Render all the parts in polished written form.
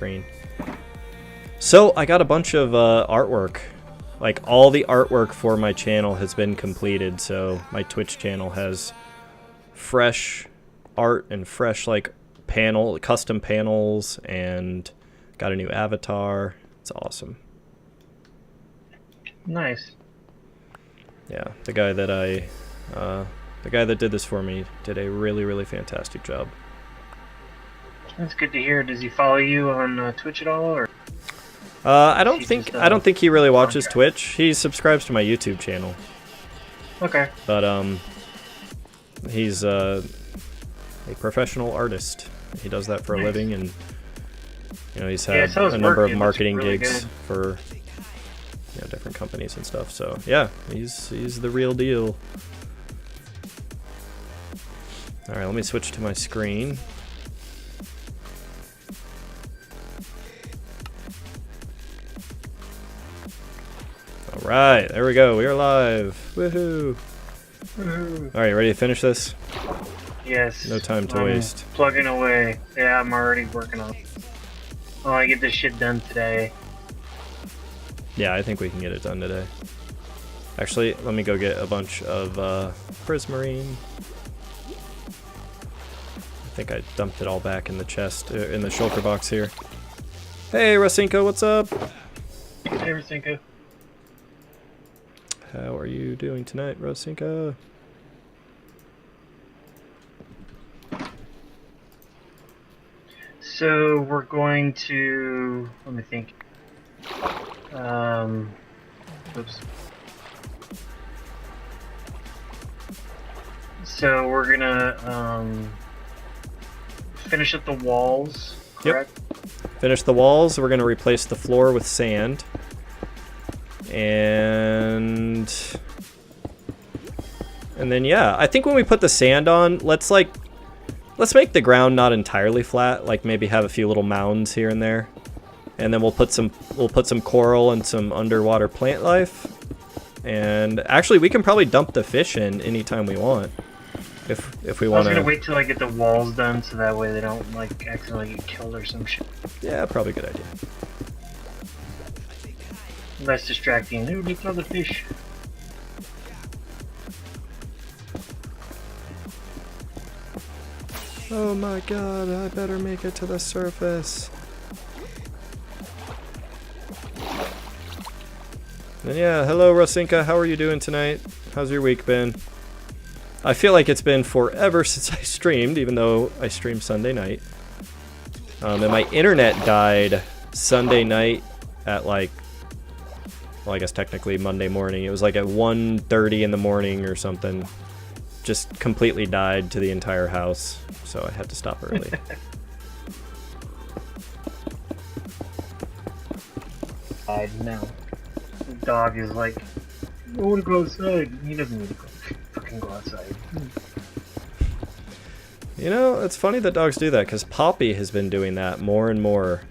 screen. So I got a bunch of artwork. Like all the artwork for my channel has been completed, so my Twitch channel has fresh art and fresh like custom panels, and got a new avatar. It's awesome. Nice. Yeah, the guy that did this for me did a really fantastic job. That's good to hear. Does he follow you on Twitch at all, or? I don't think he really watches Twitch. He subscribes to my YouTube channel. Okay. But he's a professional artist. He does that for a living, and he's had a number of marketing gigs for different companies and stuff. So yeah, he's the real deal. All right, let me switch to my screen. All right, there we go. We are live. Woohoo! All right, ready to finish this? Yes. No time to waste. Plugging away. Yeah, I'm already working on it. I want to get this shit done today. Yeah, I think we can get it done today. Actually, let me go get a bunch of prismarine. I think I dumped it all back in the chest, in the shulker box here. Hey, Rasinko, what's up? Hey, Rasinko. How are you doing tonight, Rasinko? So we're going to, let me think. Oops. So we're gonna finish up the walls, correct? Yep. Finish the walls. We're gonna replace the floor with sand. And then yeah, I think when we put the sand on, let's make the ground not entirely flat, like maybe have a few little mounds here and there. And then we'll put some coral and some underwater plant life. And actually we can probably dump the fish in anytime we want. If we want to. I was gonna wait till I get the walls done so that way they don't like accidentally get killed or some shit. Yeah, probably a good idea. Less distracting. There would be another fish. Oh my god, I better make it to the surface. And yeah, hello Rasinka, how are you doing tonight? How's your week been? I feel like it's been forever since I streamed, even though I streamed Sunday night. And my internet died Sunday night at like, well, I guess technically Monday morning. It was like at 1:30 in the morning or something. Just completely died to the entire house, so I had to stop early. Now. The dog is like, I want to go outside. He doesn't need to fucking go outside. You know, it's funny that dogs do that, because Poppy has been doing that more and more.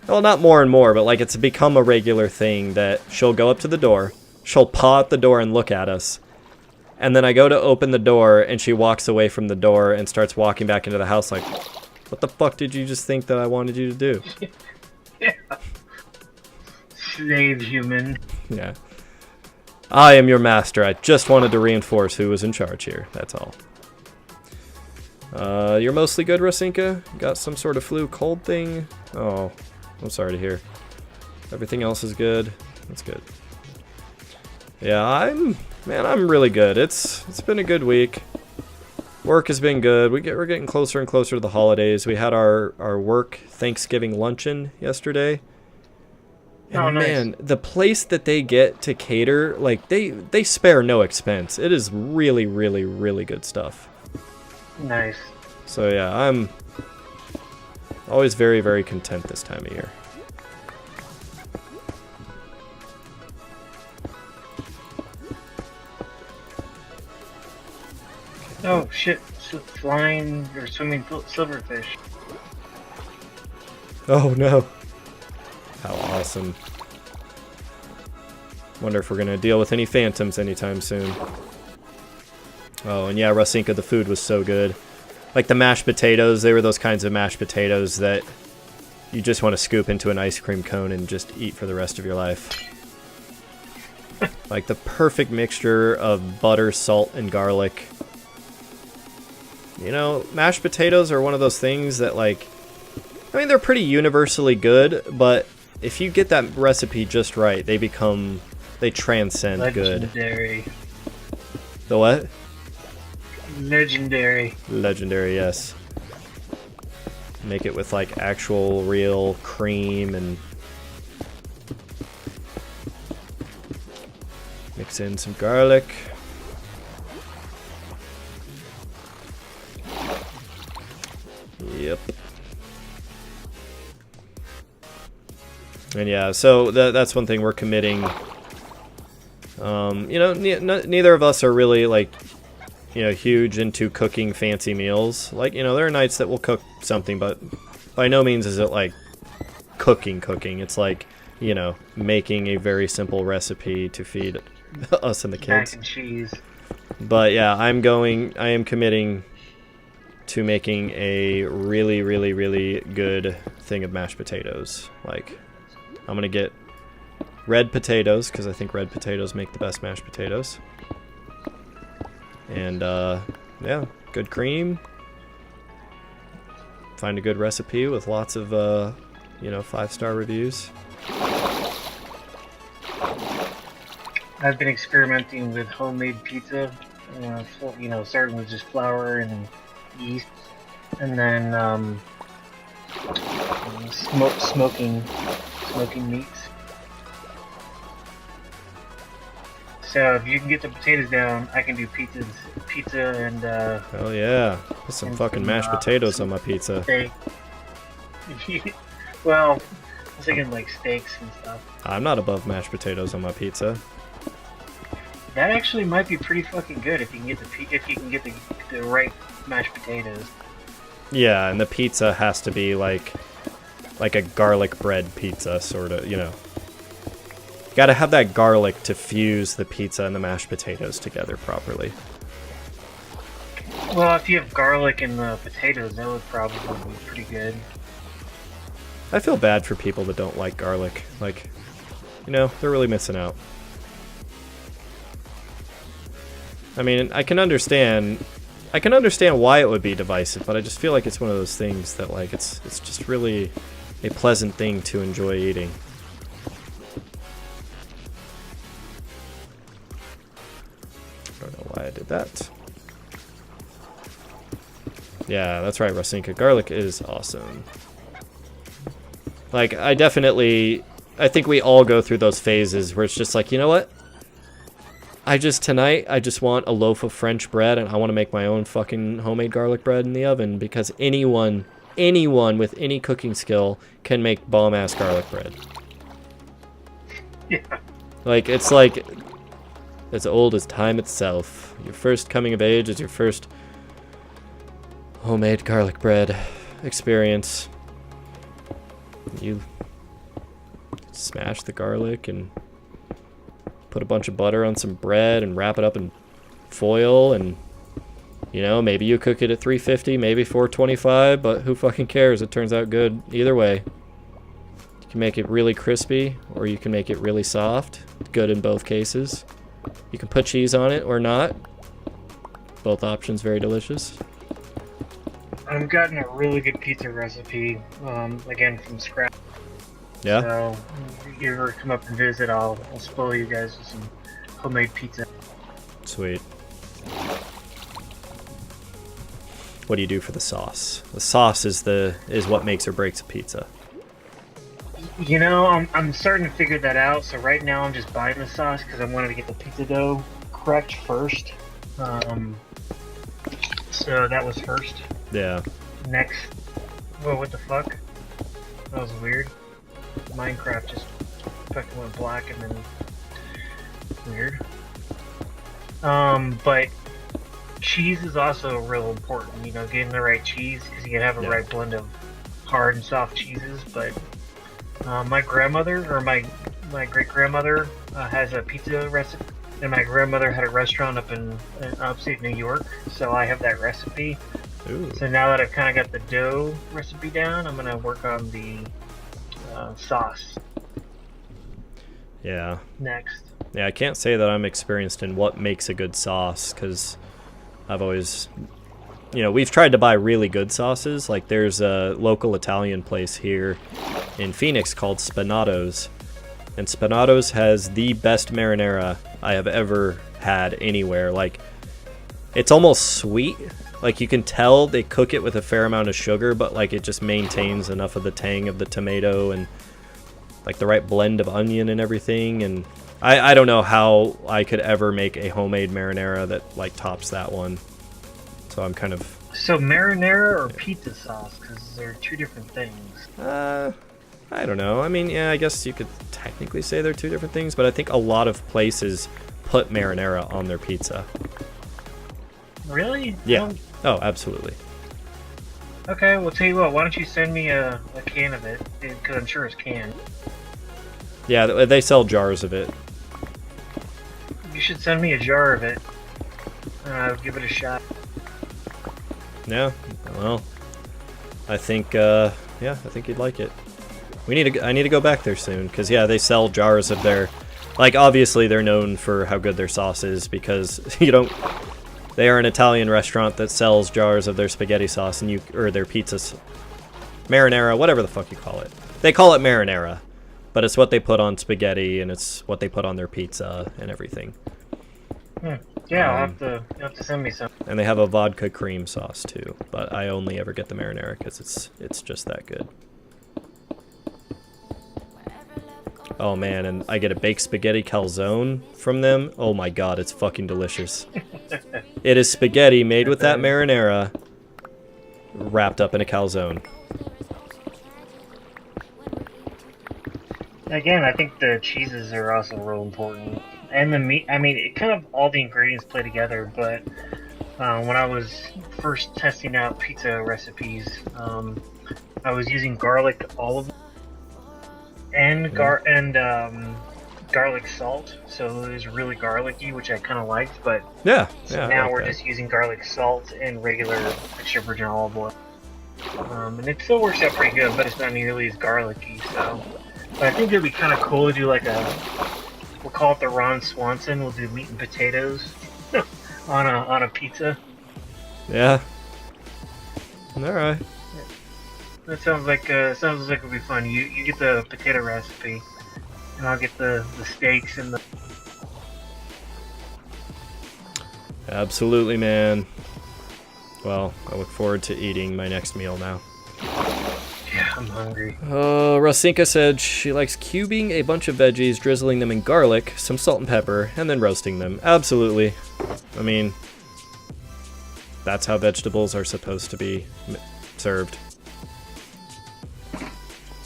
Well, not more and more, but like it's become a regular thing that she'll go up to the door, she'll paw at the door and look at us, and then I go to open the door and she walks away from the door and starts walking back into the house like, what the fuck did you just think that I wanted you to do? Yeah. Slave human. Yeah. I am your master. I just wanted to reinforce who was in charge here. That's all. You're mostly good, Rasinka? Got some sort of flu cold thing? Oh, I'm sorry to hear. Everything else is good. That's good. Yeah, I'm really good. It's been a good week. Work has been good. We're getting closer and closer to the holidays. We had our work Thanksgiving luncheon yesterday. And oh, nice. Man, the place that they get to cater, like they spare no expense. It is really, really, really good stuff. Nice. So yeah, I'm always very, very content this time of year. Oh shit! Flying or swimming silverfish. Oh no! How awesome! Wonder if we're gonna deal with any phantoms anytime soon. Oh, and yeah, Rasinka, the food was so good. Like the mashed potatoes, they were those kinds of mashed potatoes that you just want to scoop into an ice cream cone and just eat for the rest of your life. Like the perfect mixture of butter, salt, and garlic. You know, mashed potatoes are one of those things that, like, I mean, they're pretty universally good, but if you get that recipe just right, they transcend Legendary. good. The what? Legendary. Legendary, yes. Make it with, like, actual real cream and mix in some garlic. Yep. And yeah, so that's one thing we're committing. You know, neither of us are really, like, you know, huge into cooking fancy meals. Like, you know, there are nights that we'll cook something, but by no means is it like cooking. It's like, you know, making a very simple recipe to feed us and the kids. Mac and cheese. But yeah, I am committing to making a really, really, really good thing of mashed potatoes. Like, I'm gonna get red potatoes, because I think red potatoes make the best mashed potatoes. And, yeah, good cream. Find a good recipe with lots of, you know, 5-star reviews. I've been experimenting with homemade pizza. You know, starting with just flour and yeast, and then smoking meats. So if you can get the potatoes down, I can do pizza and Hell yeah! Put some fucking mashed potatoes on my pizza. Steak. Well, I was thinking like steaks and stuff. I'm not above mashed potatoes on my pizza. That actually might be pretty fucking good if you can get the right mashed potatoes. Yeah, and the pizza has to be like a garlic bread pizza, sort of, you know. Gotta have that garlic to fuse the pizza and the mashed potatoes together properly. Well, if you have garlic in the potatoes, that would probably be pretty good. I feel bad for people that don't like garlic. Like, you know, they're really missing out. I mean, I can understand why it would be divisive, but I just feel like it's one of those things that, like, it's just really a pleasant thing to enjoy eating. I don't know why I did that. Yeah, that's right, Rasinka. Garlic is awesome. Like, I think we all go through those phases where it's just like, you know what? Tonight, I just want a loaf of French bread, and I want to make my own fucking homemade garlic bread in the oven, because anyone with any cooking skill can make bomb-ass garlic bread. Yeah. Like, it's like as old as time itself. Your first coming of age is your first homemade garlic bread experience. You smash the garlic and put a bunch of butter on some bread and wrap it up in foil, and, you know, maybe you cook it at 350, maybe 425, but who fucking cares? It turns out good either way. You can make it really crispy, or you can make it really soft. Good in both cases. You can put cheese on it or not. Both options very delicious. I've gotten a really good pizza recipe, again from scratch. Yeah? So, if you ever come up and visit, I'll spoil you guys with some homemade pizza. Sweet. What do you do for the sauce? The sauce is what makes or breaks a pizza. You know, I'm starting to figure that out. So right now I'm just buying the sauce because I wanted to get the pizza dough correct first. So that was first. Yeah. Next, whoa, what the fuck? That was weird. Minecraft just fucking went black and then weird. But cheese is also real important. You know, getting the right cheese because you can have a right blend of hard and soft cheeses. But my grandmother or my great grandmother has a pizza recipe, and my grandmother had a restaurant up in upstate New York. So I have that recipe. Ooh. So now that I've kind of got the dough recipe down, I'm gonna work on the sauce Yeah. next. Yeah, I can't say that I'm experienced in what makes a good sauce, because I've always, we've tried to buy really good sauces. Like, there's a local Italian place here in Phoenix called Spinato's, and Spinato's has the best marinara I have ever had anywhere. Like, it's almost sweet. Like, you can tell they cook it with a fair amount of sugar, but like it just maintains enough of the tang of the tomato and like the right blend of onion and everything. And I don't know how I could ever make a homemade marinara that like tops that one. So I'm kind of... So marinara or pizza sauce, because they're two different things. I don't know. I mean, yeah, I guess you could technically say they're two different things, but I think a lot of places put marinara on their pizza. Really? Yeah. Oh, absolutely. Okay, well, tell you what, why don't you send me a can of it, because I'm sure it's canned. Yeah, they sell jars of it. You should send me a jar of it, and I'll give it a shot. Yeah, well, I think you'd like it. I need to go back there soon, because yeah, they sell jars of their, like, obviously they're known for how good their sauce is, because they are an Italian restaurant that sells jars of their spaghetti sauce or their pizzas, marinara, whatever the fuck you call it. They call it marinara, but it's what they put on spaghetti and it's what they put on their pizza and everything. Yeah, you'll have to send me some. And they have a vodka cream sauce too, but I only ever get the marinara because it's just that good. Oh man, and I get a baked spaghetti calzone from them. Oh my god, it's fucking delicious. It is spaghetti made with that marinara wrapped up in a calzone. Again, I think the cheeses are also real important. And the meat, I mean, it kind of all the ingredients play together, but when I was first testing out pizza recipes, I was using garlic olive and garlic salt, so it was really garlicky, which I kind of liked. But yeah, now we're just using garlic salt and regular extra virgin olive oil, and it still works out pretty good, but it's not nearly as garlicky. So, but I think it'd be kind of cool to do like we'll call it the Ron Swanson. We'll do meat and potatoes on a pizza. Yeah. All right. That sounds like it'll be fun. You get the potato recipe, and I'll get the steaks and the. Absolutely, man. Well, I look forward to eating my next meal now. Yeah, I'm hungry. Rosinka said she likes cubing a bunch of veggies, drizzling them in garlic, some salt and pepper, and then roasting them. Absolutely. I mean, that's how vegetables are supposed to be served.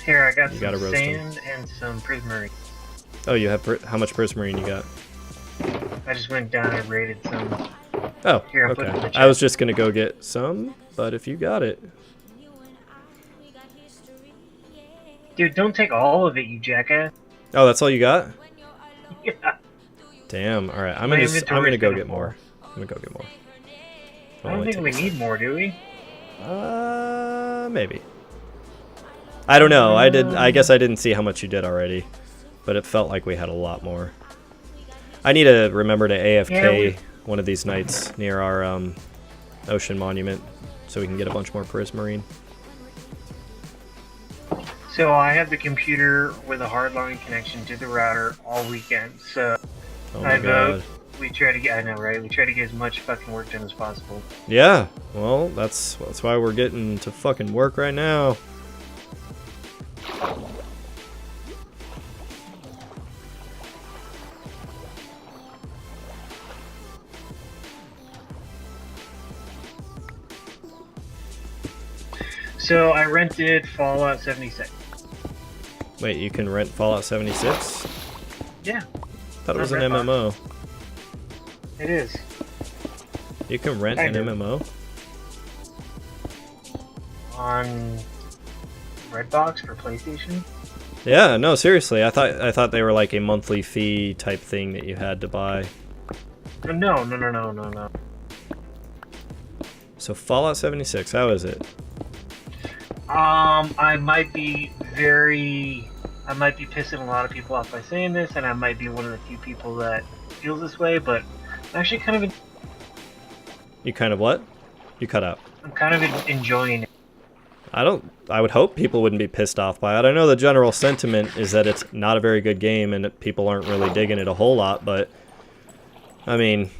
Here, I got You some gotta roast sand and some prismarine. Oh, you have how much prismarine you got? I just went down and raided some. Oh, Here, I'll put it in the okay. chat. I was just gonna go get some, but if you got it. Dude, don't take all of it, you jackass. Oh, that's all you got? Yeah. Damn. All right, I'm My gonna inventory's go kinda get more. I'm gonna go get more. I don't think we need more, do we? Maybe. I don't know. I guess I didn't see how much you did already, but it felt like we had a lot more. I need to remember to AFK one of these nights near our ocean monument, so we can get a bunch more prismarine. So I have the computer with a hardline connection to the router all weekend. So Oh my god. We try to get. I know, right? We try to get as much fucking work done as possible. Yeah. Well, that's why we're getting to fucking work right now. So I rented Fallout 76. Wait, you can rent Fallout 76? Yeah. Thought it was an Redbox. MMO. It is. You can rent an MMO? On Redbox for PlayStation? Yeah, no, seriously. I thought they were like a monthly fee type thing that you had to buy. No. So Fallout 76, how is it? I might be pissing a lot of people off by saying this, and I might be one of the few people that feels this way, but I'm actually kind of... You kind of what? You cut out. I'm kind of enjoying it. I would hope people wouldn't be pissed off by it. I know the general sentiment is that it's not a very good game and that people aren't really digging it a whole lot, but I mean,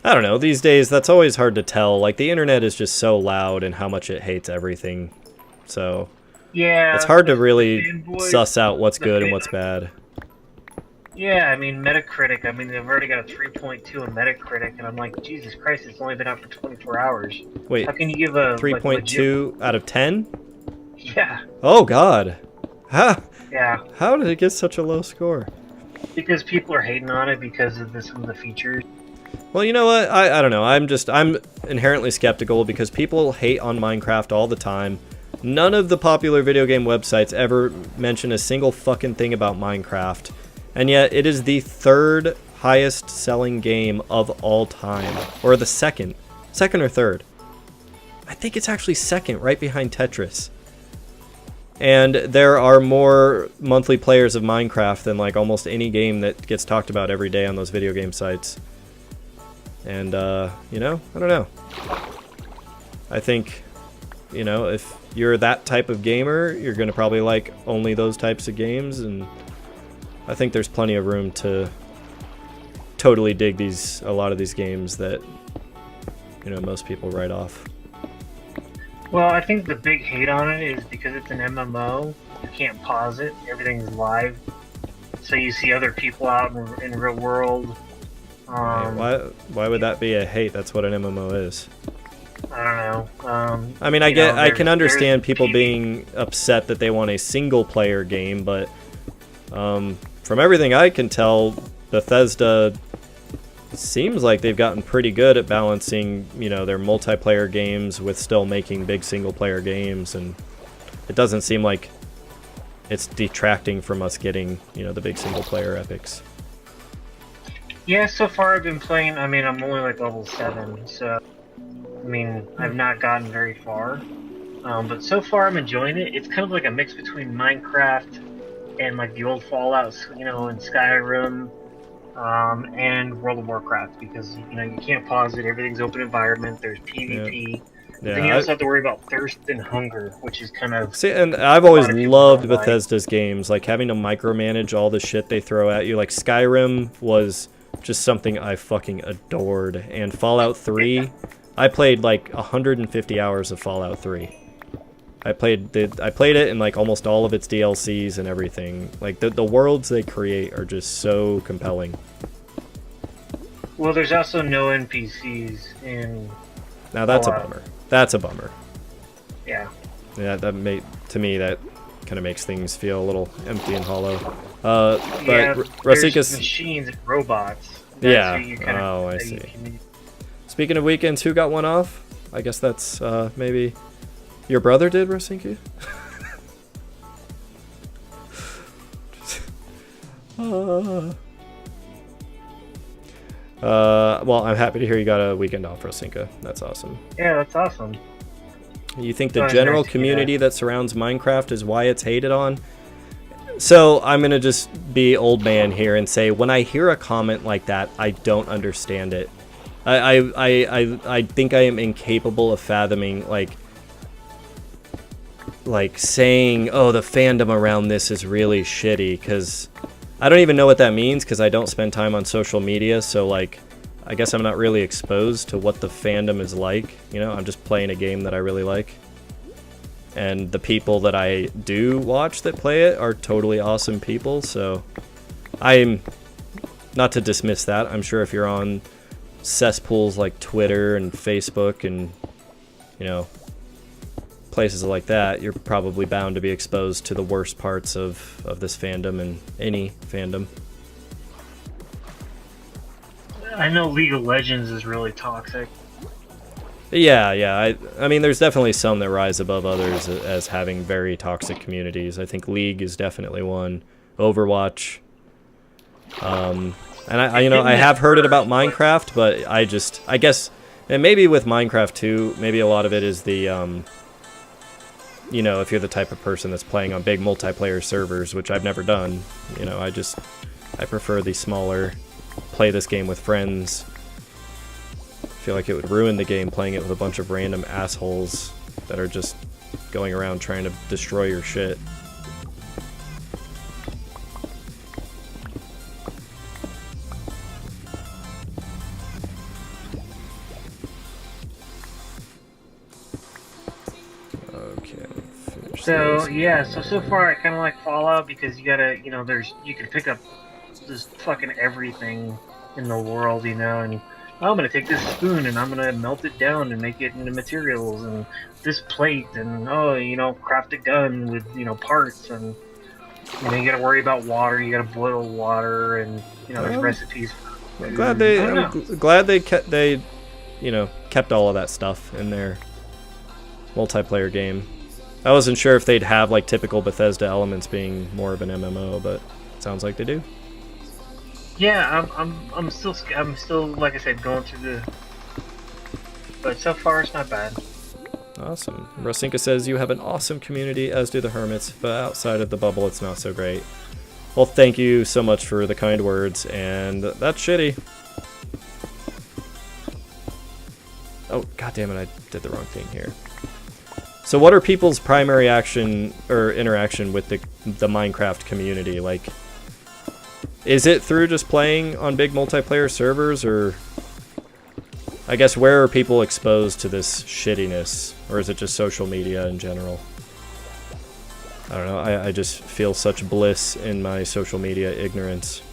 I don't know. These days, that's always hard to tell. Like, the internet is just so loud and how much it hates everything. So, yeah, it's hard to really suss out what's good and what's bad. Yeah, I mean, Metacritic, I mean, they've already got a 3.2 on Metacritic, and I'm like, Jesus Christ, it's only been out for 24 hours. Wait, how can you give a 3.2 out of 10? Yeah. Oh, God. Yeah. How did it get such a low score? Because people are hating on it because of some of the features. Well, you know what? I don't know. I'm inherently skeptical because people hate on Minecraft all the time. None of the popular video game websites ever mention a single fucking thing about Minecraft. And yet, it is the third highest selling game of all time. Or the second. Second or third. I think it's actually second, right behind Tetris. And there are more monthly players of Minecraft than like almost any game that gets talked about every day on those video game sites. And, you know, I don't know. I think, you know, if you're that type of gamer, you're going to probably like only those types of games, and I think there's plenty of room to totally dig a lot of these games that, you know, most people write off. Well, I think the big hate on it is because it's an MMO, you can't pause it, everything's live, so you see other people out in real world. Why would that be a hate? That's what an MMO is. I don't know. I mean, I can understand people being upset that they want a single player game, but from everything I can tell, Bethesda seems like they've gotten pretty good at balancing, you know, their multiplayer games with still making big single player games, and it doesn't seem like it's detracting from us getting, you know, the big single player epics. Yeah, so far I've been playing, I mean, I'm only like level 7, so, I mean, I've not gotten very far, but so far I'm enjoying it. It's kind of like a mix between Minecraft and like the old Fallout, you know, and Skyrim, and World of Warcraft, because, you know, you can't pause it, everything's open environment, there's PvP. Yeah, then you also have to worry about thirst and hunger, which is kind of... See, and I've always loved Bethesda's games, like having to micromanage all the shit they throw at you. Like Skyrim was just something I fucking adored, and Fallout 3, I played like 150 hours of Fallout 3. I played it in like almost all of its DLCs and everything. Like the worlds they create are just so compelling. Well, there's also no NPCs in Now that's Fallout. A bummer. That's a bummer. Yeah. Yeah, to me that kind of makes things feel a little empty and hollow. But yeah, Rasika's machines and robots. That's I see. Speaking of weekends, who got one off? I guess that's maybe your brother did, Rasinka? Well, I'm happy to hear you got a weekend off, Rasinka. That's awesome. Yeah, that's awesome. You think the general community that surrounds Minecraft is why it's hated on? So I'm going to just be old man here and say, when I hear a comment like that, I don't understand it. I think I am incapable of fathoming, like saying, oh, the fandom around this is really shitty, because I don't even know what that means, because I don't spend time on social media, so like I guess I'm not really exposed to what the fandom is like. You know, I'm just playing a game that I really like, and the people that I do watch that play it are totally awesome people. So I'm not to dismiss that. I'm sure if you're on cesspools like Twitter and Facebook and, you know, places like that, you're probably bound to be exposed to the worst parts of this fandom and any fandom. I know League of Legends is really toxic. Yeah. I mean, there's definitely some that rise above others as having very toxic communities. I think League is definitely one. Overwatch. And I have heard it about Minecraft, but I guess And maybe with Minecraft too, maybe a lot of it is the, you know, if you're the type of person that's playing on big multiplayer servers, which I've never done, you know, I prefer the smaller, play this game with friends. I feel like it would ruin the game playing it with a bunch of random assholes that are just going around trying to destroy your shit. So yeah, so far I kind of like Fallout because you gotta, you know, you can pick up just fucking everything in the world, you know, and I'm gonna take this spoon and I'm gonna melt it down and make it into materials, and this plate, and you know, craft a gun with, you know, parts, and you know, you gotta worry about water, you gotta boil water, and you know, there's recipes. I'm glad they you know, kept all of that stuff in their multiplayer game. I wasn't sure if they'd have like typical Bethesda elements being more of an MMO, but it sounds like they do. Yeah, I'm still like I said, going through the, but so far it's not bad. Awesome. Rosinka says you have an awesome community, as do the Hermits, but outside of the bubble it's not so great. Well, thank you so much for the kind words, and that's shitty. Oh, god damn it, I did the wrong thing here. So what are people's primary action or interaction with the Minecraft community? Like, is it through just playing on big multiplayer servers, or I guess where are people exposed to this shittiness, or is it just social media in general? I don't know, I just feel such bliss in my social media ignorance.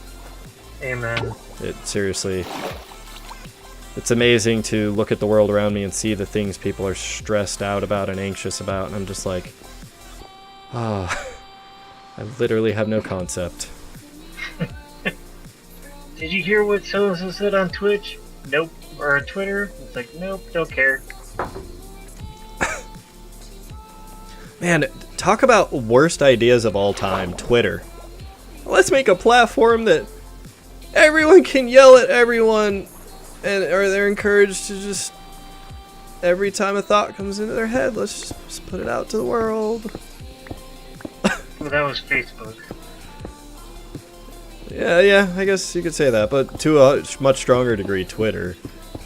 Amen. Seriously, it's amazing to look at the world around me and see the things people are stressed out about and anxious about, and I'm just like, I literally have no concept. Did you hear what so-and-so said on Twitch? Nope. Or on Twitter? It's like, nope, don't care. Man, talk about worst ideas of all time, Twitter. Let's make a platform that everyone can yell at everyone, or they're encouraged to just, every time a thought comes into their head, let's just put it out to the world. Well, that was Facebook. Yeah, I guess you could say that, but to a much stronger degree, Twitter.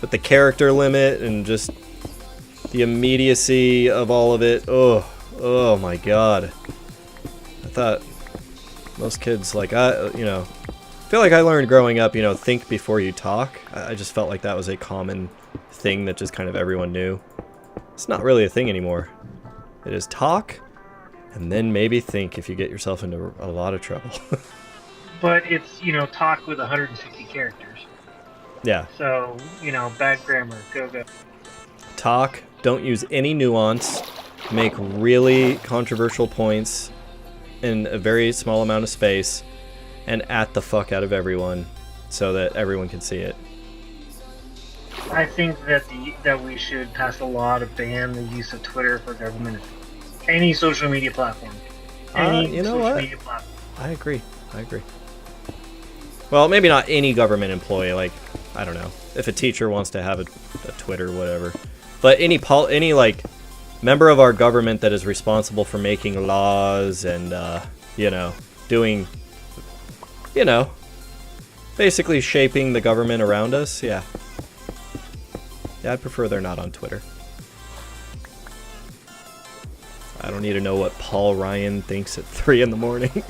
With the character limit and just the immediacy of all of it, oh my god. I thought most kids, like, you know, feel like I learned growing up, you know, think before you talk. I just felt like that was a common thing that just kind of everyone knew. It's not really a thing anymore. It is talk, and then maybe think if you get yourself into a lot of trouble. But it's, you know, talk with 160 characters. Yeah. So, you know, bad grammar, go. Talk, don't use any nuance, make really controversial points in a very small amount of space, and at the fuck out of everyone so that everyone can see it. I think that we should pass a law to ban the use of Twitter for government, any social media platform. You know what? I agree. Well, maybe not any government employee, like, I don't know, if a teacher wants to have a Twitter, whatever. But any like member of our government that is responsible for making laws and, you know, doing, you know, basically shaping the government around us, yeah. Yeah, I'd prefer they're not on Twitter. I don't need to know what Paul Ryan thinks at 3 in the morning.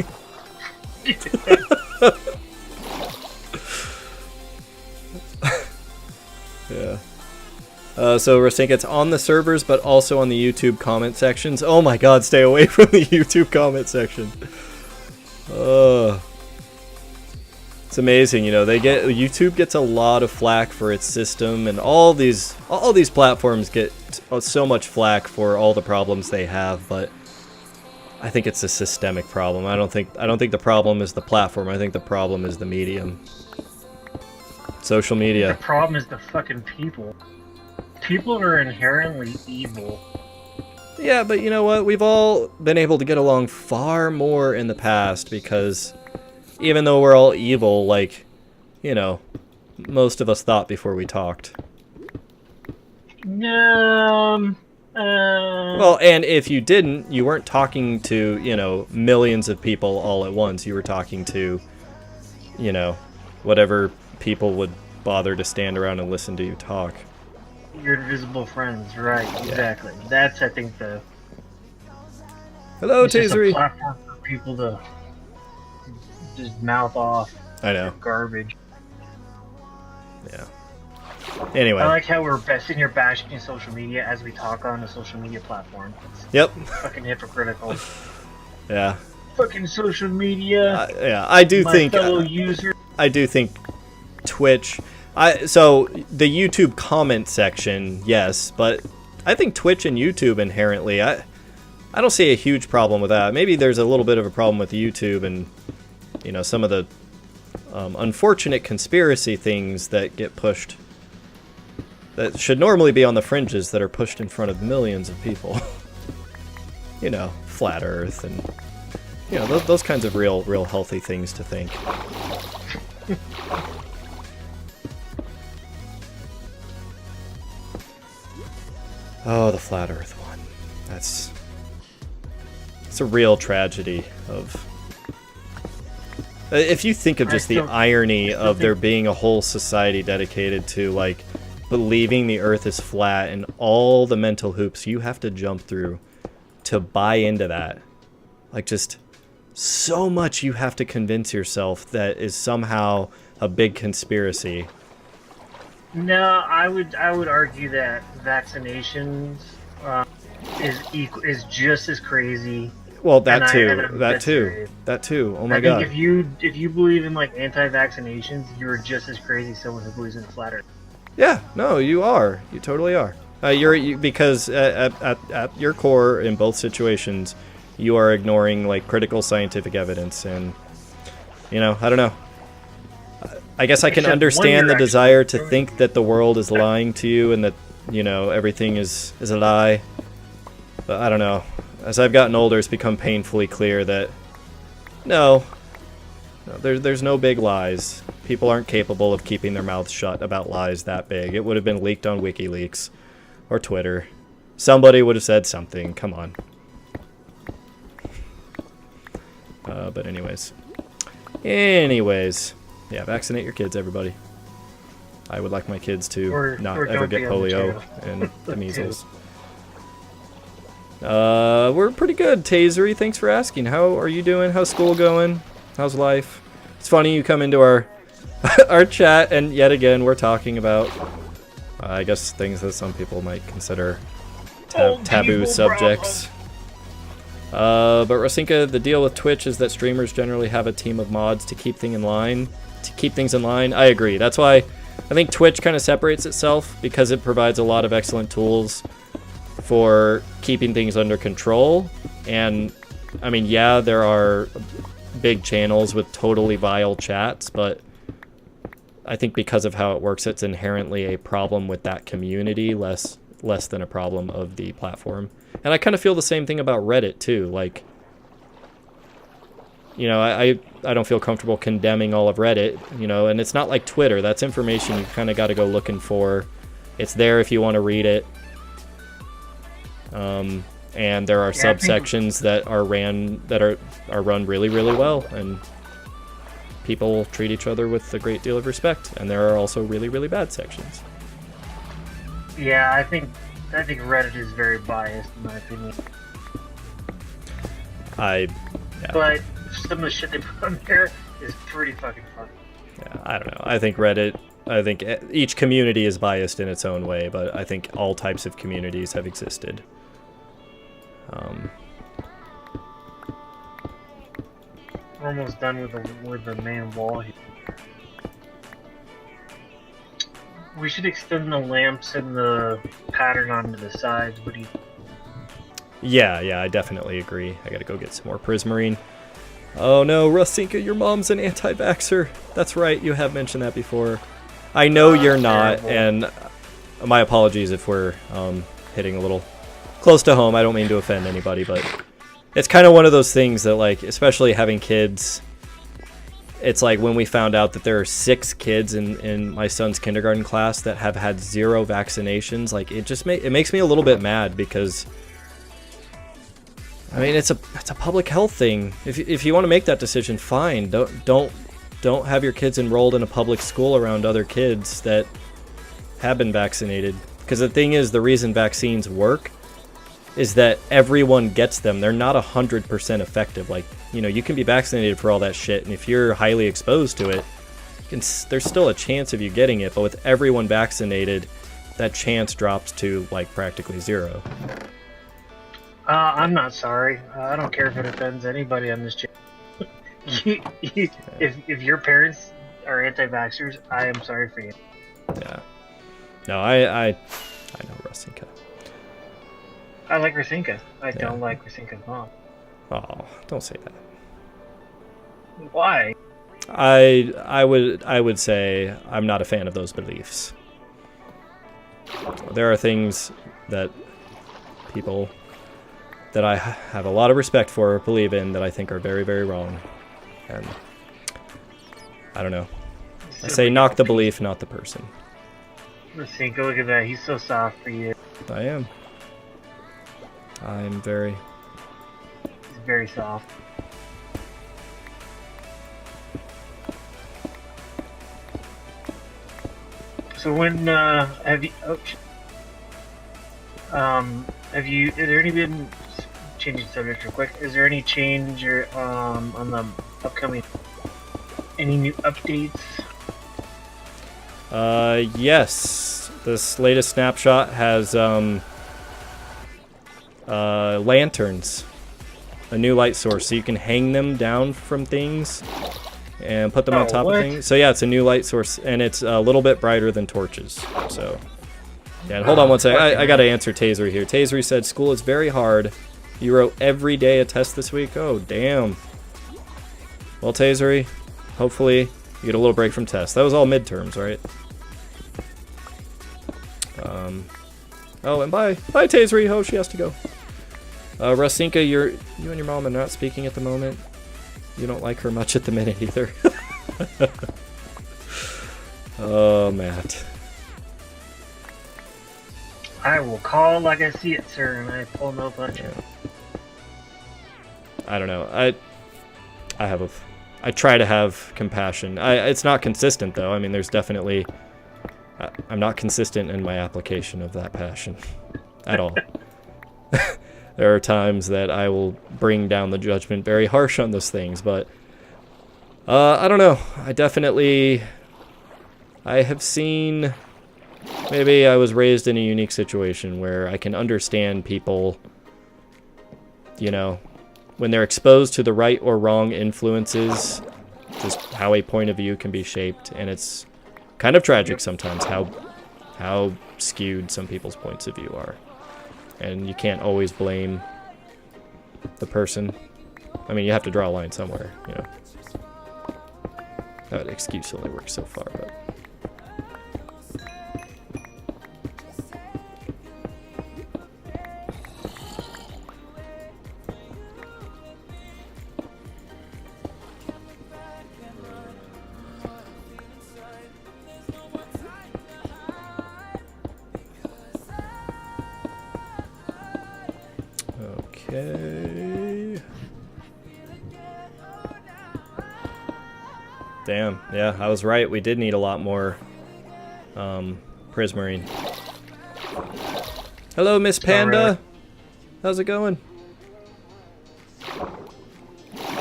Yeah. So Rosinka, it's on the servers, but also on the YouTube comment sections. Oh my god, stay away from the YouTube comment section. It's amazing, you know, YouTube gets a lot of flack for its system, and all these platforms get so much flack for all the problems they have, but I think it's a systemic problem. I don't think the problem is the platform. I think the problem is the medium. Social media. The problem is the fucking people. People are inherently evil. Yeah, but you know what? We've all been able to get along far more in the past because even though we're all evil, like, you know, most of us thought before we talked. Well, and if you didn't, you weren't talking to, millions of people all at once. You were talking to, whatever people would bother to stand around and listen to you talk. Your invisible friends, right? Yeah. Exactly. That's, I think, the. Hello, Tasery. Just a platform for people to just mouth off. I know. Garbage. Yeah. Anyway. I like how we're sitting here bashing social media as we talk on a social media platform. Yep. Fucking hypocritical. Yeah. Fucking social media. Yeah, I do think. Fellow user. I do think Twitch. So the YouTube comment section, yes, but I think Twitch and YouTube inherently, I don't see a huge problem with that. Maybe there's a little bit of a problem with YouTube and some of the unfortunate conspiracy things that get pushed that should normally be on the fringes that are pushed in front of millions of people. Flat Earth and those kinds of real healthy things to think. Oh, the Flat Earth one. It's a real tragedy of... If you think of just the irony of there being a whole society dedicated to, like, believing the Earth is flat and all the mental hoops you have to jump through to buy into that. Like, just so much you have to convince yourself that is somehow a big conspiracy. No, I would argue that vaccinations is just as crazy. Well, that too. Oh my god! I think if you believe in like anti-vaccinations, you're just as crazy as someone who believes in flat Earth. Yeah, no, you are. You totally are. Because at your core in both situations, you are ignoring like critical scientific evidence, and I don't know. I guess I can understand the desire to think that the world is lying to you and that, everything is a lie. But I don't know. As I've gotten older, it's become painfully clear that no, there's no big lies. People aren't capable of keeping their mouths shut about lies that big. It would have been leaked on WikiLeaks or Twitter. Somebody would have said something. Come on. But anyways. Yeah, vaccinate your kids, everybody. I would like my kids to not ever get polio and the measles. We're pretty good, Tasery. Thanks for asking. How are you doing? How's school going? How's life? It's funny you come into our our chat, and yet again we're talking about, I guess, things that some people might consider taboo subjects. But Rosinka, the deal with Twitch is that streamers generally have a team of mods to keep things in line. I agree. That's why I think Twitch kind of separates itself, because it provides a lot of excellent tools for keeping things under control. And I mean, yeah, there are big channels with totally vile chats, but I think because of how it works, it's inherently a problem with that community, less than a problem of the platform. And I kind of feel the same thing about Reddit too. Like, I don't feel comfortable condemning all of Reddit, and it's not like Twitter. That's information you kind of got to go looking for. It's there if you want to read it. And there are subsections that are run really, really well, and people treat each other with a great deal of respect. And there are also really, really bad sections. Yeah, I think Reddit is very biased in my opinion. But some of the shit they put on there is pretty fucking funny. Yeah, I don't know. I think each community is biased in its own way, but I think all types of communities have existed. We're almost done with the main wall here. We should extend the lamps and the pattern onto the sides. What do you think? Yeah, I definitely agree. I gotta go get some more prismarine. Oh no, Rosinka, your mom's an anti-vaxxer. That's right, you have mentioned that before. I know you're not, and my apologies if we're hitting a little close to home. I don't mean to offend anybody, but it's kind of one of those things that, like, especially having kids, it's like when we found out that there are 6 kids in my son's kindergarten class that have had 0 vaccinations, like it makes me a little bit mad, because I mean it's a public health thing. If you want to make that decision, fine. Don't have your kids enrolled in a public school around other kids that have been vaccinated. Because the thing is, the reason vaccines work is that everyone gets them. They're not 100% effective. Like, you know, you can be vaccinated for all that shit, and if you're highly exposed to it, there's still a chance of you getting it. But with everyone vaccinated, that chance drops to like practically 0. I'm not sorry. I don't care if it offends anybody on this channel. If your parents are anti-vaxxers, I am sorry for you. Yeah. No, I know Rasinka. I like Rasinka. I don't like Rasinka's mom. Oh, don't say that. Why? I would say I'm not a fan of those beliefs. There are things that people that I have a lot of respect for believe in that I think are very, very wrong. And I don't know. I say knock the belief, not the person. Rasinka, look at that. He's so soft for you. I am. I'm very... He's very soft. So when, have you, is there any been, changing subject real quick, is there any change or, on the upcoming, any new updates? Yes. This latest snapshot has, lanterns. A new light source, so you can hang them down from things and put them on top of things. So yeah, it's a new light source, and it's a little bit brighter than torches. So yeah, and hold on one second. I gotta answer Tasery here. Tasery said school is very hard. You wrote every day a test this week. Oh damn. Well, Tasery, hopefully you get a little break from tests. That was all midterms, right? Oh, and bye Tasery. Oh, she has to go. Rasinka, you and your mom are not speaking at the moment. You don't like her much at the minute either. Oh, Matt. I will call like I see it, sir, and I pull no punches. I don't know. I try to have compassion. It's not consistent though. I mean, there's definitely I'm not consistent in my application of that passion at all. There are times that I will bring down the judgment very harsh on those things, but I don't know. I have seen, maybe I was raised in a unique situation where I can understand people, you know, when they're exposed to the right or wrong influences, just how a point of view can be shaped, and it's kind of tragic sometimes how skewed some people's points of view are. And you can't always blame the person. I mean, you have to draw a line somewhere, you know. That excuse only works so far, but... Okay. Damn, yeah, I was right. We did need a lot more Prismarine. Hello, Miss Panda. Right. How's it going?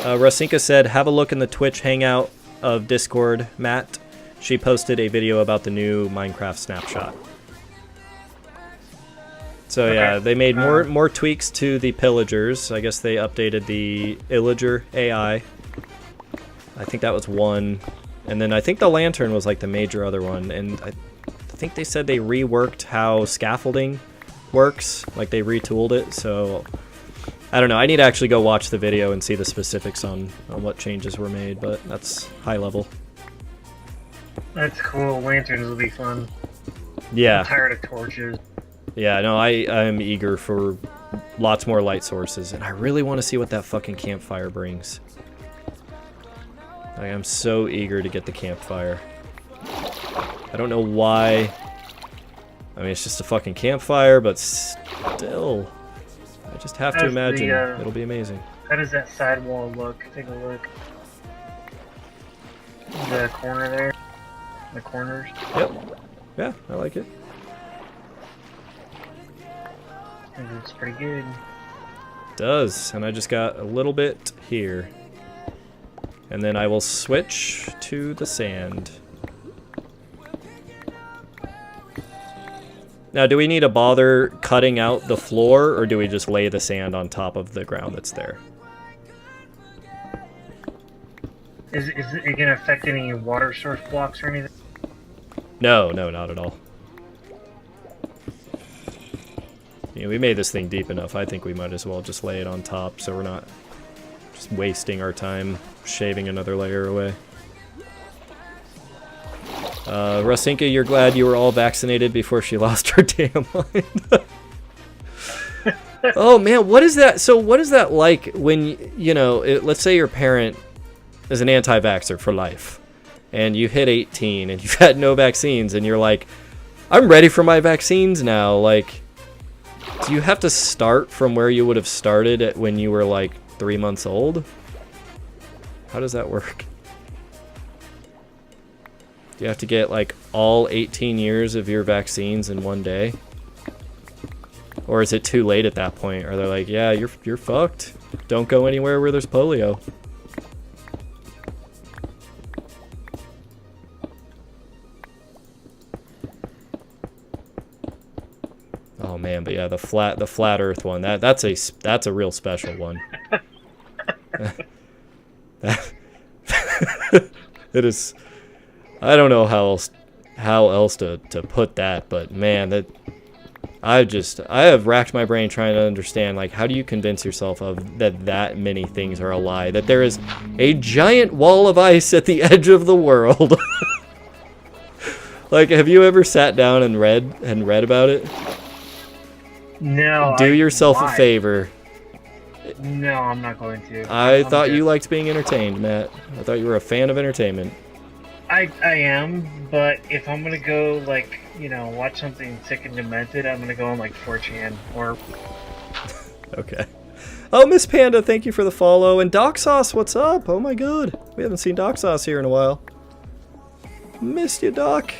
Rasinka said, have a look in the Twitch hangout of Discord, Matt. She posted a video about the new Minecraft snapshot. So okay. Yeah, they made more tweaks to the pillagers. I guess they updated the illager AI. I think that was one. And then I think the lantern was like the major other one. And I think they said they reworked how scaffolding works. Like they retooled it. So I don't know. I need to actually go watch the video and see the specifics on what changes were made. But that's high level. That's cool. Lanterns will be fun. Yeah. I'm tired of torches. Yeah, no, I'm eager for lots more light sources, and I really want to see what that fucking campfire brings. I am so eager to get the campfire. I don't know why. I mean, it's just a fucking campfire, but still. I just have to imagine it'll be amazing. How does that sidewall look? Take a look. The corner there. The corners. Yep. Yeah, I like it. It looks pretty good. It does, and I just got a little bit here. And then I will switch to the sand. Now, do we need to bother cutting out the floor, or do we just lay the sand on top of the ground that's there? Is it going to affect any water source blocks or anything? No, not at all. Yeah, we made this thing deep enough. I think we might as well just lay it on top so we're not just wasting our time shaving another layer away. Rasinka, you're glad you were all vaccinated before she lost her damn mind. Oh man, what is that? So what is that like when, you know, let's say your parent is an anti-vaxxer for life and you hit 18 and you've had no vaccines and you're like, I'm ready for my vaccines now. Like, do you have to start from where you would have started when you were like 3 months old? How does that work? Do you have to get like all 18 years of your vaccines in one day? Or is it too late at that point? Or they're like, yeah, you're fucked. Don't go anywhere where there's polio. Oh man, but yeah, the flat Earth one. That's a real special one. It is. I don't know how else to put that, but man, I have racked my brain trying to understand, like, how do you convince yourself that many things are a lie? That there is a giant wall of ice at the edge of the world. Like, have you ever sat down and read about it? No. Do yourself a favor. No, I'm not going to. I thought you liked being entertained, Matt. I thought you were a fan of entertainment. I am, but if I'm gonna go, like, you know, watch something sick and demented, I'm gonna go on, like, 4chan or... Okay. Oh, Miss Panda, thank you for the follow. And Doc Sauce, what's up? Oh my god. We haven't seen Doc Sauce here in a while. Missed you, Doc.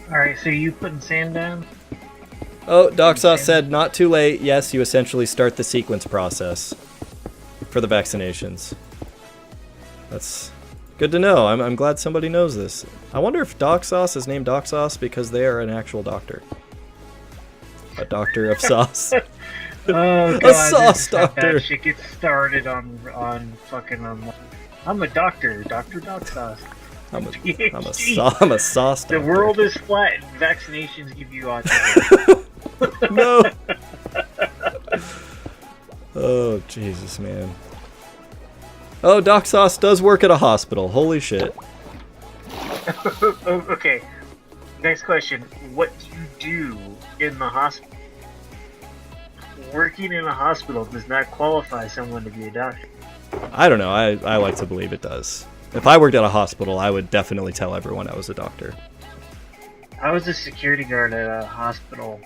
Alright, so you putting sand down? Oh, Doc Sauce said, not too late. Yes, you essentially start the sequence process for the vaccinations. That's... good to know. I'm glad somebody knows this. I wonder if Doc Sauce is named Doc Sauce because they are an actual doctor. A doctor of sauce. Oh god, a sauce doctor. That shit gets started on fucking I'm a doctor, Dr. Doc Sauce. I'm a sauce doctor. The world is flat and vaccinations give you autism. No. Oh Jesus, man. Oh, Doc Sauce does work at a hospital. Holy shit. Okay. Next question. What do you do in the hospital? Working in a hospital does not qualify someone to be a doctor. I don't know. I like to believe it does. If I worked at a hospital, I would definitely tell everyone I was a doctor. I was a security guard at a hospital.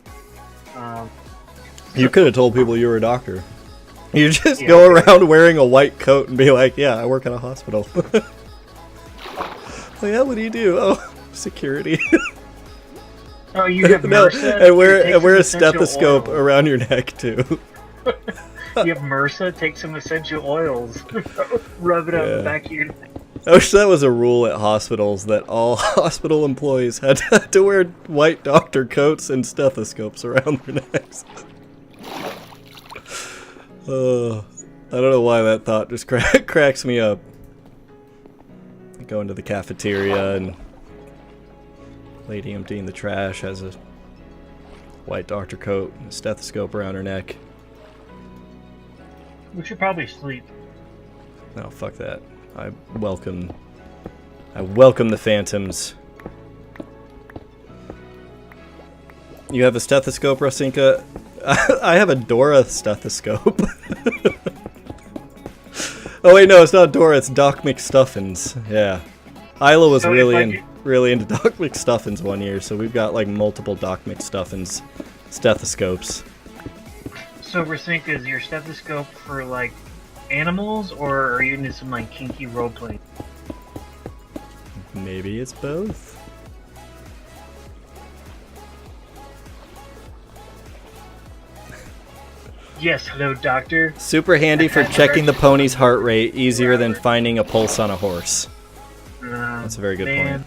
You could have told people you were a doctor. You just go around wearing a white coat and be like, yeah, I work at a hospital. Oh, yeah, what do you do? Oh, security. Oh, you have no, MRSA? and wear a stethoscope around your neck, too. You have MRSA? Take some essential oils. Rub it up the back of your neck. I wish that was a rule at hospitals, that all hospital employees had to wear white doctor coats and stethoscopes around their necks. I don't know why that thought just cracks me up. I go into the cafeteria and lady emptying the trash has a white doctor coat and a stethoscope around her neck. We should probably sleep. No, fuck that. I welcome the phantoms. You have a stethoscope, Rasinka? I have a Dora stethoscope. Oh wait, no, it's not Dora. It's Doc McStuffins. Yeah, Isla was So really into Doc McStuffins one year, so we've got like multiple Doc McStuffins stethoscopes. So Racinka, is your stethoscope for like animals, or are you into some like kinky roleplay? Maybe it's both. Yes, hello, doctor. Super handy for checking the pony's heart rate, easier than finding a pulse on a horse. That's a very good point.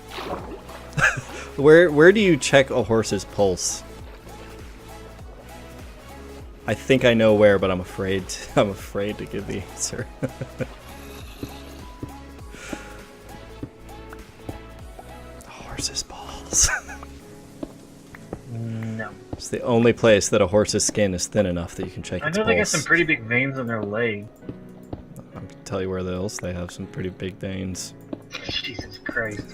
Where do you check a horse's pulse? I think I know where, but I'm afraid to give the answer. Horse's balls. No. It's the only place that a horse's skin is thin enough that you can check its I know pulse. they got some pretty big veins on their leg. I can tell you where else they have some pretty big veins. Jesus Christ.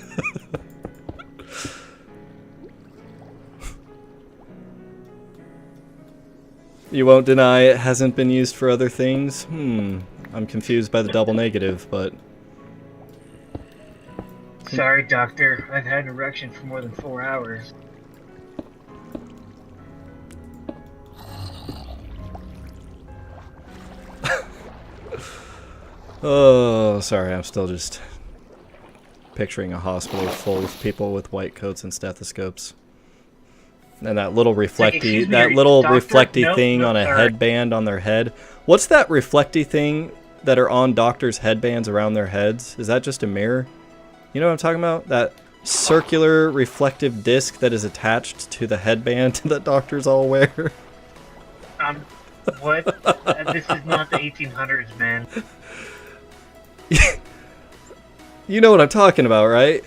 You won't deny it hasn't been used for other things? I'm confused by the double negative, but... Sorry, doctor. I've had an erection for more than 4 hours. Oh, sorry, I'm still just picturing a hospital full of people with white coats and stethoscopes. And that little reflecty, thing on a headband on their head. What's that reflecty thing that are on doctors' headbands around their heads? Is that just a mirror? You know what I'm talking about? That circular reflective disc that is attached to the headband that doctors all wear. What? This is not the 1800s, man. You know what I'm talking about, right?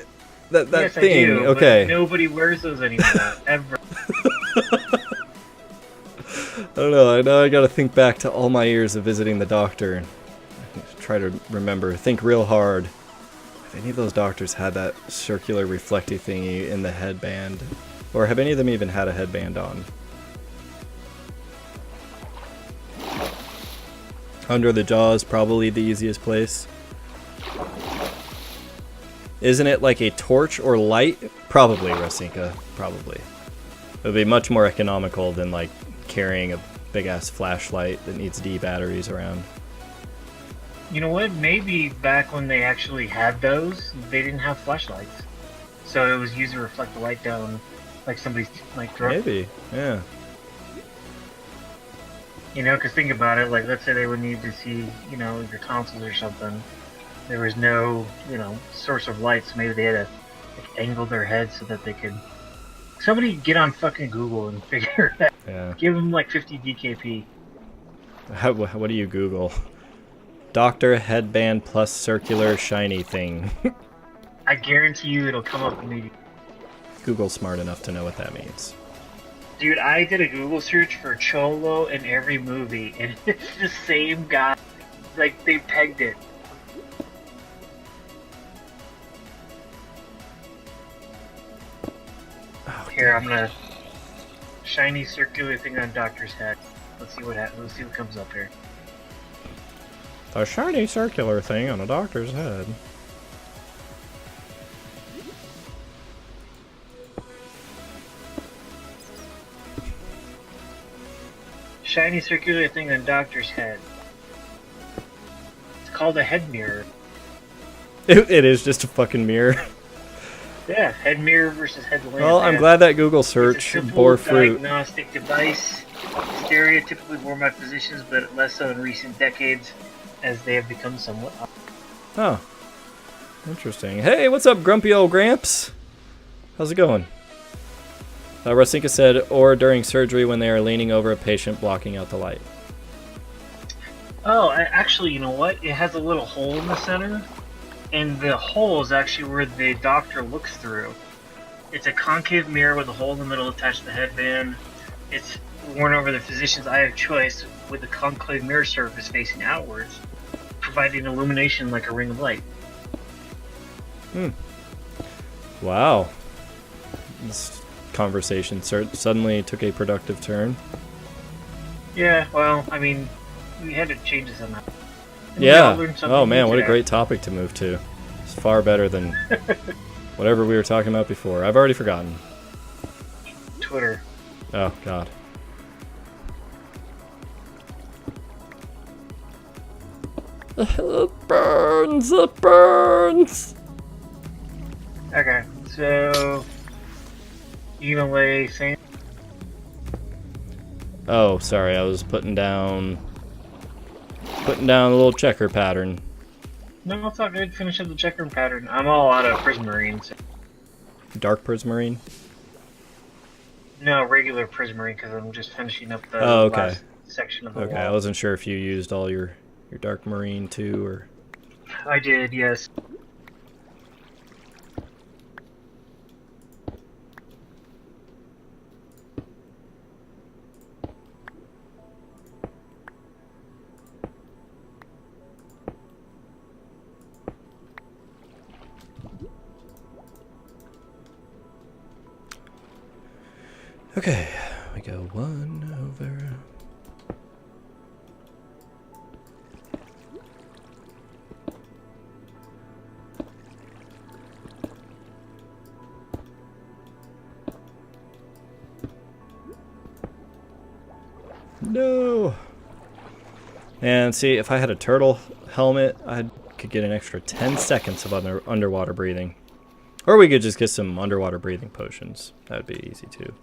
That yes, thing. I do, okay. But nobody wears those anymore, ever. I don't know. I know I gotta think back to all my years of visiting the doctor and try to remember. Think real hard. If any of those doctors had that circular reflecty thingy in the headband, or have any of them even had a headband on? Under the jaw is probably the easiest place. Isn't it like a torch or light? Probably, Racinka. Probably. It would be much more economical than like carrying a big-ass flashlight that needs D batteries around. You know what? Maybe back when they actually had those, they didn't have flashlights. So it was used to reflect the light down like somebody's like throat. Maybe, yeah. You know, because think about it, like let's say they would need to see, you know, your tonsils or something. There was no, you know, source of light, so maybe they had to like, angle their head so that they could... Somebody get on fucking Google and figure it out. Yeah. Give them like 50 DKP. What do you Google? Doctor headband plus circular shiny thing. I guarantee you it'll come up immediately. Google's smart enough to know what that means. Dude, I did a Google search for Cholo in every movie, and it's the same guy. Like, they pegged it. Oh, here, I'm gonna... Shiny circular thing on Doctor's head. Let's see what happens. Let's see what comes up here. A shiny circular thing on a doctor's head. Shiny circular thing on Doctor's head. It's called a head mirror. It is just a fucking mirror. Yeah, head mirror versus head lamp. Well, I'm glad that Google search bore fruit. Diagnostic device. Etherea typically wore my physicians, but less so in recent decades, as they have become somewhat. Oh, interesting. Hey, what's up, grumpy old Gramps? How's it going? Racinka said, or during surgery when they are leaning over a patient blocking out the light. Oh, actually, you know what? It has a little hole in the center, and the hole is actually where the doctor looks through. It's a concave mirror with a hole in the middle attached to the headband. It's worn over the physician's eye of choice with the concave mirror surface facing outwards, providing illumination like a ring of light. Wow. This conversation suddenly took a productive turn. Yeah, well, I mean, we had to change it somehow. Yeah. Oh man, what a great topic to move to. It's far better than whatever we were talking about before. I've already forgotten. Twitter. Oh god. It burns. It burns. Okay, so you gonna lay sand? Oh, sorry. I was putting down a little checker pattern. No, it's all good. Finish up the checker pattern. I'm all out of prismarine. So. Dark prismarine? No, regular prismarine because I'm just finishing up the last section of the wall. I wasn't sure if you used all your dark marine too, or... I did, yes. Okay, we go 1 over... No! And see, if I had a turtle helmet, I could get an extra 10 seconds of underwater breathing. Or we could just get some underwater breathing potions. That would be easy too.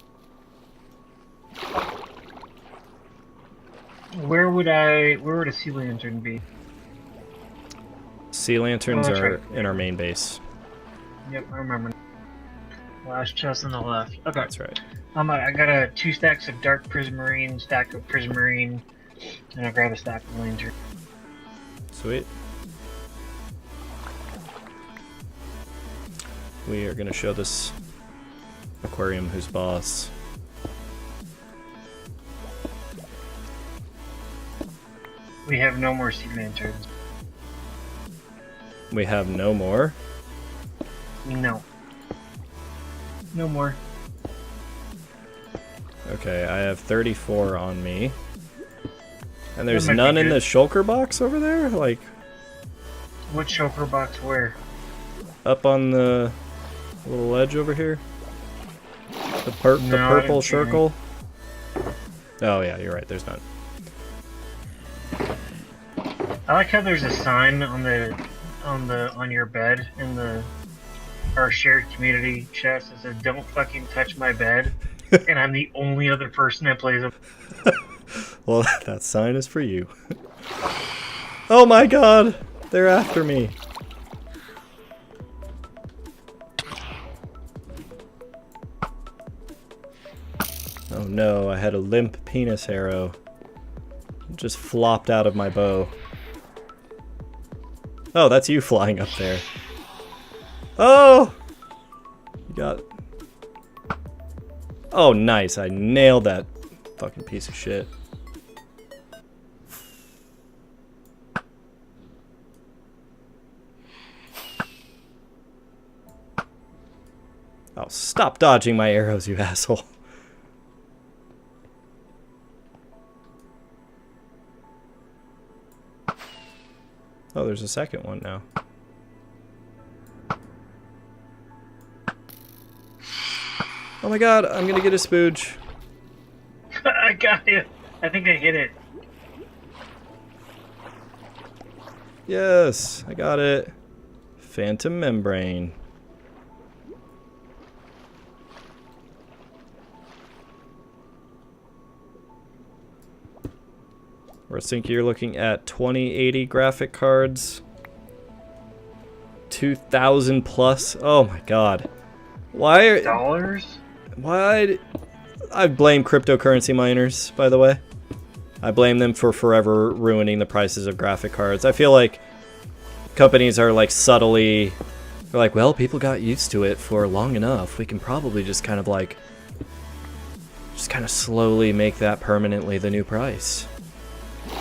Where would a sea lantern be? Sea lanterns are right. in our main base. Yep, I remember. Last chest on the left. Okay. That's right. I got 2 stacks of dark prismarine, stack of prismarine, and I'll grab a stack of lantern. Sweet. We are going to show this aquarium who's boss. We have no more sea lanterns. We have no more? No. No more. Okay, I have 34 on me. And there's none in the shulker box over there? Like... What shulker box where? Up on the little ledge over here. The purple circle. Oh yeah, you're right, there's none. I like how there's a sign on your bed in our shared community chest that says "Don't fucking touch my bed," and I'm the only other person that plays it. Well, that sign is for you. Oh my god! They're after me. Oh no, I had a limp penis arrow. It just flopped out of my bow. Oh, that's you flying up there. Oh! You got... Oh, nice. I nailed that fucking piece of shit. Oh, stop dodging my arrows, you asshole. Oh, there's a second one now. Oh my god, I'm gonna get a spooge. I got it. I think I hit it. Yes, I got it. Phantom membrane. I think you're looking at 2080 graphic cards. 2,000 plus. Oh my god. Why? Dollars? Why? I blame cryptocurrency miners, by the way. I blame them for forever ruining the prices of graphic cards. I feel like companies are like subtly, they're like, well, people got used to it for long enough. We can probably just kind of like, just kind of slowly make that permanently the new price.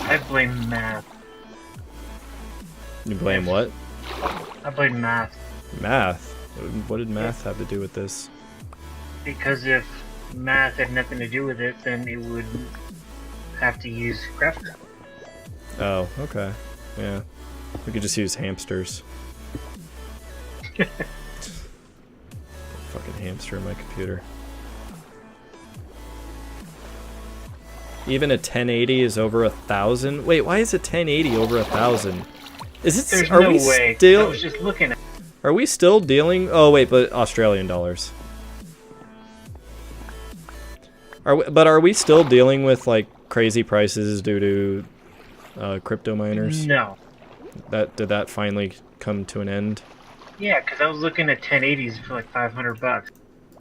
I blame math. You blame what? I blame math. Math? What did math have to do with this? Because if math had nothing to do with it, then it would have to use graphics. Oh, okay. Yeah. We could just use hamsters. Fucking hamster in my computer. Even a 1080 is over 1,000. Wait, why is a 1080 over 1,000? Is it? There's are no we way. still? I was just looking at. Are we still dealing? Oh wait, but Australian dollars. Are we still dealing with like crazy prices due to crypto miners? No. Did that finally come to an end? Yeah, because I was looking at 1080s for like $500.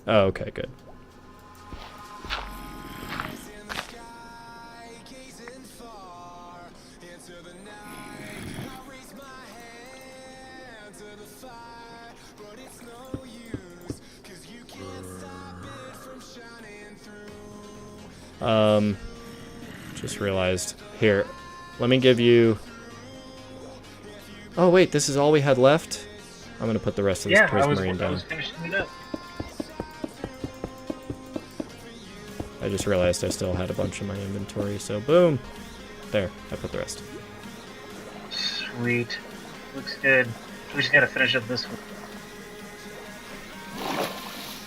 Oh, okay, good. Just realized. Here, let me give you... Oh wait, this is all we had left? I'm gonna put the rest of this prismarine down. I was finishing it up. I just realized I still had a bunch in my inventory, so boom! There, I put the rest. Sweet. Looks good. We just gotta finish up this one.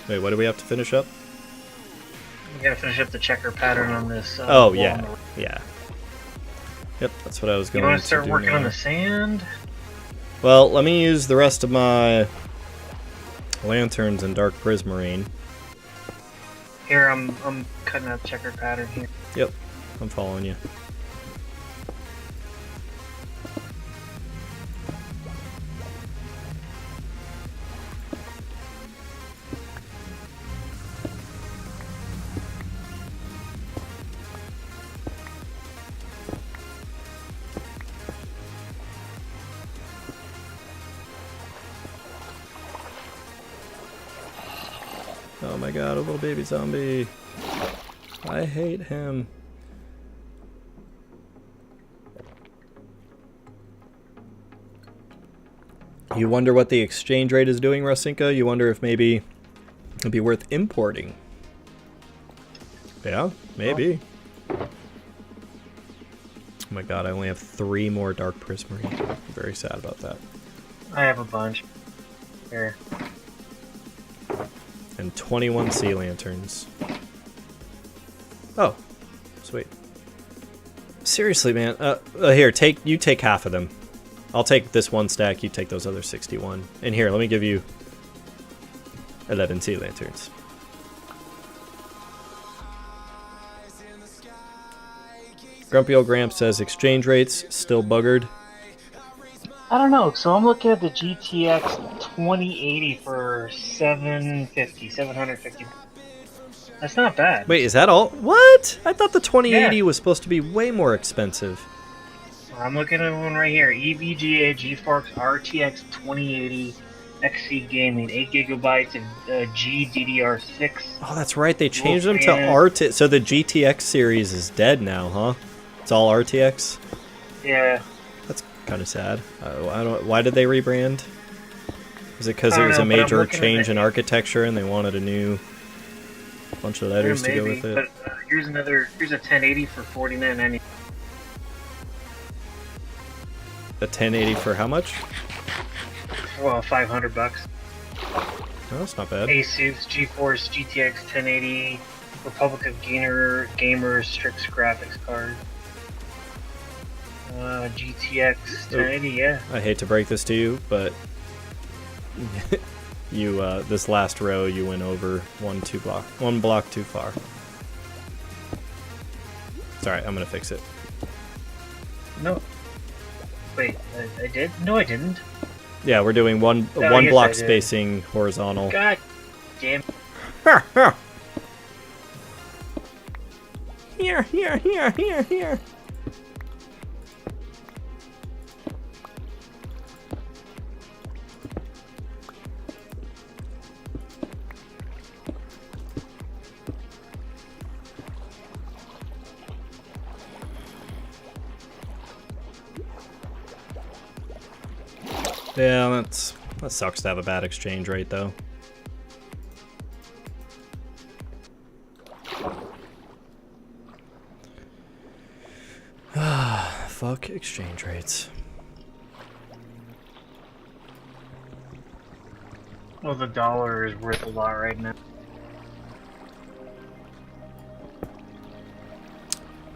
Wait, what do we have to finish up? We gotta finish up the checker pattern on this. Oh, yeah. Yeah. Yep, that's what I was going to do. You want to start working on the sand? Well, let me use the rest of my lanterns and dark prismarine. Here, I'm cutting out the checker pattern here. Yep, I'm following you. Oh my god, a little baby zombie. I hate him. You wonder what the exchange rate is doing, Rasinka? You wonder if maybe it'd be worth importing. Yeah, maybe. Oh my god, I only have 3 more dark prismarine. I'm very sad about that. I have a bunch. Here. And 21 sea lanterns. Oh, sweet. Seriously, man. Here, you take half of them. I'll take this one stack, you take those other 61. And here, let me give you 11 sea lanterns. Grumpy Old Gramp says exchange rates still buggered. I don't know. So I'm looking at the GTX 2080 for 750. That's not bad. Wait, is that all? What? I thought the 2080 was supposed to be way more expensive. I'm looking at one right here. EVGA GeForce RTX 2080 XC Gaming, 8 gigabytes of GDDR6. Oh, that's right. They changed them to RTX. So the GTX series is dead now, huh? It's all RTX? Yeah. That's kind of sad. I don't. Why did they rebrand? Is it because it was a major change in architecture and they wanted a new bunch of letters to go with it? But here's a 1080 for $49.90. A 1080 for how much? Well, $500. Oh, that's not bad. Asus GeForce GTX 1080 Republic of Gamers Strix graphics card. GTX 1080, yeah. I hate to break this to you, but you this last row you went over one block too far. It's alright, I'm gonna fix it. No. Wait, I did? No, I didn't. Yeah, we're doing one block spacing horizontal. God damn. Here. Yeah, that sucks to have a bad exchange rate, though. Fuck exchange rates. Well, the dollar is worth a lot right now.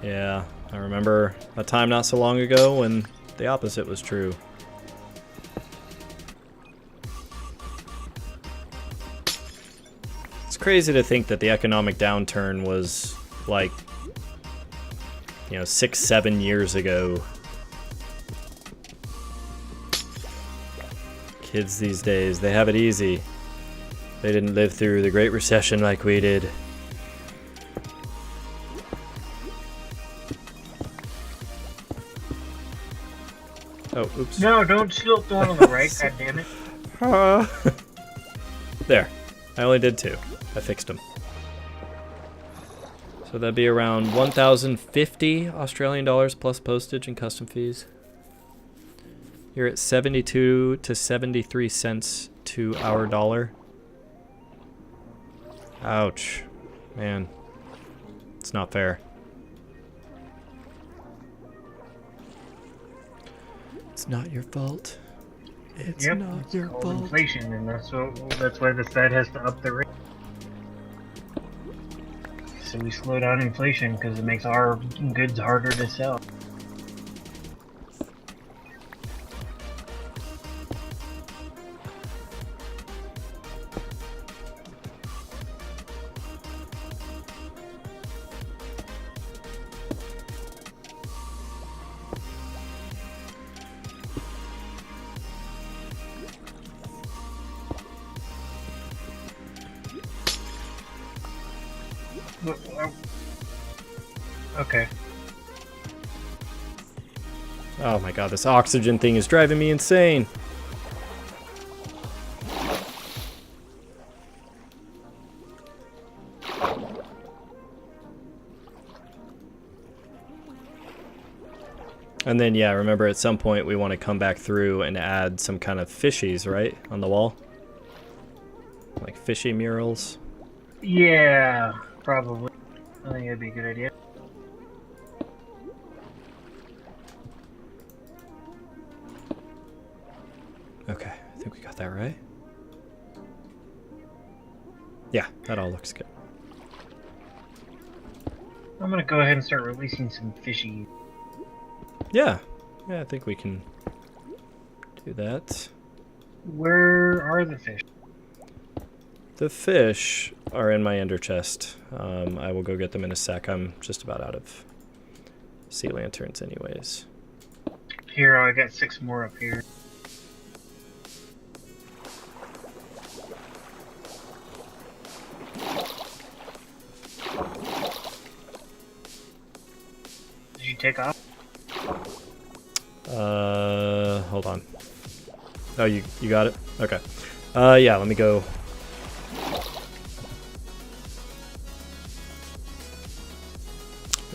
Yeah, I remember a time not so long ago when the opposite was true. It's crazy to think that the economic downturn was like, 6-7 years ago. Kids these days, they have it easy. They didn't live through the Great Recession like we did. Oh, oops. No, don't tilt the one on the right, goddammit. There. I only did 2. I fixed them. So that'd be around 1,050 Australian dollars plus postage and custom fees. You're at 72 to 73 cents to our dollar. Ouch. Man. It's not fair. It's not your fault. It's not your called fault. Inflation, and that's why the Fed has to up the rate. So we slow down inflation because it makes our goods harder to sell. Okay. Oh my god, this oxygen thing is driving me insane. And then, yeah, remember at some point we want to come back through and add some kind of fishies, right? On the wall? Like fishy murals? Yeah, probably. I think that'd be a good idea. Okay, I think we got that right. Yeah, that all looks good. I'm gonna go ahead and start releasing some fishy. Yeah, I think we can do that. Where are the fish? The fish are in my ender chest. I will go get them in a sec. I'm just about out of sea lanterns anyways. Here, I got 6 more up here. Did you take off? Hold on. Oh, you got it? Okay. Yeah, let me go.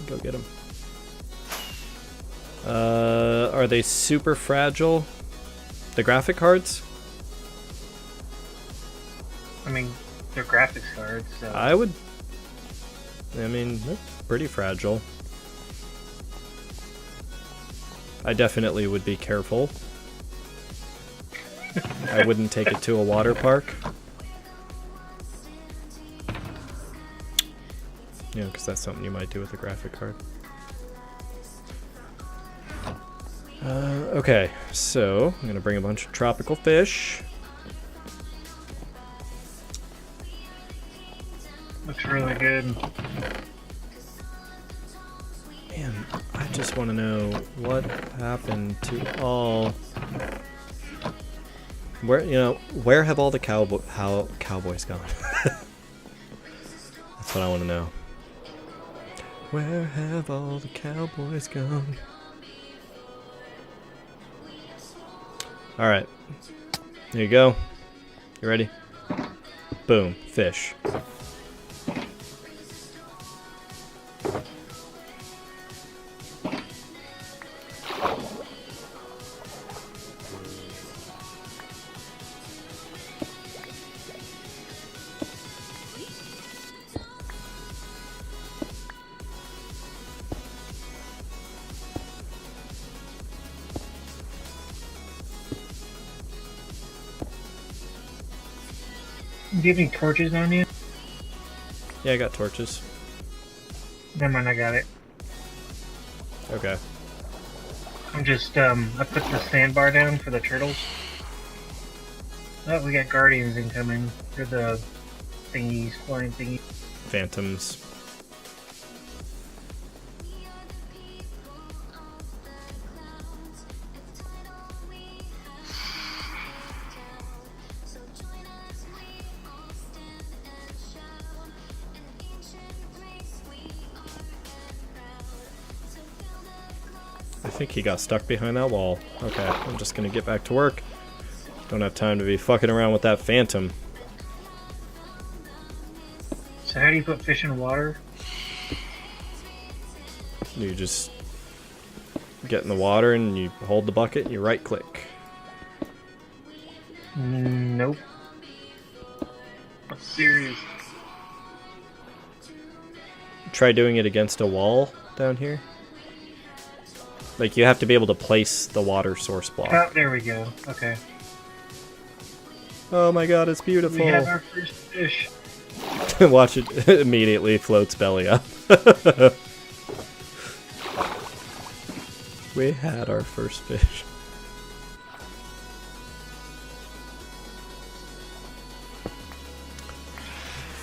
Go get them. Are they super fragile? The graphic cards? I mean, they're graphics cards, so... I mean, they're pretty fragile. I definitely would be careful. I wouldn't take it to a water park. Yeah, because that's something you might do with a graphic card. Okay, so I'm going to bring a bunch of tropical fish. Looks really good. Man, I just want to know what happened to all... Where have all the cowboys gone? That's what I want to know. Where have all the cowboys gone? Alright. Here you go. You ready? Boom. Fish. Do you have any torches on you? Yeah, I got torches. Never mind, I got it. Okay. I'm just, I put the sandbar down for the turtles. Oh, we got guardians incoming. They're the thingies, flying thingies. Phantoms. I think he got stuck behind that wall. Okay, I'm just gonna get back to work. Don't have time to be fucking around with that phantom. So how do you put fish in water? You just get in the water and you hold the bucket and you right click. Nope. I'm serious. Try doing it against a wall down here. Like, you have to be able to place the water source block. Oh, there we go. Okay. Oh my god, it's beautiful. We have our first fish. Watch it immediately floats belly up. We had our first fish.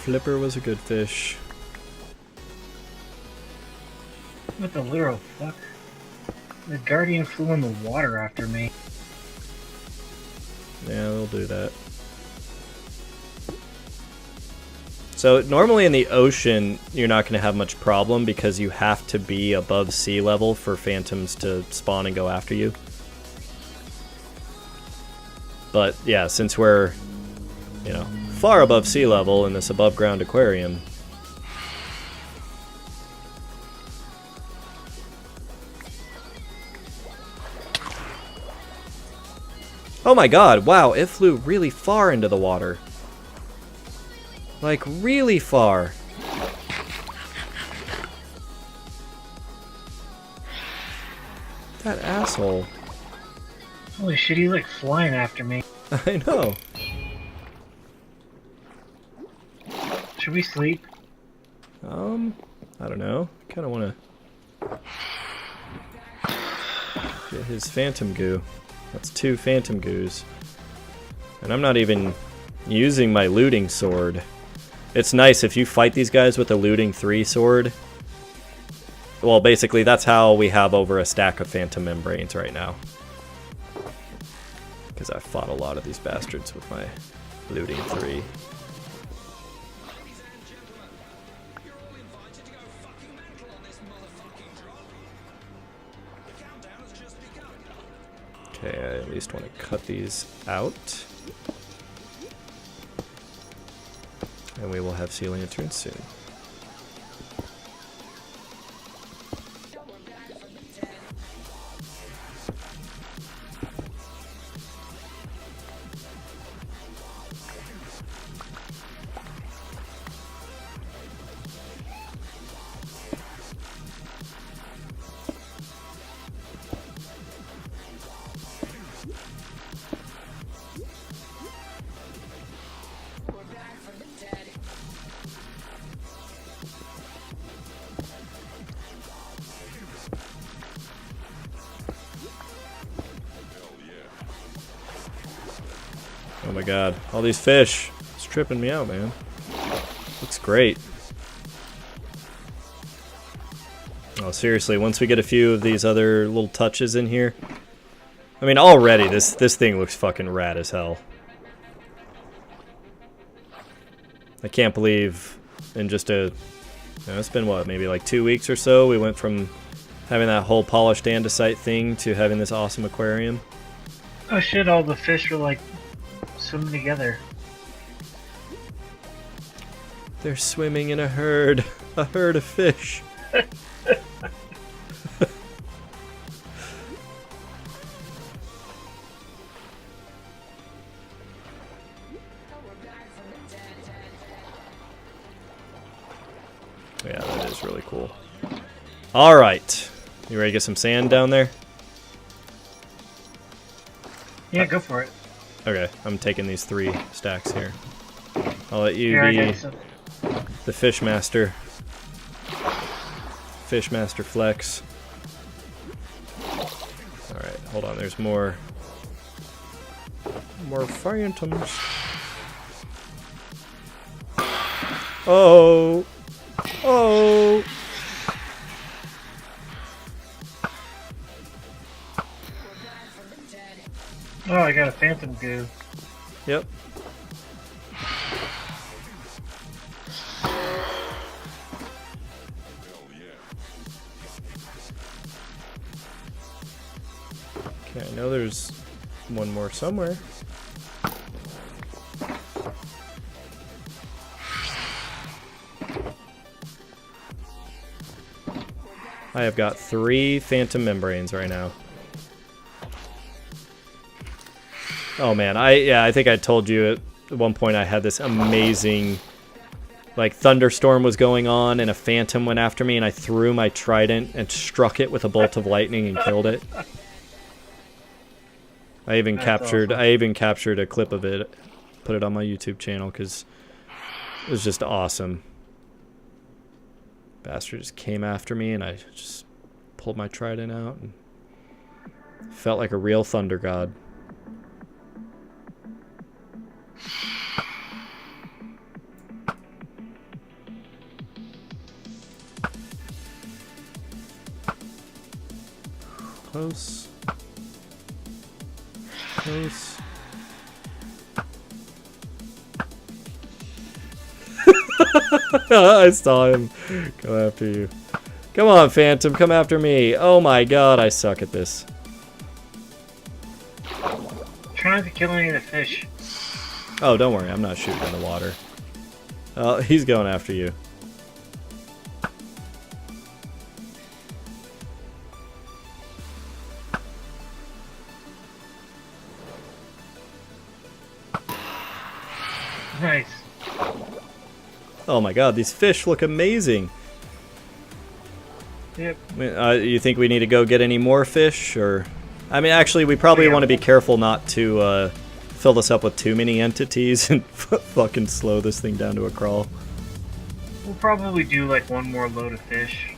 Flipper was a good fish. What the literal fuck? The guardian flew in the water after me. Yeah, they'll do that. So normally in the ocean, you're not going to have much problem because you have to be above sea level for phantoms to spawn and go after you. But yeah, since we're, you know, far above sea level in this above ground aquarium, oh my god, wow, it flew really far into the water. Like, really far. That asshole. Holy shit, he's like flying after me. I know. Should we sleep? I don't know. Kind of want to get his phantom goo. That's 2 phantom goos. And I'm not even using my looting sword. It's nice if you fight these guys with a looting 3 sword. Well, basically that's how we have over a stack of phantom membranes right now. Because I fought a lot of these bastards with my looting 3. Okay, I at least want to cut these out. And we will have sea lanterns soon. Oh my god, all these fish. It's tripping me out, man. Looks great. Oh, seriously, once we get a few of these other little touches in here. I mean, already, this thing looks fucking rad as hell. I can't believe in just a... You know, it's been, what, maybe like 2 weeks or so? We went from having that whole polished andesite thing to having this awesome aquarium. Oh shit, all the fish are like swimming together. They're swimming in a herd of fish. Yeah, that is really cool. Alright. You ready to get some sand down there? Yeah, go for it. Okay, I'm taking these 3 stacks here. I'll let you be the fish master. Fish master flex. Alright, hold on, there's more phantoms. Oh! Oh! Oh, I got a phantom goo. Yep. Okay, I know there's one more somewhere. I have got 3 phantom membranes right now. Oh man, I think I told you at one point I had this amazing, like, thunderstorm was going on and a phantom went after me and I threw my trident and struck it with a bolt of lightning and killed it. I even captured a clip of it, put it on my YouTube channel because it was just awesome. Bastard just came after me and I just pulled my trident out and felt like a real thunder god. Close. Close. I saw him go after you. Come on, Phantom, come after me. Oh my god, I suck at this. Try not to kill any of the fish. Oh, don't worry, I'm not shooting in the water. Oh, he's going after you. Nice. Oh my god, these fish look amazing. Yep. You think we need to go get any more fish, or? I mean, actually, we probably want to be careful not to fill this up with too many entities and fucking slow this thing down to a crawl. We'll probably do like one more load of fish.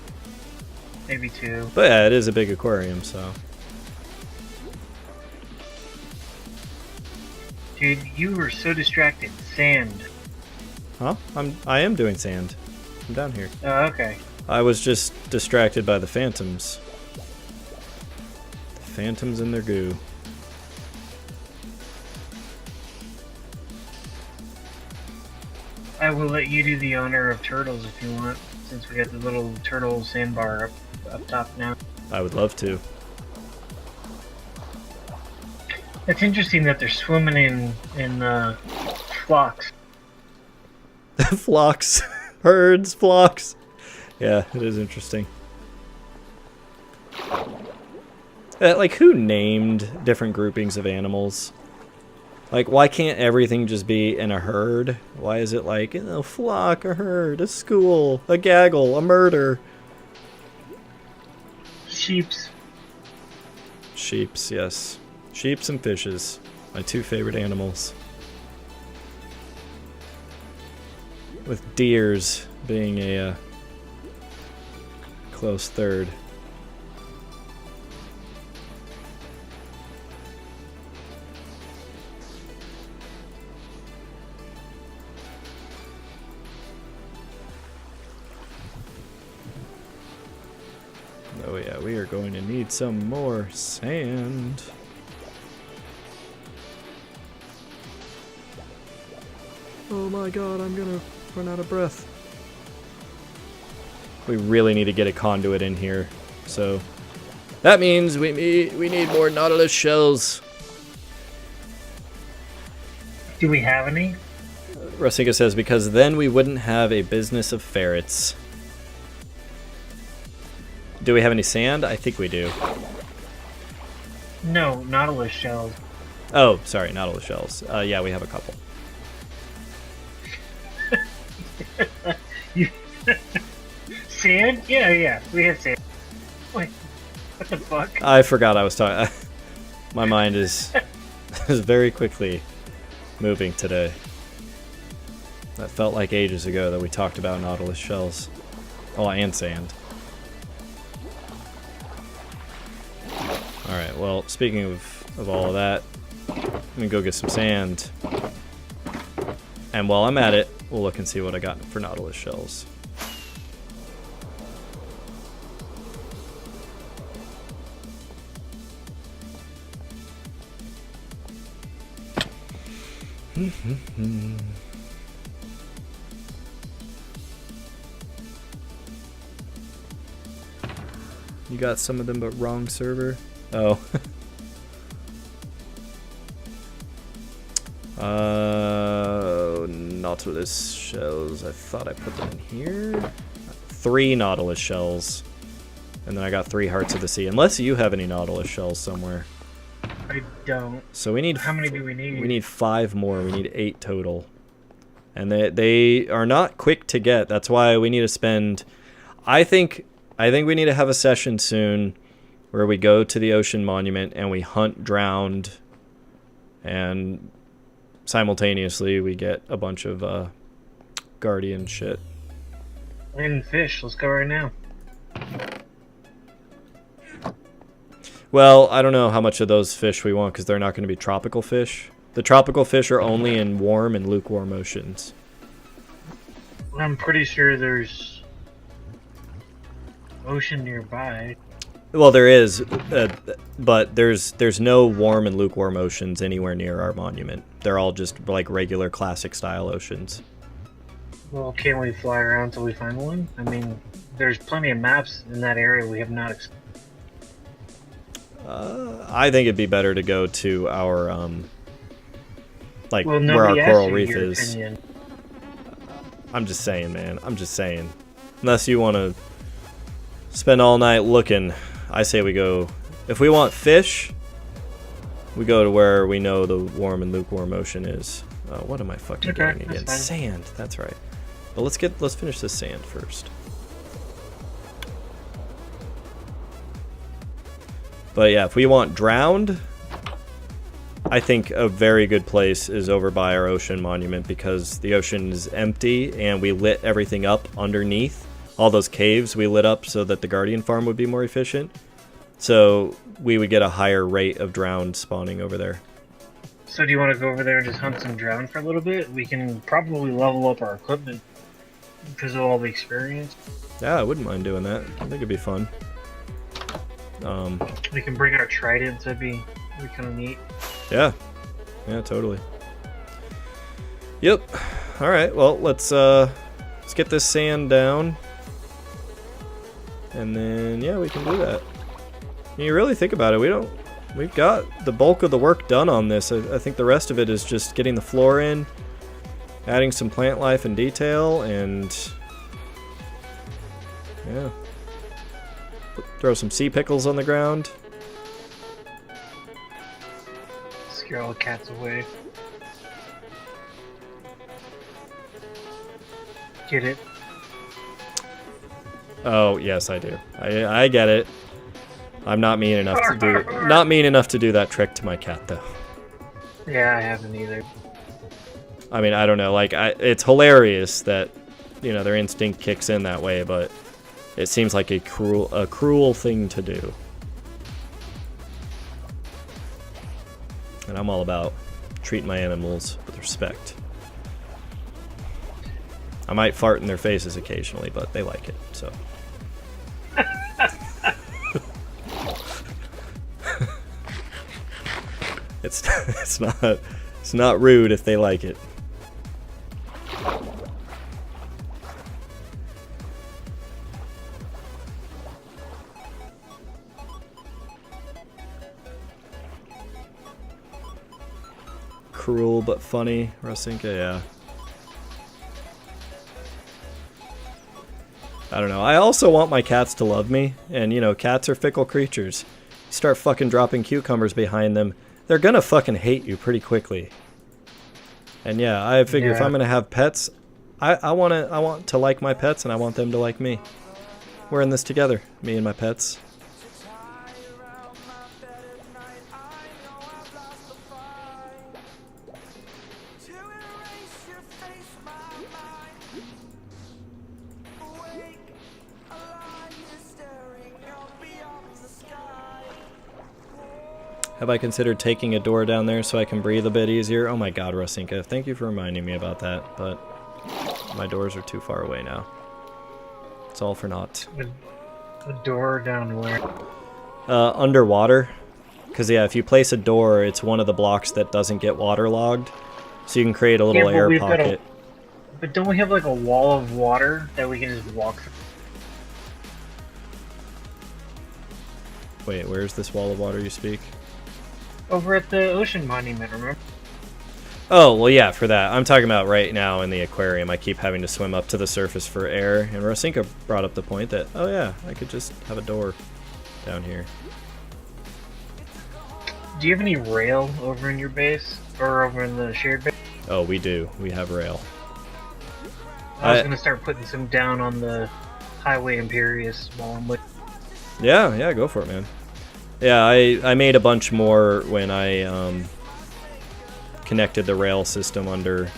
Maybe 2. But yeah, it is a big aquarium, so. Dude, you were so distracted. Sand. Huh? I am doing sand. I'm down here. Oh, okay. I was just distracted by the phantoms. The phantoms and their goo. I will let you do the honor of turtles if you want, since we got the little turtle sandbar up top now. I would love to. It's interesting that they're swimming in flocks. Flocks. Herds, flocks. Yeah, it is interesting. Like, who named different groupings of animals? Like, why can't everything just be in a herd? Why is it like, a flock, a herd, a school, a gaggle, a murder? Sheeps. Sheeps, yes. Sheeps and fishes. My 2 favorite animals. With deers being a close third. Oh yeah, we are going to need some more sand. Oh my god, I'm gonna run out of breath. We really need to get a conduit in here, so that means we need more Nautilus shells. Do we have any? Rasinka says, because then we wouldn't have a business of ferrets. Do we have any sand? I think we do. No, Nautilus shells. Oh, sorry, Nautilus shells. Yeah, we have a couple. Sand? Yeah, we have sand. Wait, what the fuck? I forgot I was talking. My mind is very quickly moving today. That felt like ages ago that we talked about Nautilus shells. Oh, and sand. Alright, well, speaking of all of that, I'm gonna go get some sand. And while I'm at it, we'll look and see what I got for Nautilus shells. You got some of them, but wrong server. Oh. Nautilus shells. I thought I put them in here. 3 Nautilus shells. And then I got 3 Hearts of the Sea. Unless you have any Nautilus shells somewhere. I don't. So we need... How many do we need? We need 5 more. We need 8 total. And they are not quick to get. That's why we need to spend... I think we need to have a session soon where we go to the ocean monument and we hunt drowned, and simultaneously we get a bunch of guardian shit. And fish. Let's go right now. Well, I don't know how much of those fish we want because they're not going to be tropical fish. The tropical fish are only in warm and lukewarm oceans. I'm pretty sure there's ocean nearby. Well, there is, but there's no warm and lukewarm oceans anywhere near our monument. They're all just like regular classic style oceans. Well, can't we fly around until we find one? I mean, there's plenty of maps in that area we have not explored. I think it'd be better to go to our like Well, where our nobody coral asked you reef your is. opinion. I'm just saying, man. I'm just saying. Unless you want to spend all night looking, I say we go. If we want fish, we go to where we know the warm and lukewarm ocean is. What am I fucking getting again? Sand. That's right. But let's finish this sand first. But yeah, if we want drowned, I think a very good place is over by our ocean monument because the ocean is empty and we lit everything up underneath. All those caves we lit up so that the guardian farm would be more efficient. So we would get a higher rate of drowned spawning over there. So do you want to go over there and just hunt some drown for a little bit? We can probably level up our equipment because of all the experience. Yeah, I wouldn't mind doing that. I think it'd be fun. We can bring our tridents. That'd be kind of neat. Yeah, totally. Yep. All right. Well, let's get this sand down, and then yeah, we can do that. When you really think about it, we've got the bulk of the work done on this. I think the rest of it is just getting the floor in, adding some plant life and detail, and yeah. Throw some sea pickles on the ground. Scare all the cats away. Get it? Oh yes, I do. I get it. I'm not mean enough to do that trick to my cat though. Yeah, I haven't either. I mean, I don't know. Like, it's hilarious that their instinct kicks in that way, but it seems like a cruel thing to do. And I'm all about treating my animals with respect. I might fart in their faces occasionally, but they like it, so. It's not rude if they like it. Cruel but funny, Rasinka, yeah. I don't know. I also want my cats to love me, and cats are fickle creatures. You start fucking dropping cucumbers behind them, they're gonna fucking hate you pretty quickly. And yeah, I figure if I'm gonna have pets, I want to like my pets, and I want them to like me. We're in this together, me and my pets. Have I considered taking a door down there so I can breathe a bit easier? Oh my god, Rosinka, thank you for reminding me about that, but my doors are too far away now. It's all for naught. The door down where? Underwater. Because, yeah, if you place a door, it's one of the blocks that doesn't get waterlogged. So you can create a little air pocket. But don't we have like a wall of water that we can just walk through? Wait, where's this wall of water you speak? Over at the ocean monument, remember? Oh, well, yeah, for that. I'm talking about right now in the aquarium. I keep having to swim up to the surface for air. And Rosinka brought up the point that, oh yeah, I could just have a door down here. Do you have any rail over in your base? Or over in the shared base? Oh, we do. We have rail. I was going to start putting some down on the Highway Imperious while I'm looking. Yeah, go for it, man. Yeah, I made a bunch more when I connected the rail system under,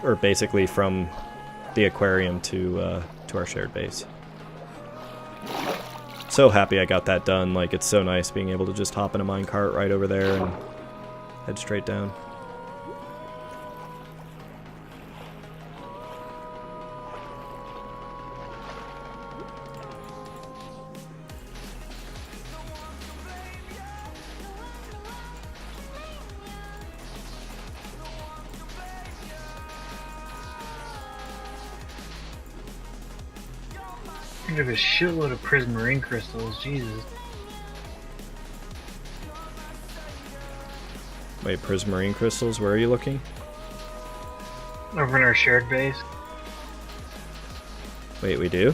or basically from the aquarium to our shared base. So happy I got that done. Like, it's so nice being able to just hop in a minecart right over there and head straight down. I have a shitload of prismarine crystals, Jesus. Wait, prismarine crystals? Where are you looking? Over in our shared base. Wait, we do?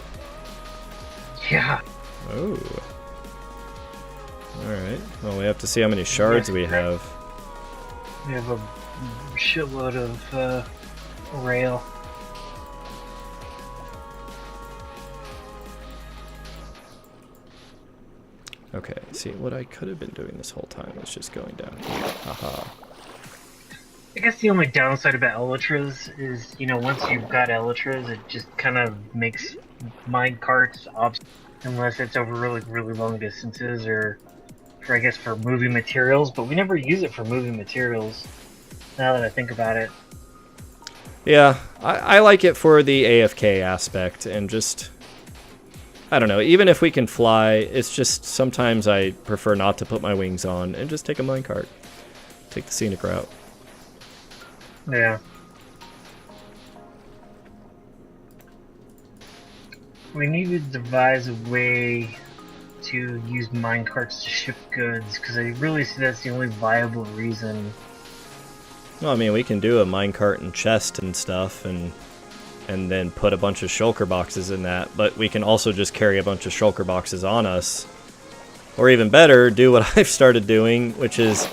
Yeah. Oh. Alright. Well, we have to see how many shards we have. We have a shitload of rail. Okay, see, what I could have been doing this whole time was just going down here. Haha. I guess the only downside about elytras is, you know, once you've got elytras, it just kind of makes minecarts obsolete unless it's over really, really long distances or, for, I guess, for moving materials. But we never use it for moving materials, now that I think about it. Yeah, I like it for the AFK aspect and just... I don't know, even if we can fly, it's just sometimes I prefer not to put my wings on and just take a minecart. Take the scenic route. Yeah. We need to devise a way to use minecarts to ship goods, because I really see that's the only viable reason. Well, I mean, we can do a minecart and chest and stuff, and then put a bunch of shulker boxes in that, but we can also just carry a bunch of shulker boxes on us. Or even better, do what I've started doing, which is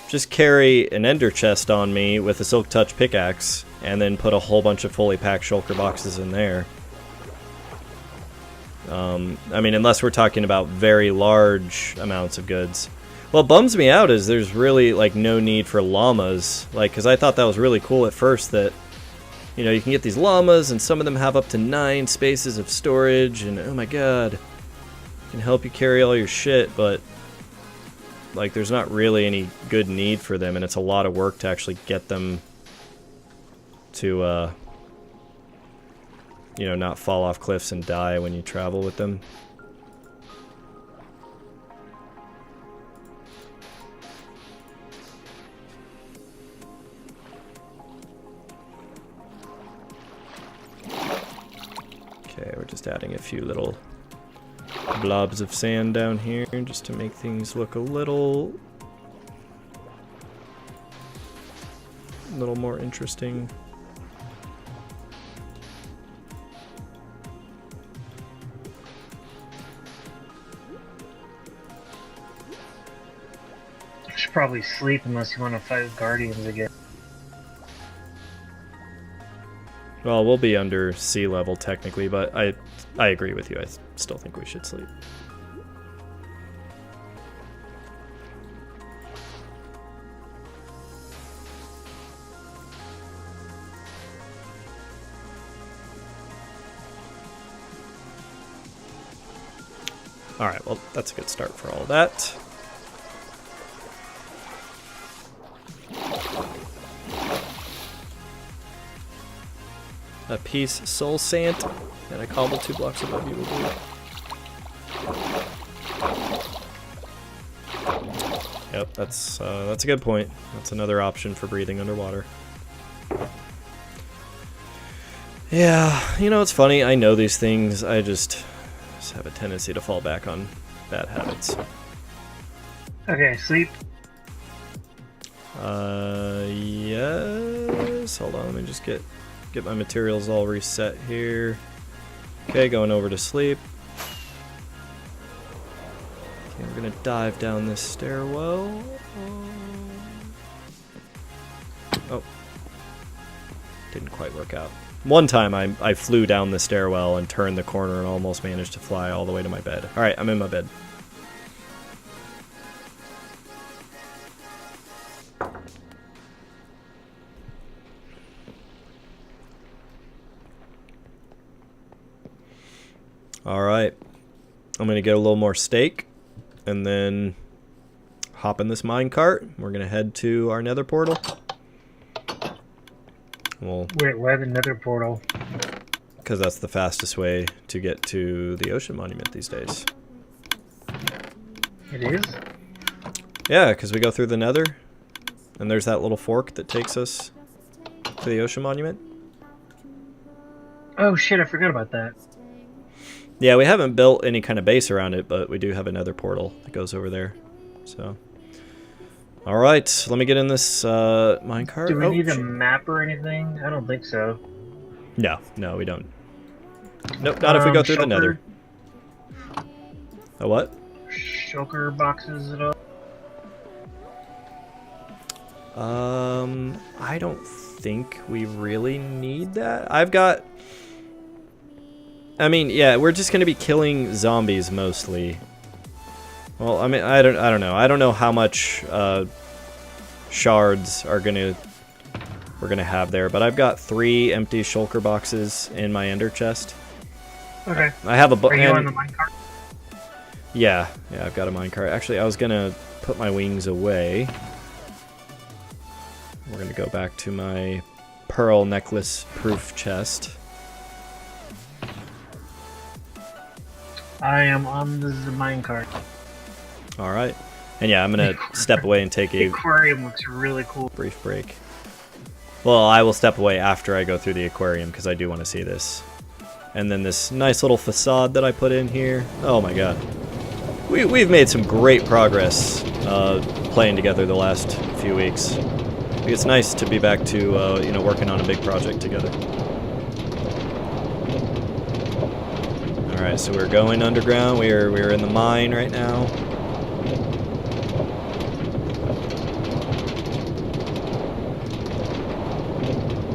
just carry an ender chest on me with a silk touch pickaxe, and then put a whole bunch of fully packed shulker boxes in there. I mean, unless we're talking about very large amounts of goods. What bums me out is there's really, like, no need for llamas. Like, because I thought that was really cool at first that, you know, you can get these llamas, and some of them have up to 9 spaces of storage, and oh my god, can help you carry all your shit, but, like, there's not really any good need for them, and it's a lot of work to actually get them to, you know, not fall off cliffs and die when you travel with them. Okay, we're just adding a few little blobs of sand down here just to make things look a little more interesting. I should probably sleep unless you want to fight with Guardians again. Well, we'll be under sea level technically, but I agree with you. I still think we should sleep. Alright, well, that's a good start for all that. a piece soul sant, and I cobbled 2 blocks above you will do. Yep, that's a good point. That's another option for breathing underwater. Yeah, you know, it's funny. I know these things. I just have a tendency to fall back on bad habits. Okay, sleep. Yes. Hold on, let me just get my materials all reset here. Okay, going over to sleep. Okay, we're gonna dive down this stairwell. Oh. Didn't quite work out. One time I flew down the stairwell and turned the corner and almost managed to fly all the way to my bed. Alright, I'm in my bed. Alright. I'm going to get a little more steak and then hop in this minecart. We're going to head to our nether portal. Wait, why the nether portal? Because that's the fastest way to get to the ocean monument these days. It is? Yeah, because we go through the nether, and there's that little fork that takes us to the ocean monument. Oh shit, I forgot about that. Yeah, we haven't built any kind of base around it, but we do have another portal that goes over there. So, all right, let me get in this minecart. Do we need a map or anything? I don't think so. No, we don't. Nope, not if we go through the nether. A what? Shulker boxes at all? I don't think we really need that. I've got... I mean, yeah, we're just gonna be killing zombies mostly. Well, I mean, I don't know. I don't know how much shards we're gonna have there, but I've got 3 empty shulker boxes in my ender chest. Okay. I have a Are you on the minecart? Yeah, I've got a minecart. Actually, I was gonna put my wings away. We're gonna go back to my pearl necklace proof chest. I am on the minecart. All right, and yeah, I'm gonna step away and take The a aquarium looks really cool. brief break. Well, I will step away after I go through the aquarium because I do want to see this. And then this nice little facade that I put in here. Oh my god. We've made some great progress playing together the last few weeks. It's nice to be back to you know, working on a big project together. All right, so we're going underground. We're in the mine right now.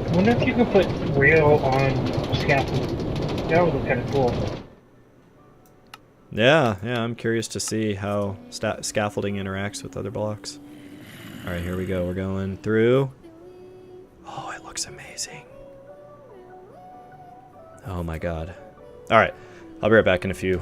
I wonder if you could put rail on scaffold. That would look kind of cool. Yeah, I'm curious to see how scaffolding interacts with other blocks. All right, here we go. We're going through. Oh, it looks amazing. Oh my god. All right, I'll be right back in a few.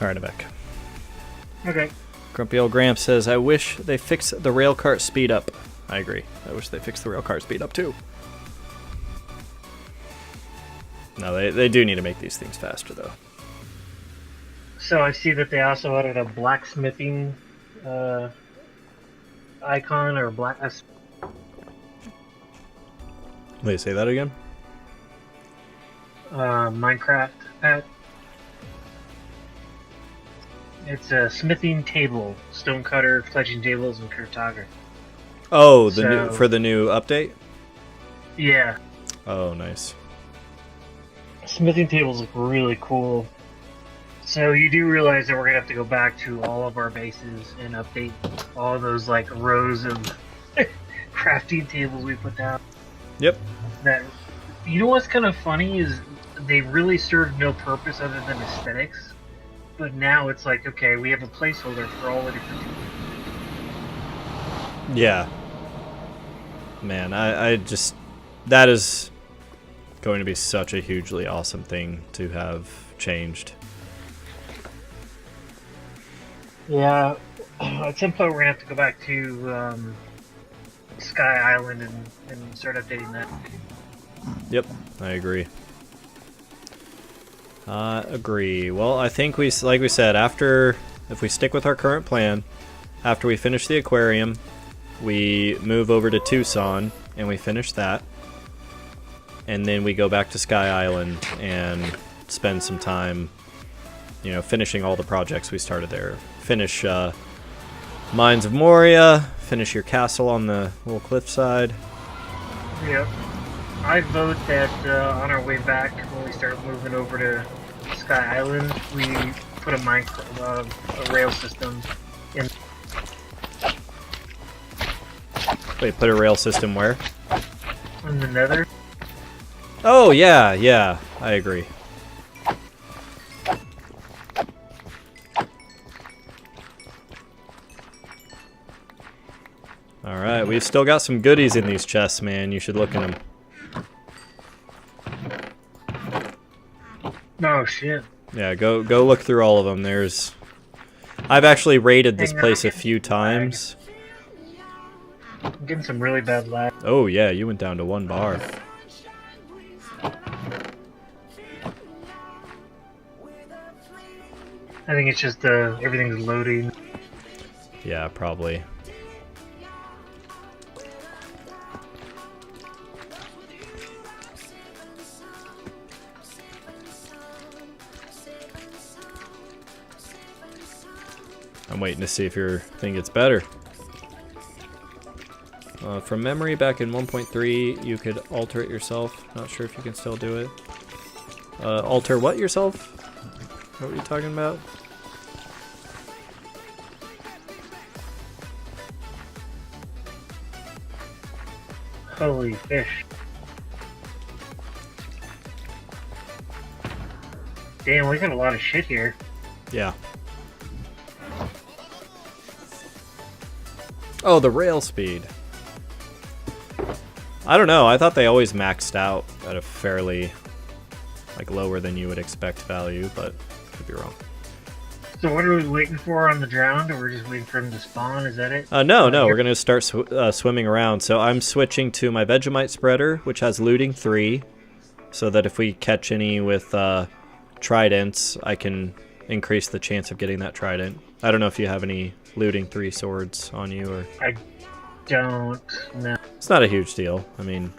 Alright, I'm back. Okay. Grumpy old Gramps says, I wish they fixed the rail cart speed up. I agree. I wish they fixed the rail cart speed up too. No, they do need to make these things faster though. So I see that they also added a blacksmithing icon or black. Wait, say that again? Minecraft pet. It's a smithing table, stonecutter, fletching tables, and cartographer. Oh, for the new update? Yeah. Oh, nice. Smithing tables look really cool. So you do realize that we're gonna have to go back to all of our bases and update all those like rows of crafting tables we put down. Yep. That, you know what's kind of funny is they really serve no purpose other than aesthetics. But now it's like, okay, we have a placeholder for all the different tables. Yeah. Man, I just... That is going to be such a hugely awesome thing to have changed. Yeah, at some point we're gonna have to go back to Sky Island and start updating that. Yep, I agree. Agree. Well, I think like we said, if we stick with our current plan, after we finish the aquarium, we move over to Tucson and we finish that. And then we go back to Sky Island and spend some time, finishing all the projects we started there. Finish Mines of Moria, finish your castle on the little cliffside. Yep. I vote that on our way back, when we start moving over to Sky Island, we put a rail system in. Wait, put a rail system where? In the Nether. Oh, yeah, I agree. Alright, we've still got some goodies in these chests, man. You should look in them. Oh, shit. Yeah, go look through all of them. I've actually raided this place a few times. I'm getting some really bad lag. Oh, yeah, you went down to 1 bar. I think it's just everything's loading. Yeah, probably. I'm waiting to see if your thing gets better. From memory, back in 1.3, you could alter it yourself. Not sure if you can still do it. Alter what yourself? What are you talking about? Holy fish. Damn, we got a lot of shit here. Yeah. Oh, the rail speed. I don't know. I thought they always maxed out at a fairly, lower than you would expect value, but could be wrong. So what are we waiting for on the drowned, or we're just waiting for him to spawn? Is that it? No, we're going to start swimming around. So I'm switching to my Vegemite spreader, which has looting 3, so that if we catch any with tridents, I can increase the chance of getting that trident. I don't know if you have any looting 3 swords on you, or... I don't know. It's not a huge deal. I mean,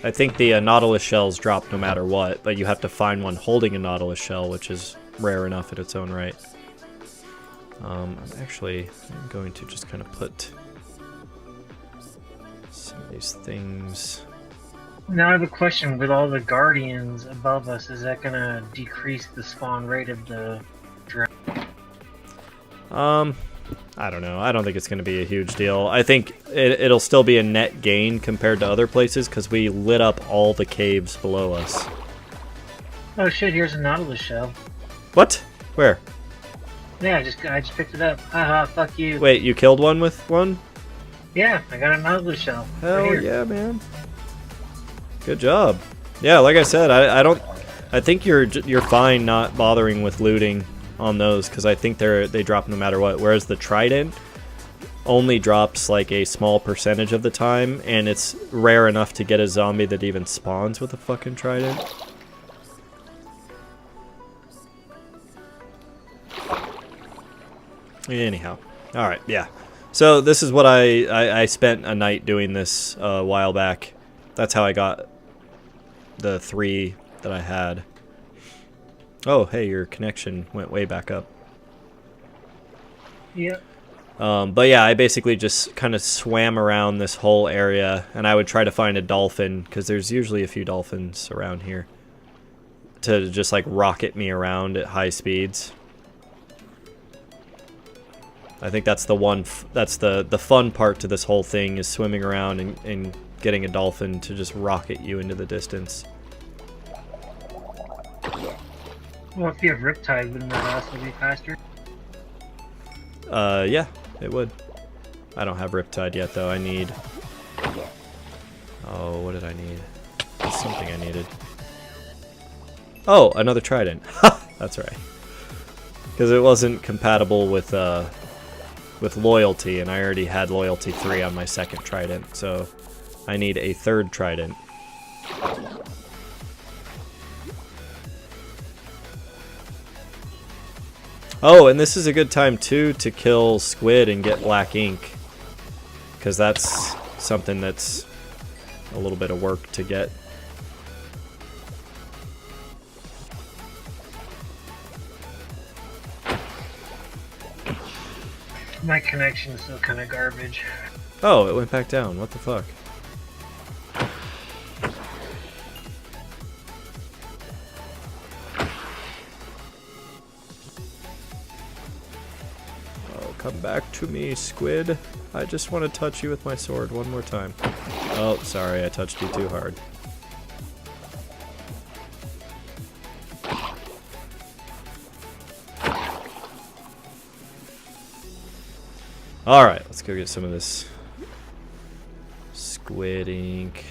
I think the Nautilus shells drop no matter what, but you have to find one holding a Nautilus shell, which is rare enough in its own right. I'm going to just kind of put some of these things... Now I have a question. With all the guardians above us, is that going to decrease the spawn rate of the drown? I don't know. I don't think it's going to be a huge deal. I think it'll still be a net gain compared to other places because we lit up all the caves below us. Oh shit, here's a Nautilus shell. What? Where? Yeah, I just picked it up. Haha, fuck you. Wait, you killed one with one? Yeah, I got a Nautilus shell. Hell right yeah, man. Good job. Yeah, like I said, I think you're fine not bothering with looting on those because I think they drop no matter what. Whereas the trident only drops like a small percentage of the time, and it's rare enough to get a zombie that even spawns with a fucking trident. Anyhow, all right, yeah. So this is what I spent a night doing this a while back. That's how I got the 3 that I had. Oh, hey, your connection went way back up. Yeah. But yeah, I basically just kind of swam around this whole area, and I would try to find a dolphin, because there's usually a few dolphins around here, to just like rocket me around at high speeds. I think that's the one, that's the fun part to this whole thing, is swimming around and getting a dolphin to just rocket you into the distance. Well, if you have Riptide, wouldn't that also be faster? Yeah, it would. I don't have Riptide yet, though. I need... Oh, what did I need? That's something I needed. Oh, another trident. That's right. Because it wasn't compatible with loyalty, and I already had loyalty 3 on my second trident, so I need a 3rd trident. Oh, and this is a good time too to kill squid and get black ink, because that's something that's a little bit of work to get. My connection is still kind of garbage. Oh, it went back down. What the fuck? Come back to me, squid. I just want to touch you with my sword one more time. Oh, sorry, I touched you too hard. Alright, let's go get some of this squid ink.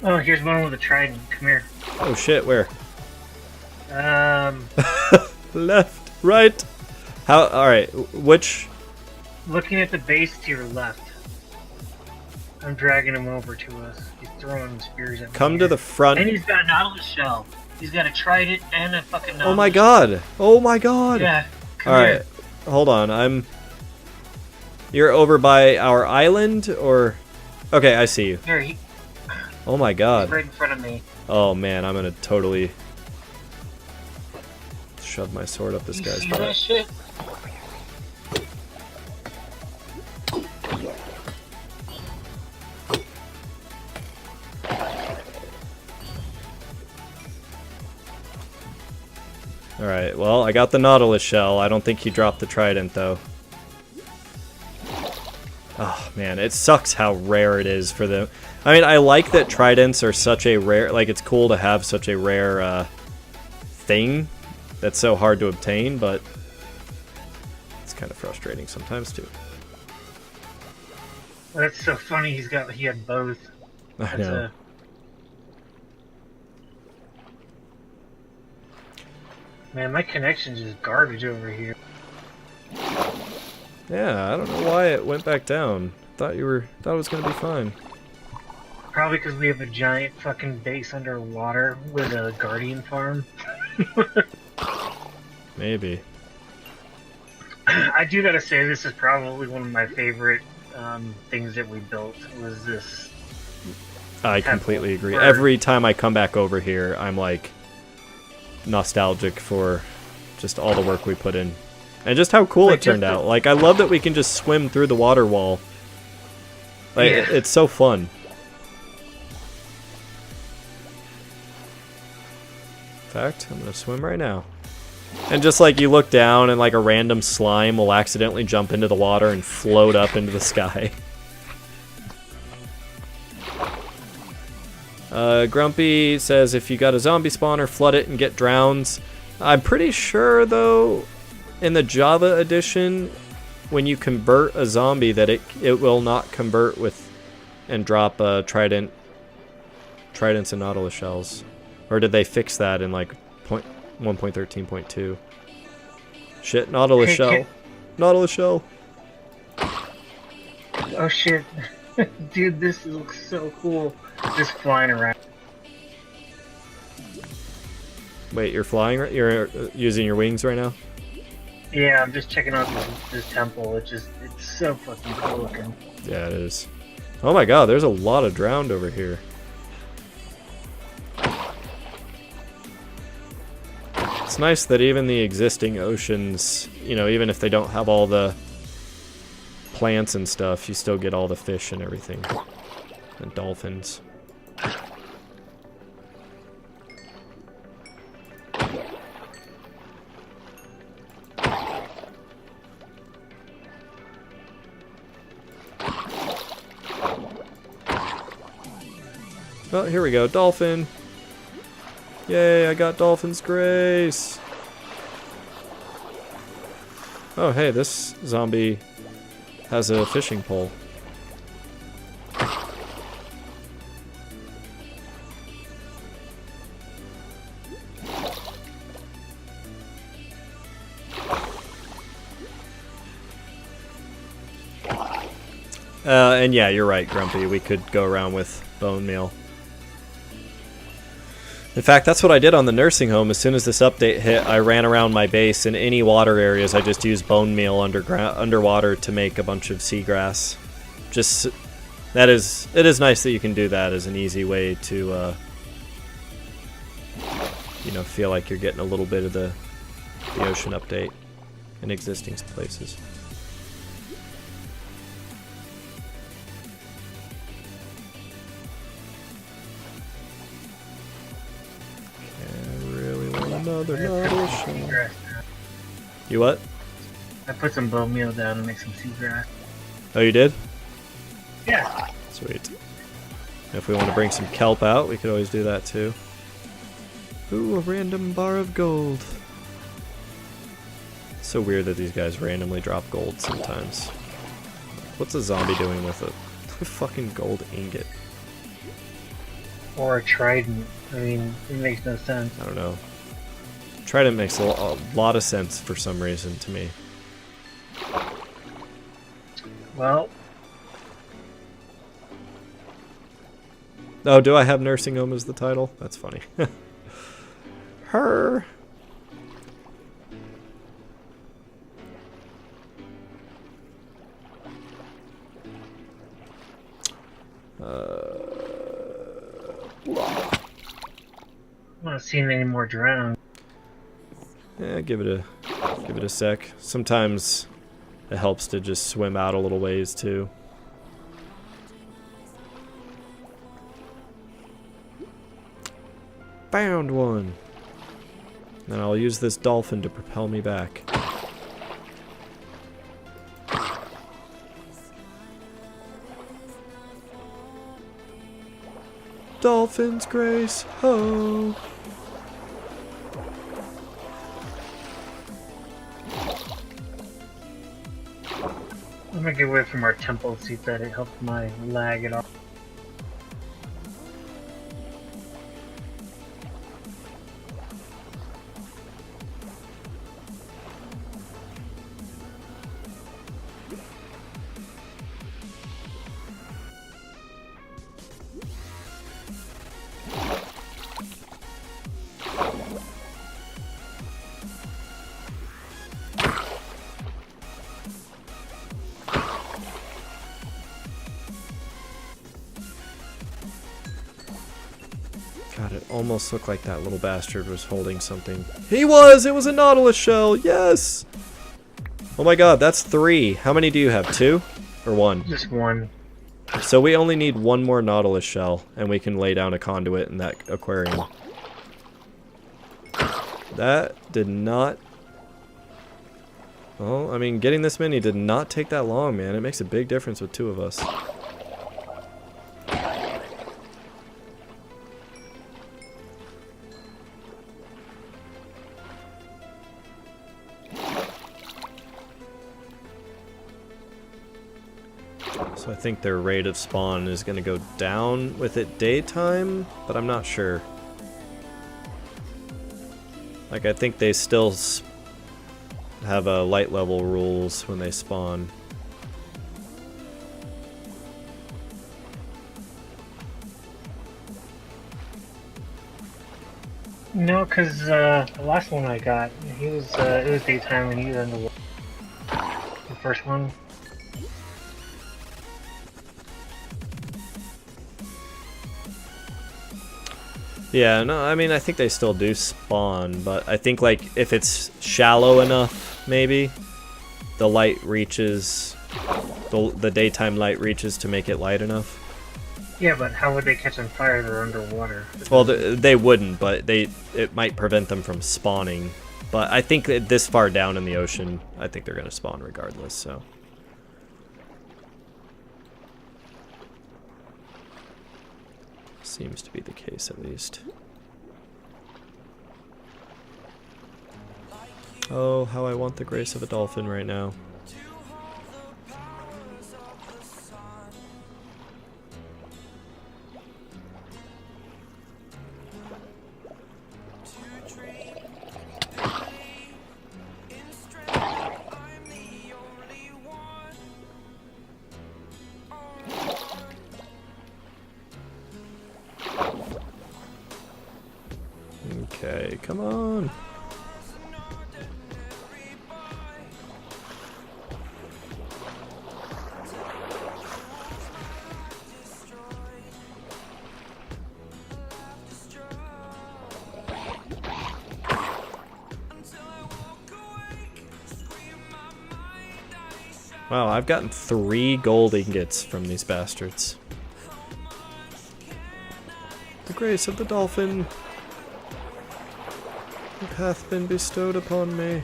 Oh, here's one with a trident. Come here. Oh shit, where? Left, right. How? Alright, which? Looking at the base to your left. I'm dragging him over to us. He's throwing spears at me. Come to the front. And he's got a Nautilus shell. He's got a trident and a fucking Nautilus. Oh my god. Oh my god. Yeah. Alright, hold on. You're over by our island, or? Okay, I see you. Here, oh my god. He's right in front of me. Oh man, I'm gonna totally shove my sword up this guy's butt. That shit? Alright, well, I got the Nautilus shell. I don't think he dropped the trident, though. Oh, man, it sucks how rare it is for them. I mean, I like that tridents are such a rare... Like, it's cool to have such a rare thing that's so hard to obtain, but it's kind of frustrating sometimes, too. That's so funny, he had both. I know. Man, my connection's just garbage over here. Yeah, I don't know why it went back down. Thought it was gonna be fine. Probably because we have a giant fucking base underwater with a guardian farm. Maybe. I do gotta say, this is probably one of my favorite things that we built, was this. I completely agree. Every time I come back over here, I'm like nostalgic for just all the work we put in. And just how cool it turned out. Like, I love that we can just swim through the water wall. Like, yeah. It's so fun. In fact, I'm gonna swim right now. And just like you look down and like a random slime will accidentally jump into the water and float up into the sky. Grumpy says if you got a zombie spawner, flood it and get drowns. I'm pretty sure, though, in the Java edition, when you convert a zombie, that it will not convert with and drop tridents and nautilus shells. Or did they fix that in like 1.13.2? Shit, nautilus Hey, shell. kid. Nautilus shell. Oh shit. Dude, this looks so cool. Just flying around. Wait, you're flying? You're using your wings right now? Yeah, I'm just checking out this temple. It's so fucking cool looking. Yeah, it is. Oh my god, there's a lot of drowned over here. It's nice that even the existing oceans, you know, even if they don't have all the plants and stuff, you still get all the fish and everything. And dolphins. Oh, here we go. Dolphin. Yay, I got Dolphin's Grace. Oh, hey, this zombie has a fishing pole. And yeah, you're right, Grumpy. We could go around with bone meal. In fact, that's what I did on the nursing home. As soon as this update hit, I ran around my base. In any water areas, I just used bone meal underwater to make a bunch of seagrass. It is nice that you can do that as an easy way to, you know, feel like you're getting a little bit of the ocean update in existing places. Another nautilus shell. You what? I put some bone meal down to make some seagrass. Oh, you did? Yeah. Sweet. If we want to bring some kelp out, we could always do that too. Ooh, a random bar of gold. It's so weird that these guys randomly drop gold sometimes. What's a zombie doing with a fucking gold ingot? Or a trident. I mean, it makes no sense. I don't know. Trident makes a lot of sense for some reason to me. Well. Oh, do I have nursing home as the title? That's funny. Her. I'm not seeing any more drown. Yeah, give it a sec. Sometimes it helps to just swim out a little ways too. Found one. And I'll use this dolphin to propel me back. Dolphin's Grace, ho! I'm gonna get away from our temple, see if that it helps my lag at all. God, it almost looked like that little bastard was holding something. He was! It was a nautilus shell! Yes! Oh my god, that's 3. How many do you have? 2? Or 1? Just one. So we only need 1 more nautilus shell, and we can lay down a conduit in that aquarium. That did not... Well, I mean, getting this many did not take that long, man. It makes a big difference with 2 of us. So I think their rate of spawn is going to go down with it daytime, but I'm not sure. Like, I think they still have light level rules when they spawn. No, because the last one I got, he was it was daytime and he was in the first one. Yeah, no, I mean, I think they still do spawn, but I think, like, if it's shallow enough, maybe, the light reaches, the daytime light reaches to make it light enough. Yeah, but how would they catch on fire? They're underwater. Well, they wouldn't, but it might prevent them from spawning. But I think that this far down in the ocean, I think they're going to spawn regardless, so. Seems to be the case, at least. Oh, how I want the grace of a dolphin right now. Okay, come on. Wow, I've gotten 3 gold ingots from these bastards. The grace of the dolphin hath been bestowed upon me.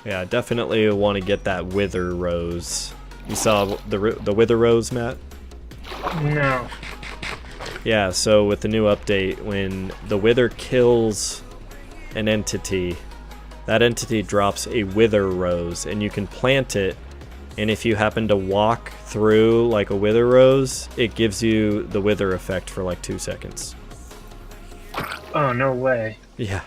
Yeah, I definitely want to get that wither rose. You saw the wither rose, Matt? No. Yeah, so with the new update, when the wither kills an entity, that entity drops a wither rose, and you can plant it, and if you happen to walk through like a wither rose, it gives you the wither effect for like 2 seconds. Oh, no way. Yeah.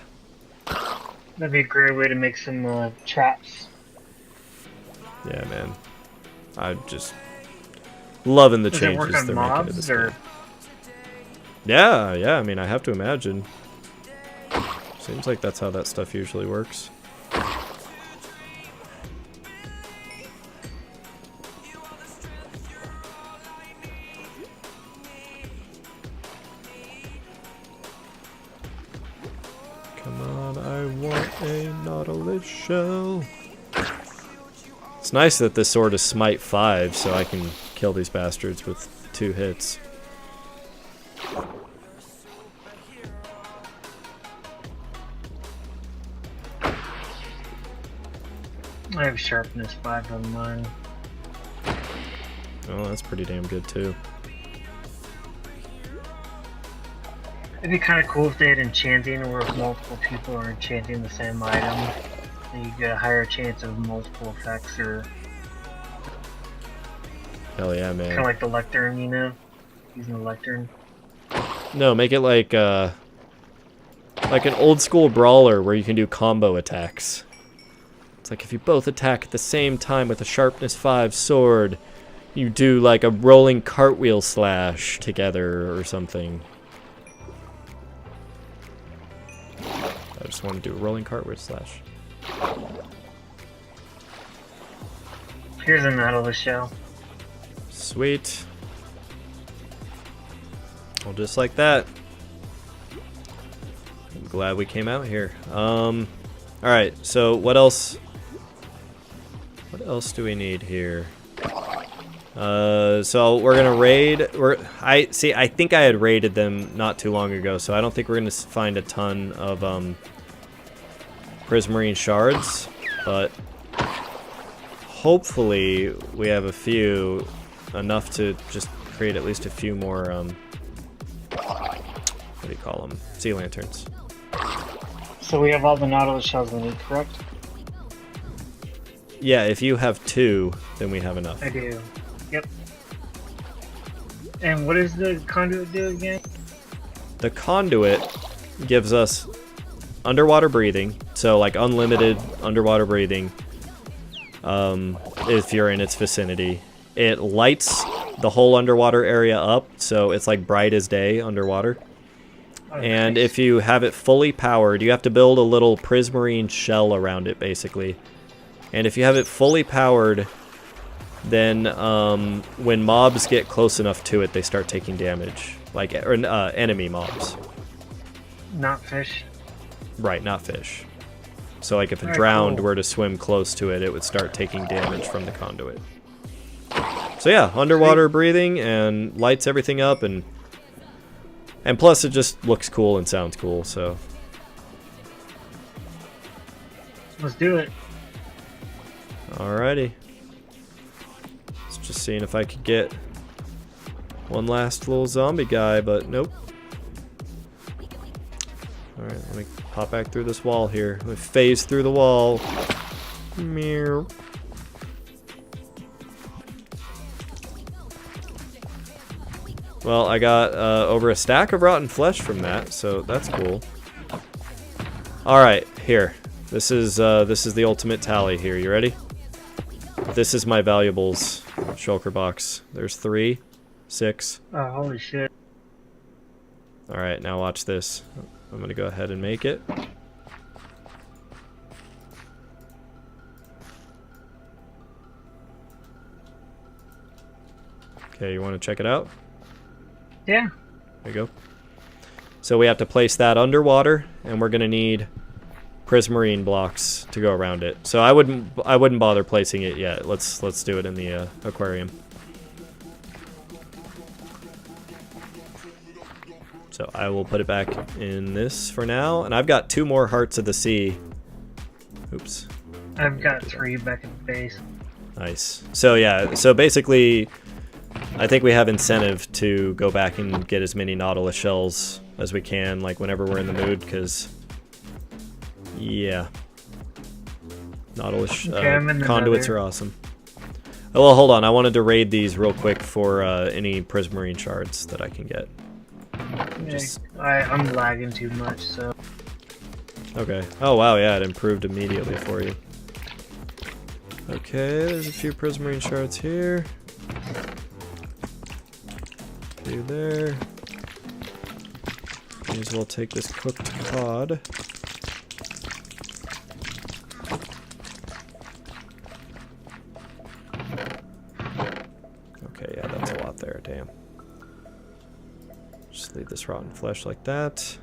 That'd be a great way to make some traps. Yeah, man. I'm just loving the Does changes it work on they're making to mobs, this or? game. Yeah, I mean, I have to imagine. Seems like that's how that stuff usually works. Come on, I want a Nautilus shell. It's nice that this sword is Smite 5, so I can kill these bastards with 2 hits. I have sharpness 5 on mine. Oh, that's pretty damn good too. It'd be kind of cool if they had enchanting, where if multiple people are enchanting the same item, then you get a higher chance of multiple effects, or Hell yeah, man. kind of like the lectern, you know? Using the lectern. No, make it like an old school brawler where you can do combo attacks. It's like if you both attack at the same time with a sharpness 5 sword, you do like a rolling cartwheel slash together or something. I just want to do a rolling cartwheel slash. Here's a Nautilus shell. Sweet. Well, just like that. I'm glad we came out here. Alright, so what else? What else do we need here? So we're gonna raid. I think I had raided them not too long ago, so I don't think we're gonna find a ton of prismarine shards. But hopefully we have a few, enough to just create at least a few more, what do you call them? Sea lanterns. So we have all the Nautilus shells we need, correct? Yeah, if you have 2, then we have enough. I do. Yep. And what does the conduit do again? The conduit gives us underwater breathing, so like unlimited underwater breathing if you're in its vicinity. It lights the whole underwater area up, so it's like bright as day underwater. Okay. And if you have it fully powered, you have to build a little prismarine shell around it, basically. And if you have it fully powered, then when mobs get close enough to it, they start taking damage. Like enemy mobs. Not fish? Right, not fish. So like if a drowned were to swim close to it, it would start taking damage from the conduit. So yeah, underwater breathing and lights everything up, and plus it just looks cool and sounds cool, so. Let's do it. Alrighty. Just seeing if I could get one last little zombie guy, but nope. Alright, let me pop back through this wall here. Let me phase through the wall. Meow. Well, I got over a stack of rotten flesh from that, so that's cool. Alright, here. This is the ultimate tally here. You ready? This is my valuables shulker box. There's 3, 6. Oh, holy shit. Alright, now watch this. I'm gonna go ahead and make it. Okay, you want to check it out? Yeah. There you go. So we have to place that underwater, and we're gonna need prismarine blocks to go around it. So I wouldn't bother placing it yet. Let's do it in the aquarium. So I will put it back in this for now, and I've got 2 more hearts of the sea. Oops. I've got 3 back in the base. Nice. So yeah, so basically I think we have incentive to go back and get as many Nautilus shells as we can, like whenever we're in the mood, because yeah, Nautilus conduits are awesome. Oh, well, hold on. I wanted to raid these real quick for any prismarine shards that I can get. I'm lagging too much, so. Okay. Oh wow, yeah, it improved immediately for you. Okay, there's a few prismarine shards here. A few there. May as well take this cooked cod. Okay, yeah, that's a lot there, damn. Just leave this rotten flesh like that.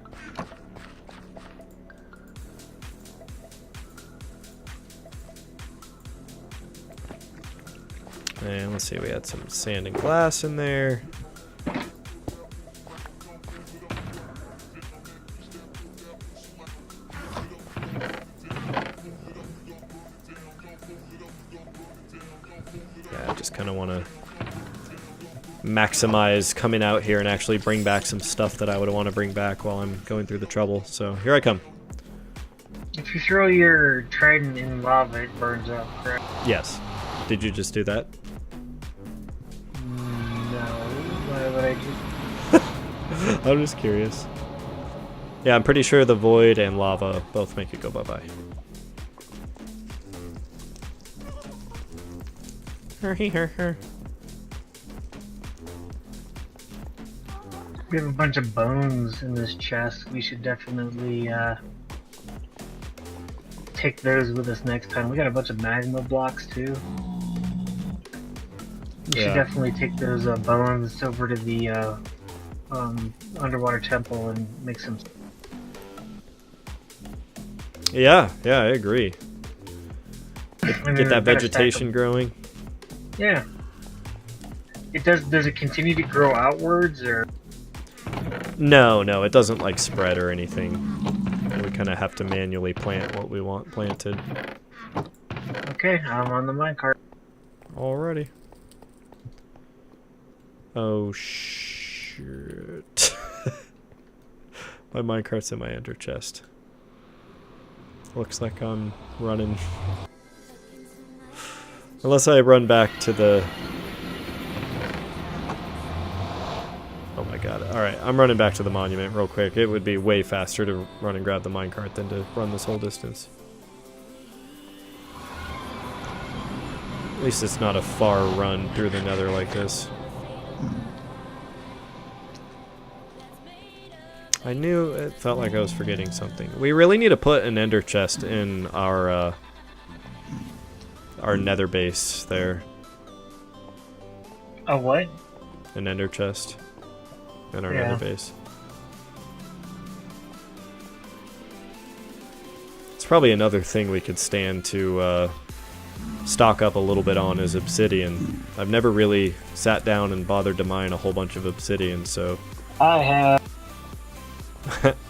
And let's see, we had some sand and glass in there. Yeah, I just kind of want to maximize coming out here and actually bring back some stuff that I would want to bring back while I'm going through the trouble. So here I come. If you throw your trident in lava, it burns up, correct? Yes. Did you just do that? No. Why would I do? I'm just curious. Yeah, I'm pretty sure the void and lava both make it go bye-bye. We have a bunch of bones in this chest. We should definitely take those with us next time. We got a bunch of magma blocks too. We should definitely take those bones over to the underwater temple and make some. Yeah, I agree. Get that vegetation growing. Yeah. Does it continue to grow outwards, or? No, it doesn't like spread or anything. We kind of have to manually plant what we want planted. Okay, I'm on the minecart. Alrighty. Oh, shit. My minecart's in my ender chest. Looks like I'm running. Unless I run back to the... Oh my god. Alright, I'm running back to the monument real quick. It would be way faster to run and grab the minecart than to run this whole distance. At least it's not a far run through the nether like this. I knew it felt like I was forgetting something. We really need to put an ender chest in our nether base there. A what? An ender chest in our nether base. It's probably another thing we could stand to stock up a little bit on is obsidian. I've never really sat down and bothered to mine a whole bunch of obsidian, so... I have.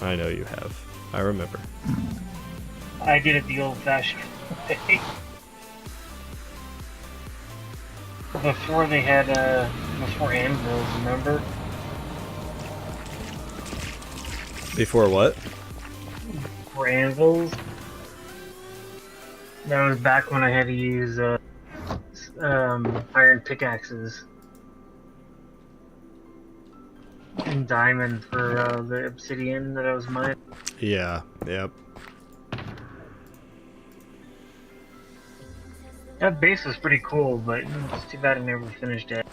I know you have. I remember. I did it the old-fashioned way. Before they had, before anvils, remember? Before what? Before anvils. That was back when I had to use, iron pickaxes. And diamond for, the obsidian that I was mining. Yeah, yep. That base was pretty cool, but it's too bad I never finished it.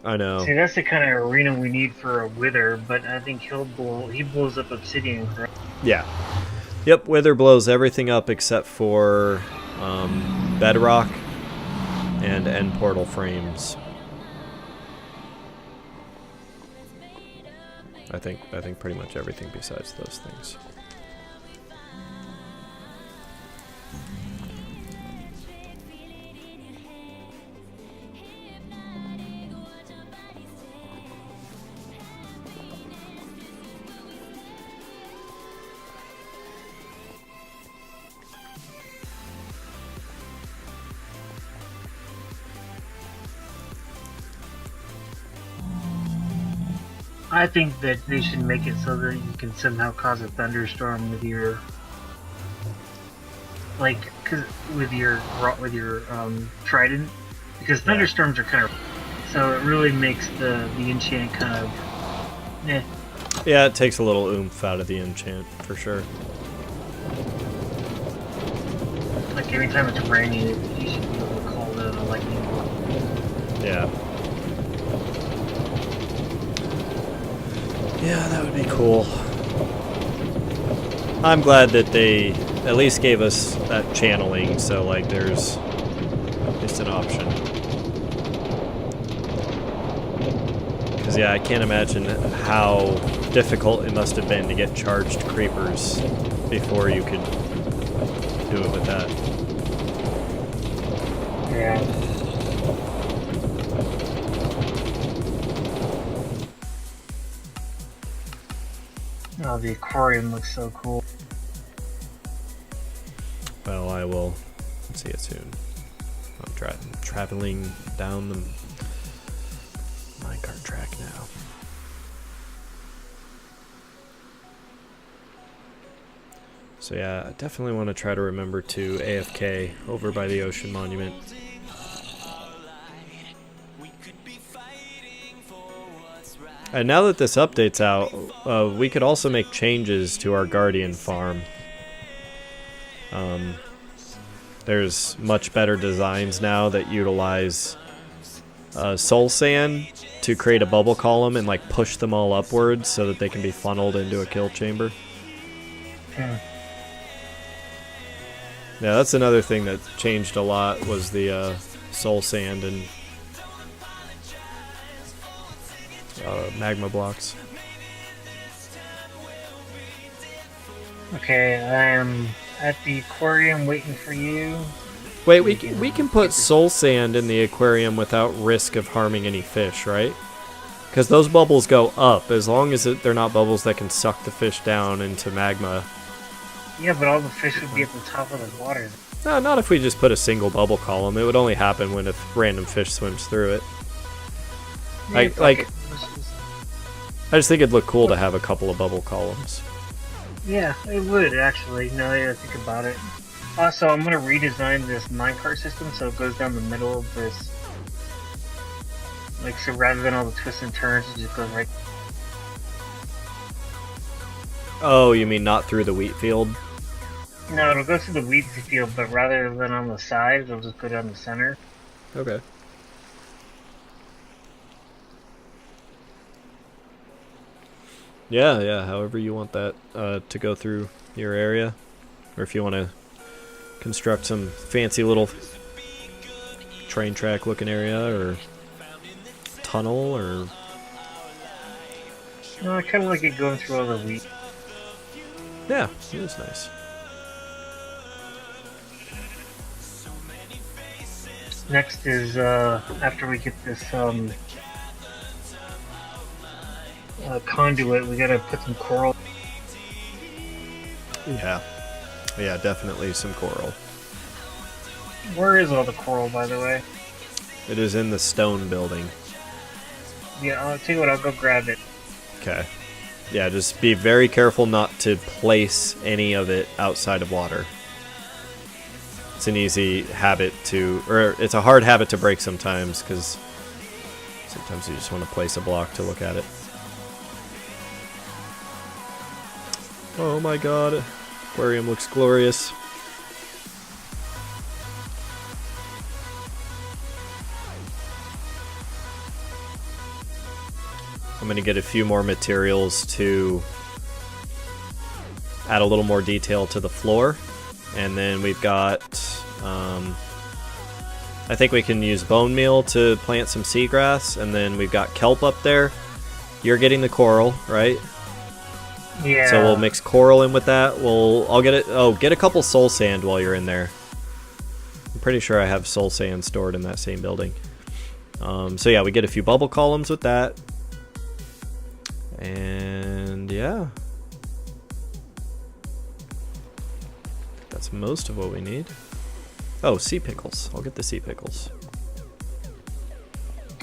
I know. See, that's the kind of arena we need for a wither, but I think he blows up obsidian, correct? Yeah. Yep, wither blows everything up except for bedrock and end portal frames. I think pretty much everything besides those things. I think that they should make it so that you can somehow cause a thunderstorm with your, with your trident, because thunderstorms are kind of, so it really makes the enchant kind of, eh. Yeah, it takes a little oomph out of the enchant for sure. Like every time it's raining, you should be able to call it a lightning bolt. Yeah. Yeah, that would be cool. I'm glad that they at least gave us that channeling, so like there's at least an option. Because yeah, I can't imagine how difficult it must have been to get charged creepers before you could do it with that. Yeah. Oh, the aquarium looks so cool. Well, I will see it soon. I'm traveling down the minecart track now. So yeah, I definitely want to try to remember to AFK over by the ocean monument. And now that this update's out, we could also make changes to our Guardian farm. There's much better designs now that utilize soul sand to create a bubble column and like push them all upwards so that they can be funneled into a kill chamber. Yeah, that's another thing that changed a lot was the soul sand and magma blocks. Okay, I am at the aquarium waiting for you. Wait, we can put soul sand in the aquarium without risk of harming any fish, right? Because those bubbles go up, as long as they're not bubbles that can suck the fish down into magma. Yeah, but all the fish would be at the top of the water. No, not if we just put a single bubble column. It would only happen when a random fish swims through it. Yeah, I just think it'd look cool to have a couple of bubble columns. Yeah, it would actually. Now that I think about it. Also, I'm gonna redesign this minecart system so it goes down the middle of this. Like, so rather than all the twists and turns, it just goes right. Oh, you mean not through the wheat field? No, it'll go through the wheat field, but rather than on the side, it'll just go down the center. Okay. Yeah, however you want that to go through your area. Or if you want to construct some fancy little train track looking area or tunnel or... No, I kind of like it going through all the wheat. Yeah, it is nice. Next is, after we get this, conduit, we gotta put some coral. Yeah, definitely some coral. Where is all the coral, by the way? It is in the stone building. Yeah, I'll tell you what, I'll go grab it. Okay. Yeah, just be very careful not to place any of it outside of water. It's an easy habit to, or it's a hard habit to break sometimes, because sometimes you just want to place a block to look at it. Oh my god, aquarium looks glorious. I'm going to get a few more materials to add a little more detail to the floor. And then we've got, I think we can use bone meal to plant some seagrass. And then we've got kelp up there. You're getting the coral, right? Yeah. So we'll mix coral in with that. I'll get it. Oh, get a couple soul sand while you're in there. I'm pretty sure I have soul sand stored in that same building. So yeah, we get a few bubble columns with that. And yeah, that's most of what we need. Oh, sea pickles. I'll get the sea pickles.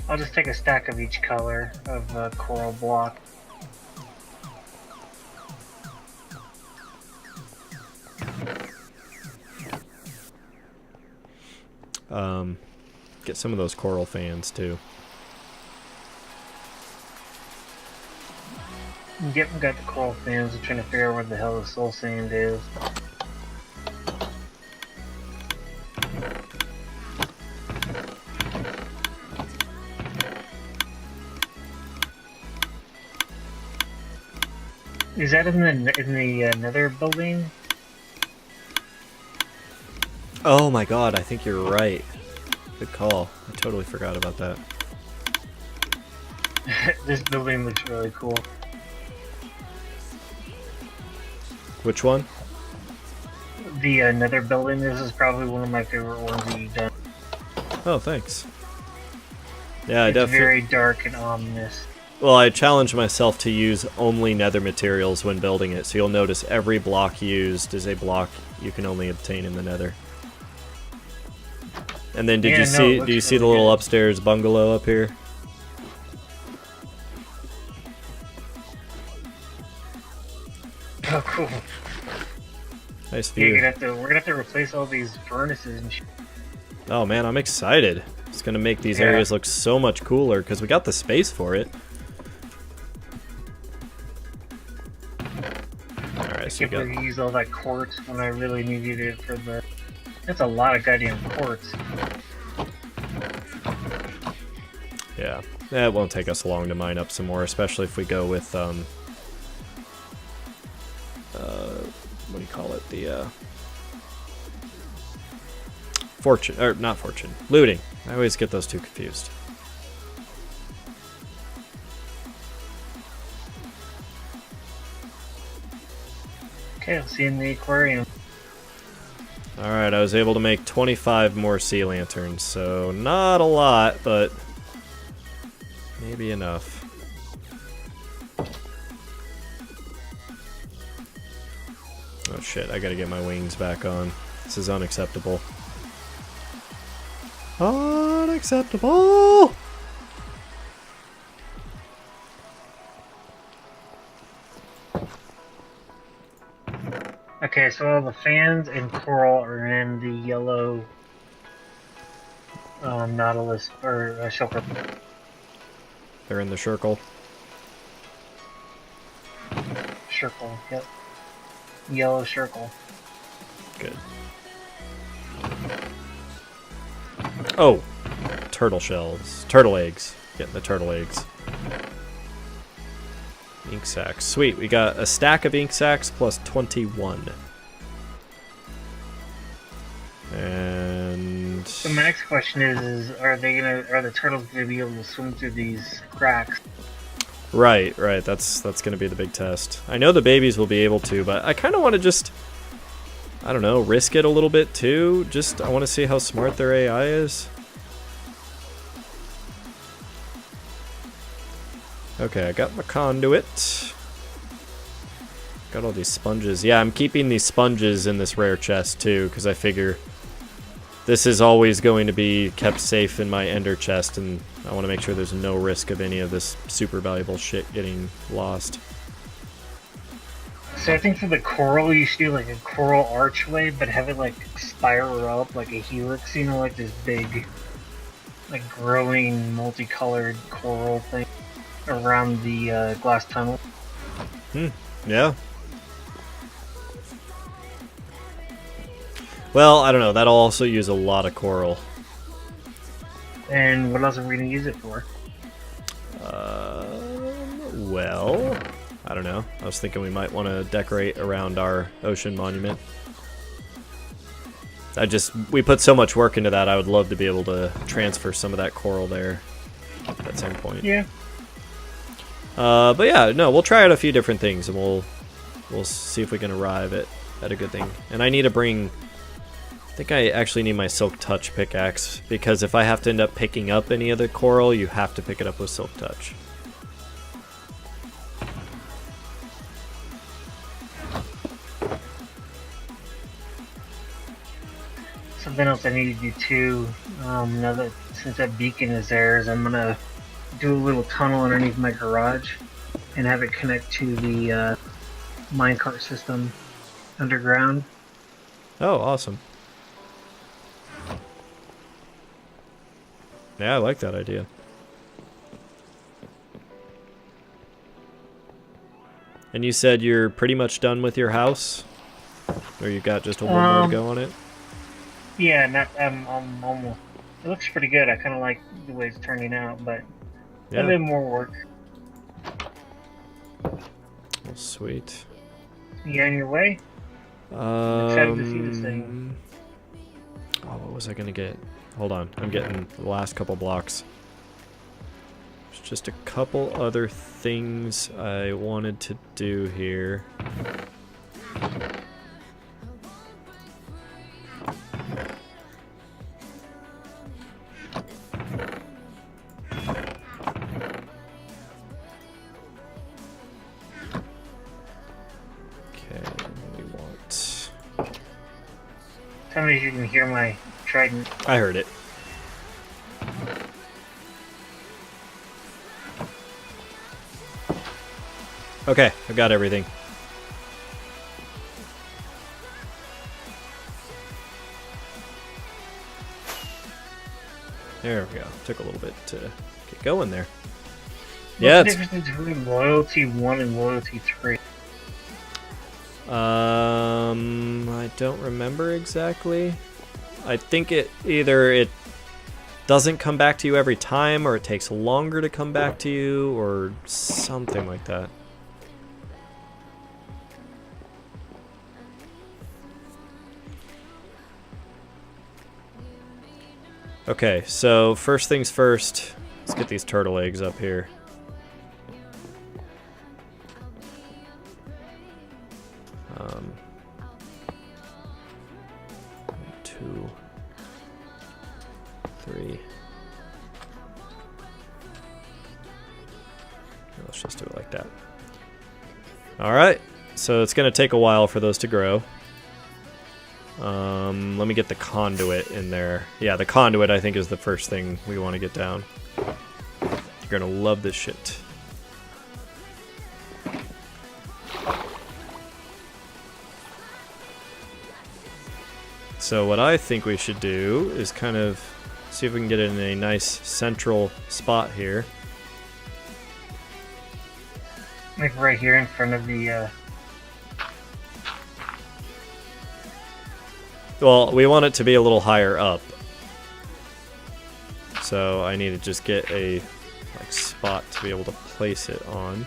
I'll just take a stack of each color of coral block. Get some of those coral fans too. Yep, we got the coral fans. I'm trying to figure out where the hell the soul sand is. Is that in the nether building? Oh my god, I think you're right. Good call. I totally forgot about that. This building looks really cool. Which one? The nether building. This is probably one of my favorite ones that you've done. Oh, thanks. Yeah, It's very dark and ominous. Well, I challenge myself to use only nether materials when building it, so you'll notice every block used is a block you can only obtain in the nether. And then do you see the little upstairs bungalow up here? Oh, cool. Nice view. Yeah, we're gonna have to replace all these furnaces and shit. Oh man, I'm excited. It's gonna make these areas look so much cooler because we got the space for it. Alright, so I can't believe you used all that quartz when I really needed it for the... That's a lot of goddamn quartz. Yeah, it won't take us long to mine up some more, especially if we go with, what do you call it? The, fortune, or not fortune, looting. I always get those two confused. Okay, I'll see you in the aquarium. Alright, I was able to make 25 more sea lanterns, so not a lot, but maybe enough. Oh shit, I gotta get my wings back on. This is unacceptable. Unacceptable! Okay, so all the fans and coral are in the yellow Nautilus or shulker. They're in the circle. Circle, yep. Yellow circle. Good. Oh! Turtle shells. Turtle eggs. Getting the turtle eggs. Ink sacks. Sweet, we got a stack of ink sacks plus 21. And So my next question is are the turtles gonna be able to swim through these cracks? right, that's gonna be the big test. I know the babies will be able to, but I kinda wanna just, I don't know, risk it a little bit too. Just I wanna see how smart their AI is. Okay, I got my conduit. Got all these sponges. Yeah, I'm keeping these sponges in this rare chest too, because I figure this is always going to be kept safe in my ender chest, and I want to make sure there's no risk of any of this super valuable shit getting lost. So I think for the coral, you should do like a coral archway, but have it like spiral up like a helix, you know, like this big, like growing multicolored coral thing around the glass tunnel. Yeah. Well, I don't know. That'll also use a lot of coral. And what else are we gonna use it for? Well, I don't know. I was thinking we might want to decorate around our ocean monument. We put so much work into that, I would love to be able to transfer some of that coral there at some point. Yeah. But yeah, no, we'll try out a few different things, and we'll see if we can arrive at a good thing. And I need to bring, I think I actually need my Silk Touch pickaxe, because if I have to end up picking up any of the coral, you have to pick it up with Silk Touch. Something else I need to do too, now that since that beacon is there, is I'm gonna do a little tunnel underneath my garage and have it connect to the minecart system underground. Oh, awesome. Yeah, I like that idea. And you said you're pretty much done with your house? Or you got just a one more to go on it? Yeah, I'm almost. It looks pretty good. I kind of like the way it's turning out, but Yeah. a bit more work. Oh, sweet. You on your way? Excited to see this thing. Oh, what was I gonna get? Hold on, I'm getting the last couple blocks. There's just a couple other things I wanted to do here. Tell me if you can hear my trident. I heard it. Okay, I've got everything. There we go. Took a little bit to get going there. Yeah. What's the difference between loyalty 1 and loyalty 3? I don't remember exactly. I think it doesn't come back to you every time, or it takes longer to come back to you, or something like that. Okay, so first things first, let's get these turtle eggs up here. Two, three. Let's just do it like that. All right, so it's going to take a while for those to grow. Let me get the conduit in there. Yeah, the conduit I think is the first thing we want to get down. You're gonna love this shit. So what I think we should do is kind of see if we can get it in a nice central spot here. Like right here in front of the, Well, we want it to be a little higher up. So I need to just get a spot to be able to place it on.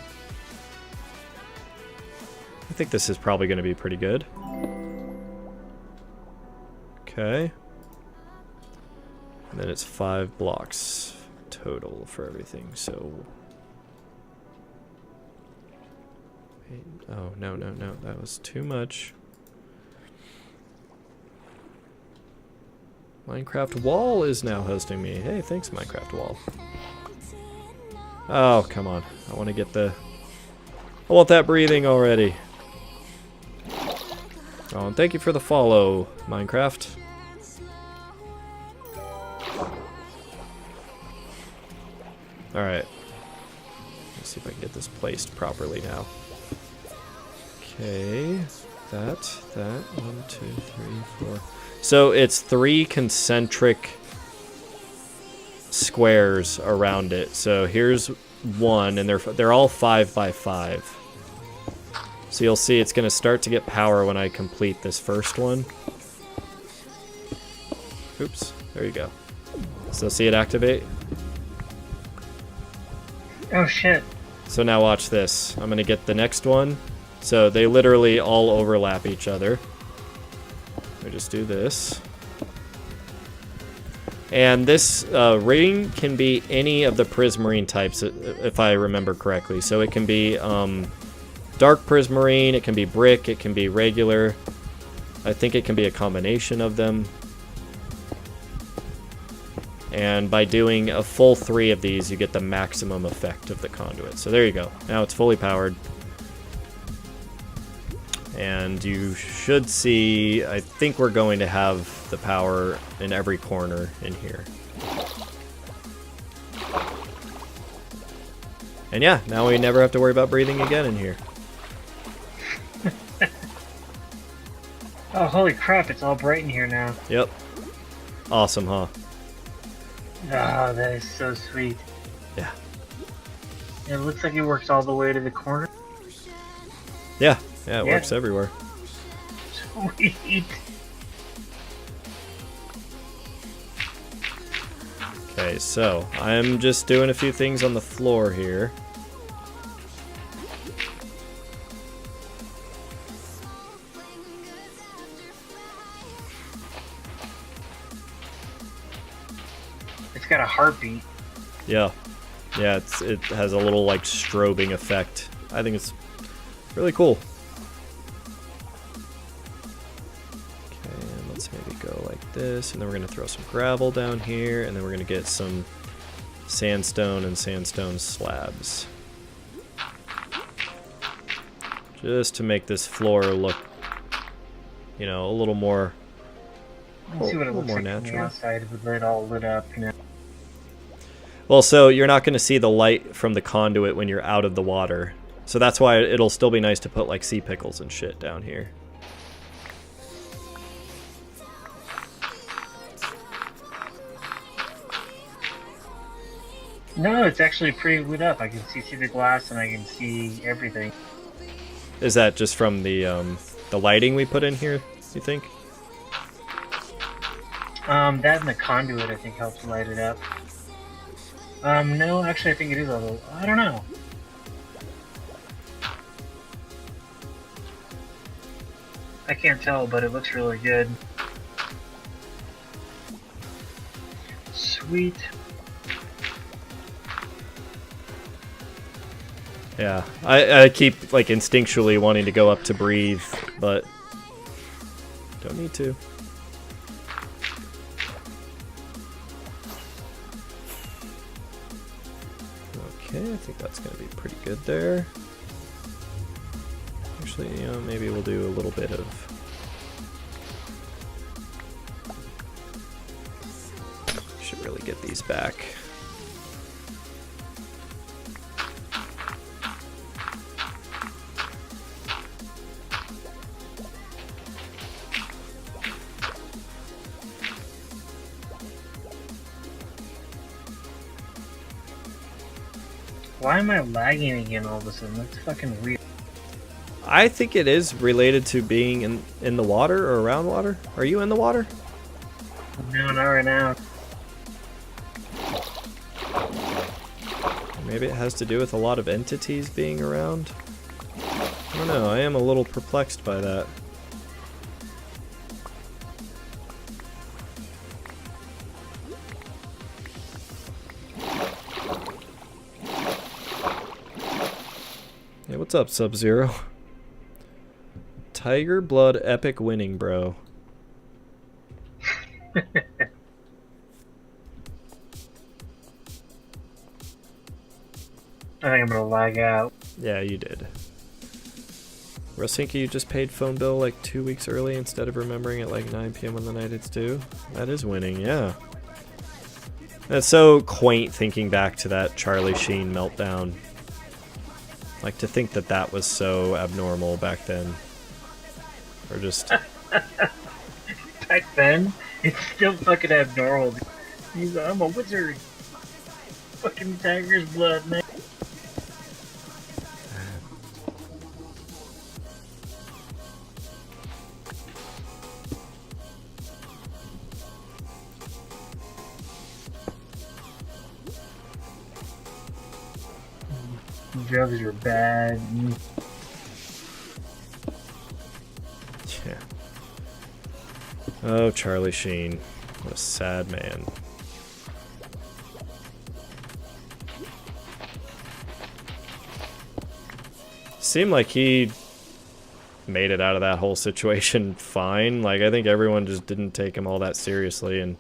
I think this is probably going to be pretty good. Okay. And then it's 5 blocks total for everything, so... Oh, no, that was too much. Minecraft Wall is now hosting me. Hey, thanks, Minecraft Wall. Oh, come on. I want to get the... I want that breathing already. Oh, and thank you for the follow, Minecraft. Alright. Let's see if I can get this placed properly now. Okay. That. 1, 2, 3, 4. So it's 3 concentric squares around it. So here's 1, and they're all 5 by 5. So you'll see it's going to start to get power when I complete this first one. Oops, there you go. So see it activate? oh shit. So now watch this. I'm going to get the next one. So they literally all overlap each other. I just do this. And this ring can be any of the prismarine types, if I remember correctly. So it can be dark prismarine, it can be brick, it can be regular. I think it can be a combination of them. And by doing a full 3 of these, you get the maximum effect of the conduit. So there you go. Now it's fully powered. And you should see, I think we're going to have the power in every corner in here. And yeah, now we never have to worry about breathing again in here. Oh, holy crap, it's all bright in here now. Yep. Awesome, huh? Ah, that is so sweet. Yeah. It looks like it works all the way to the corner. Yeah, it works everywhere. Sweet. Okay, so I'm just doing a few things on the floor here. It's got a heartbeat. Yeah. Yeah, it has a little like strobing effect. I think it's really cool. Okay, and let's maybe go like this, and then we're going to throw some gravel down here, and then we're going to get some sandstone and sandstone slabs. Just to make this floor look, you know, a little more Let's see what it looks like natural. from the outside with it all lit up, you know. Well, so you're not going to see the light from the conduit when you're out of the water. So that's why it'll still be nice to put like sea pickles and shit down here. No, it's actually pretty lit up. I can see through the glass and I can see everything. Is that just from the lighting we put in here, you think? That and the conduit I think helps light it up. No, actually I think it is a little, I don't know. I can't tell, but it looks really good. Sweet. Yeah, I keep like instinctually wanting to go up to breathe, but don't need to. Okay, I think that's going to be pretty good there. Actually, you know, maybe we'll do a little bit of Should really get these back. Why am I lagging again all of a sudden? That's fucking weird. I think it is related to being in the water or around water. Are you in the water? No, not right now. Maybe it has to do with a lot of entities being around. I don't know. I am a little perplexed by that. Hey, what's up, Sub-Zero? Tiger Blood epic winning, bro. I think I'm gonna lag out. Yeah, you did. Rosinka, you just paid phone bill like 2 weeks early instead of remembering at like 9 p.m. on the night it's due. That is winning, yeah. That's so quaint thinking back to that Charlie Sheen meltdown. Like to think that that was so abnormal back then. Or just... Back then, it's still fucking abnormal. I'm a wizard. Fucking tiger's blood, man. Drugs are bad. Yeah. Oh, Charlie Sheen. What a sad man. Seemed like he made it out of that whole situation fine. Like, I think everyone just didn't take him all that seriously, and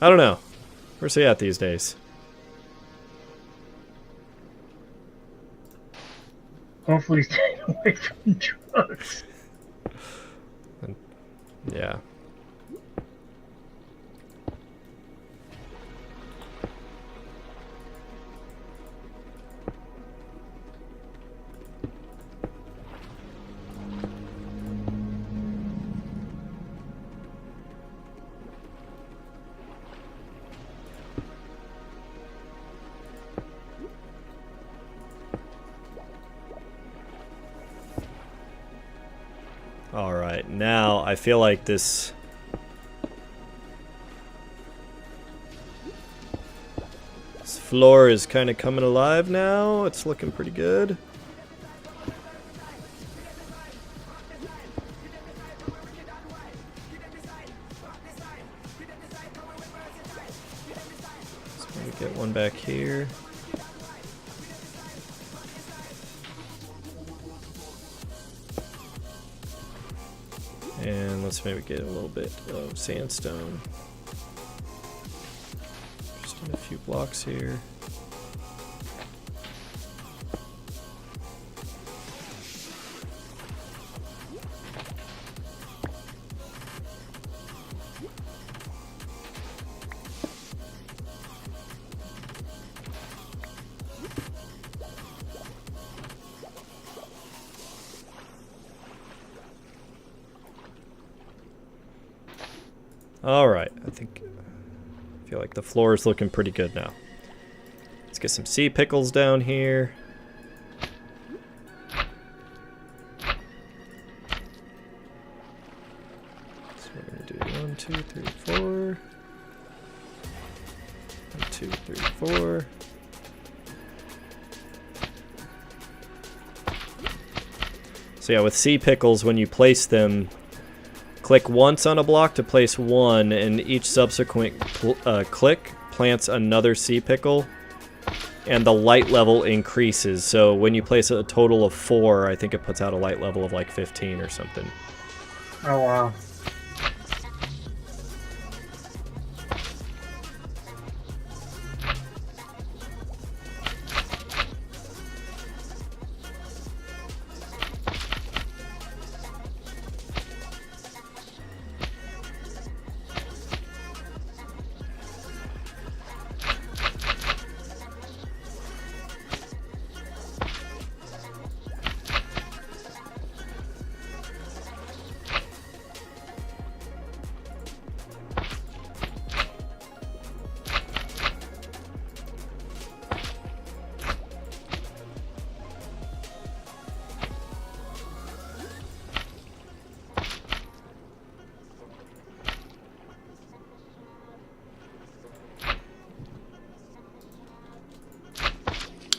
I don't know. Where's he at these days? Hopefully staying away from drugs. Yeah. Alright, now I feel like this floor is kind of coming alive now. It's looking pretty good. So we get one back here. And let's maybe get a little bit of sandstone. Just in a few blocks here. Alright, I feel like the floor is looking pretty good now. Let's get some sea pickles down here. So we're going to do 1, 2, 3, 4. 1, 2, 3, 4. So yeah, with sea pickles, when you place them, click once on a block to place one, and each subsequent click plants another sea pickle, and the light level increases. So when you place a total of 4, I think it puts out a light level of like 15 or something. Oh, wow.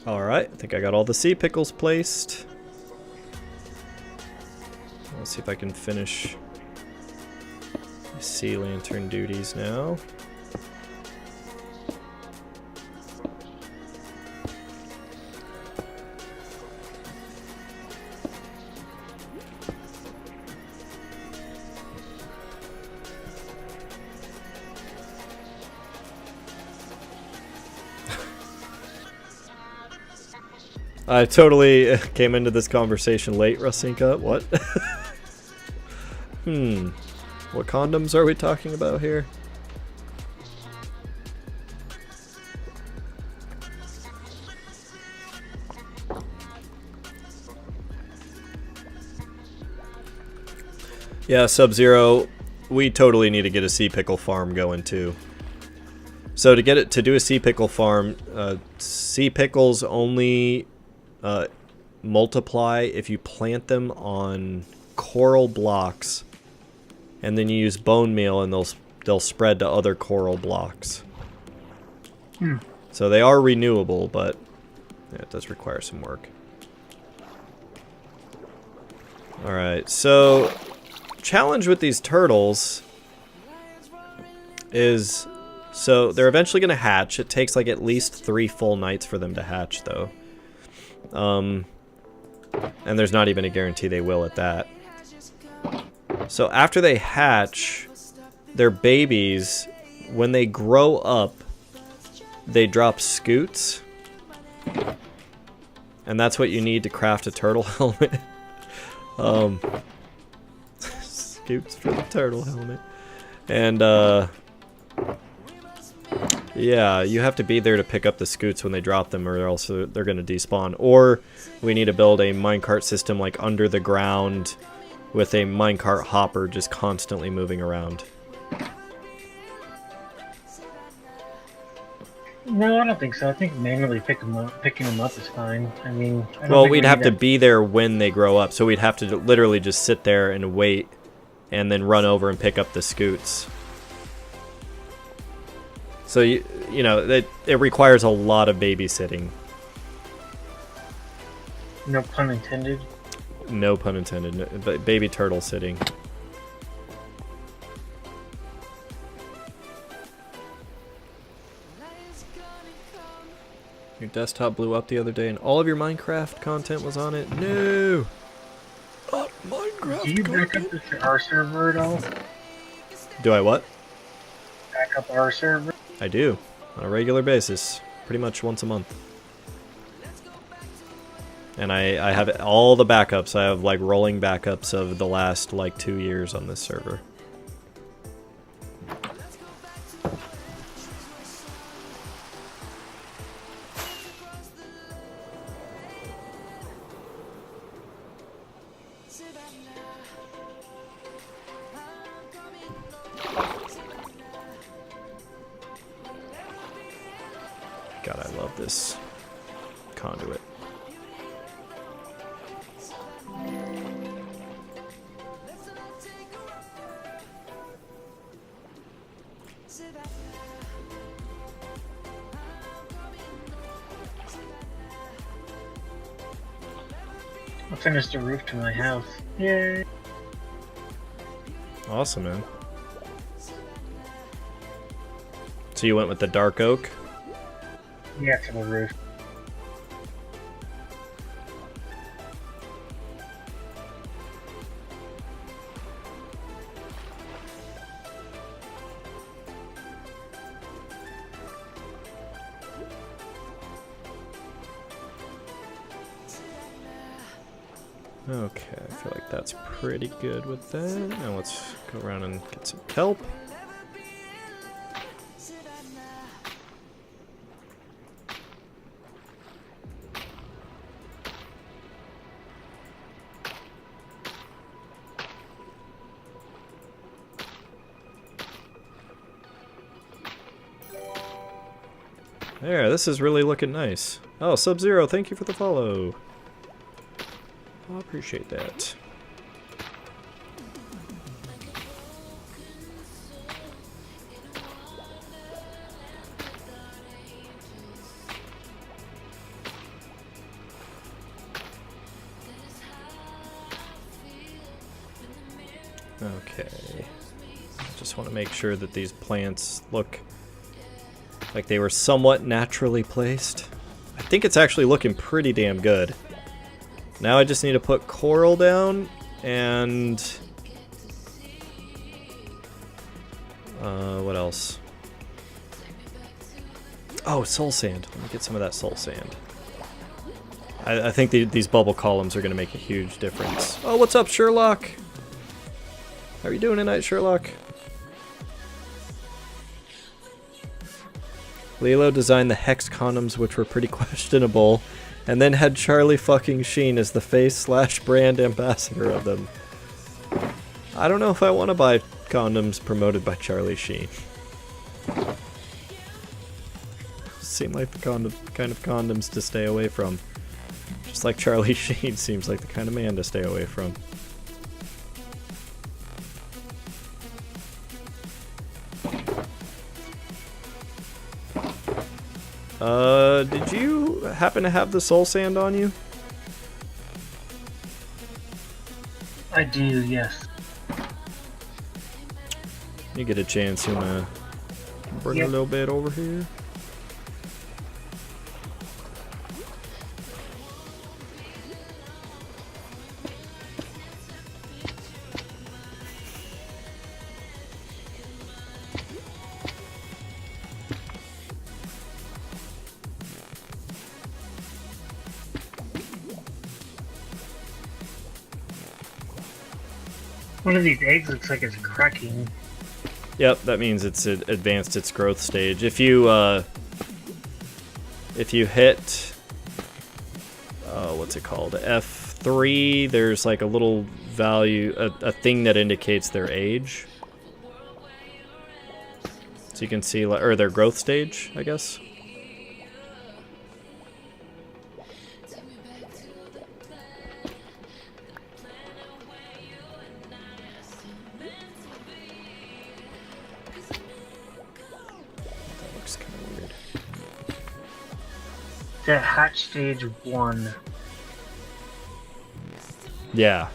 Alright, I think I got all the sea pickles placed. Let's see if I can finish my sea lantern duties now. I totally came into this conversation late, Rasinka. What? What condoms are we talking about here? Yeah, Sub-Zero, we totally need to get a sea pickle farm going too. So to do a sea pickle farm, sea pickles only multiply if you plant them on coral blocks, and then you use bone meal, and they'll spread to other coral blocks. So they are renewable, but yeah, it does require some work. All right, so challenge with these turtles is, so they're eventually going to hatch. It takes like at least 3 full nights for them to hatch, though. And there's not even a guarantee they will at that. So after they hatch, their babies, when they grow up, they drop scoots. And that's what you need to craft a turtle helmet. Scoots for the turtle helmet. And, yeah, you have to be there to pick up the scoots when they drop them, or else they're going to despawn. Or we need to build a minecart system like under the ground with a minecart hopper just constantly moving around. No, I don't think so. I think manually picking them up is fine. I mean, I don't Well, think we'd we have need to be there when they grow up, so we'd have to literally just sit there and wait, and then run over and pick up the scoots. So you know it requires a lot of babysitting. No pun intended. No pun intended. No, but baby turtle sitting. Your desktop blew up the other day, and all of your Minecraft content was on it. No. Not Minecraft. Do you back up to our server at all? Do I what? Back up our server? I do, on a regular basis, pretty much once a month. And I have all the backups. I have like rolling backups of the last like 2 years on this server. God, I love this conduit. I finished the roof to my house. Yay! Awesome, man. So you went with the dark oak? Yeah, to the roof. Okay, I feel like that's pretty good with that. Now let's go around and get some kelp. There, this is really looking nice. Oh, Sub-Zero, thank you for the follow. I appreciate that. Okay. Just want to make sure that these plants look like they were somewhat naturally placed. I think it's actually looking pretty damn good. Now I just need to put coral down and... what else? Oh, soul sand. Let me get some of that soul sand. I think these bubble columns are going to make a huge difference. Oh, what's up, Sherlock? How are you doing tonight, Sherlock? Lilo designed the Hex condoms, which were pretty questionable, and then had Charlie fucking Sheen as the face/brand ambassador of them. I don't know if I want to buy condoms promoted by Charlie Sheen. Seem like the kind of condoms to stay away from. Just like Charlie Sheen seems like the kind of man to stay away from. Did you happen to have the soul sand on you? I do, yes. You get a chance, you wanna bring a little bit over here? One of these eggs looks like it's cracking. Yep, that means it's advanced its growth stage. If you hit what's it called? F3, there's like a little value, a thing that indicates their age. So you can see, or their growth stage, I guess. That hatch stage 1. Yeah.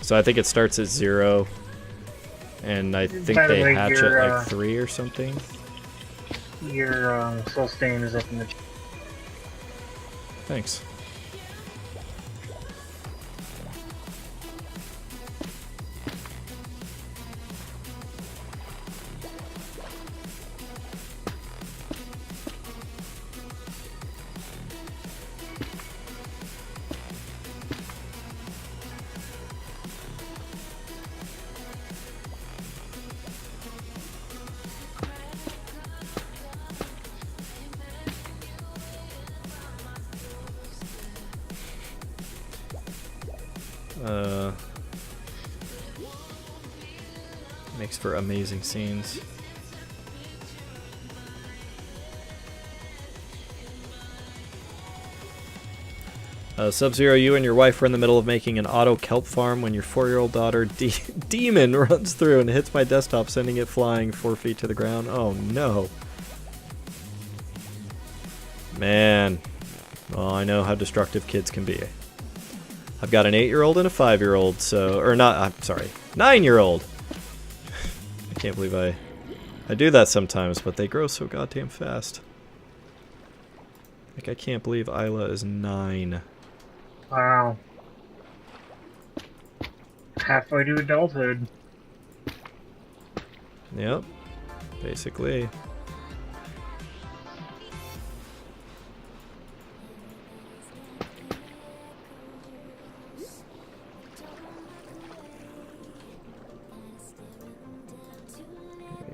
So I think it starts at 0, and I think they hatch at like 3 or something. Your soul stain is up in the... Thanks. Makes for amazing scenes. Sub-Zero, you and your wife are in the middle of making an auto kelp farm when your 4-year-old daughter, Demon, runs through and hits my desktop, sending it flying 4 feet to the ground. Oh no. Man. Well, I know how destructive kids can be. I've got an 8-year-old and a 5-year-old, so... Or not, I'm sorry, 9-year-old! I can't believe I do that sometimes, but they grow so goddamn fast. Like, I can't believe Isla is 9. Wow. Halfway to adulthood. Yep. Basically.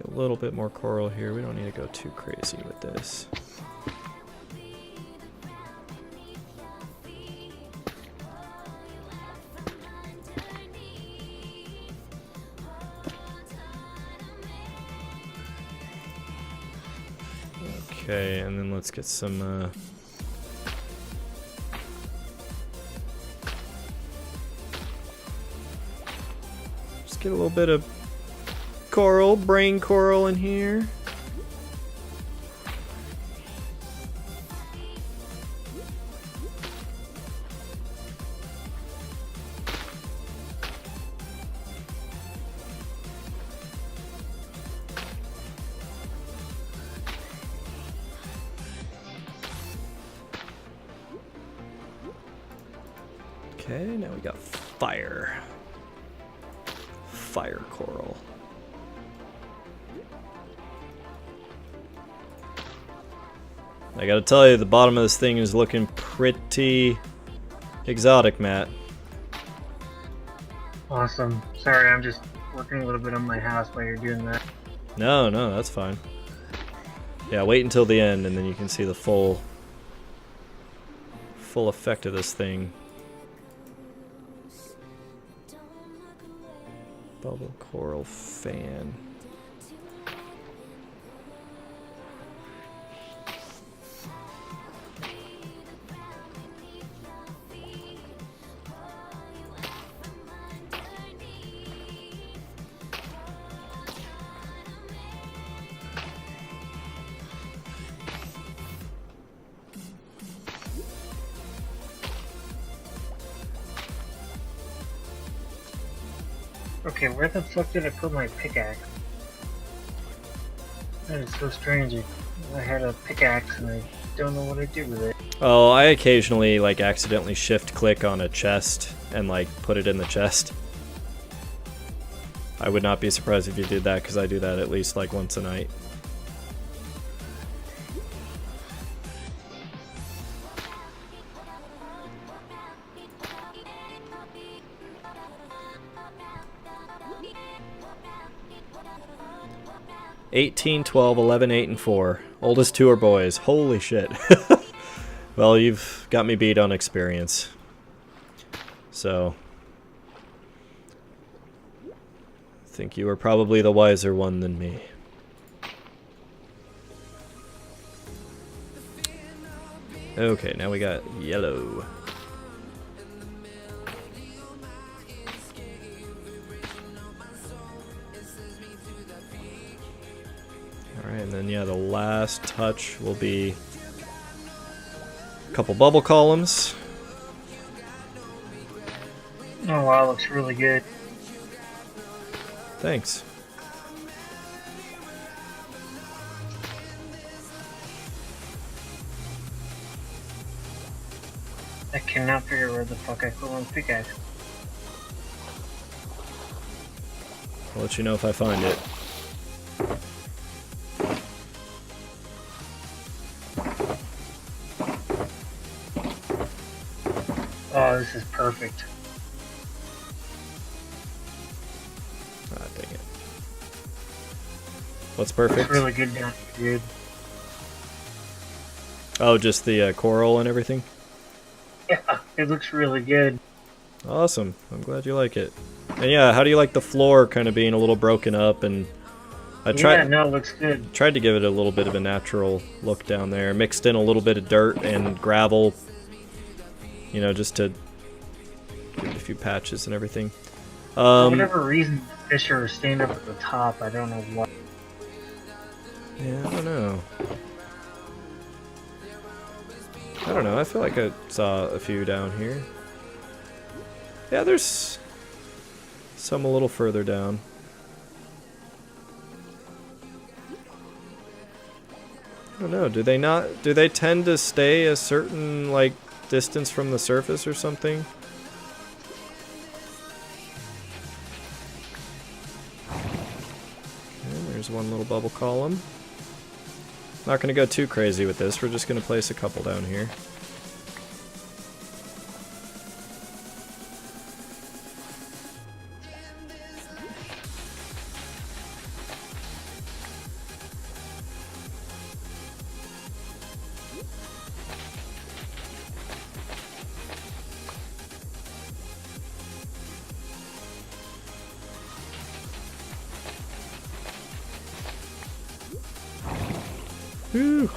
A little bit more coral here. We don't need to go too crazy with this. Okay, and then let's get some just get a little bit of coral, brain coral in here. Okay, now we got fire. Fire coral. I gotta tell you, the bottom of this thing is looking pretty exotic, Matt. Awesome. Sorry, I'm just working a little bit on my house while you're doing that. No, that's fine. Yeah, wait until the end and then you can see the full effect of this thing. Bubble coral fan. Okay, where the fuck did I put my pickaxe? That is so strange. I had a pickaxe and I don't know what to do with it. Oh, I occasionally like accidentally shift click on a chest and like put it in the chest. I would not be surprised if you did that because I do that at least like once a night. "18, 12, 11, 8, and 4. Oldest two are boys." Holy shit. Well, you've got me beat on experience. So, I think you are probably the wiser one than me. Okay, now we got yellow. Alright, and then yeah, the last touch will be a couple bubble columns. Oh wow, looks really good. Thanks. I cannot figure out where the fuck I put my pickaxe. I'll let you know if I find it. Oh, this is perfect. Ah, dang it. What's perfect? It's really good down here, dude. Oh, just the coral and everything? Yeah, it looks really good. Awesome. I'm glad you like it. And yeah, how do you like the floor kind of being a little broken up? And I Yeah, no, it looks good. tried to give it a little bit of a natural look down there. Mixed in a little bit of dirt and gravel, you know, just to give it a few patches and everything. For whatever reason, fish are staying up at the top. I don't know why. Yeah, I don't know. I don't know. I feel like I saw a few down here. Yeah, there's some a little further down. I don't know. Do they tend to stay a certain like distance from the surface or something? Okay, there's one little bubble column. Not going to go too crazy with this. We're just going to place a couple down here. Whew.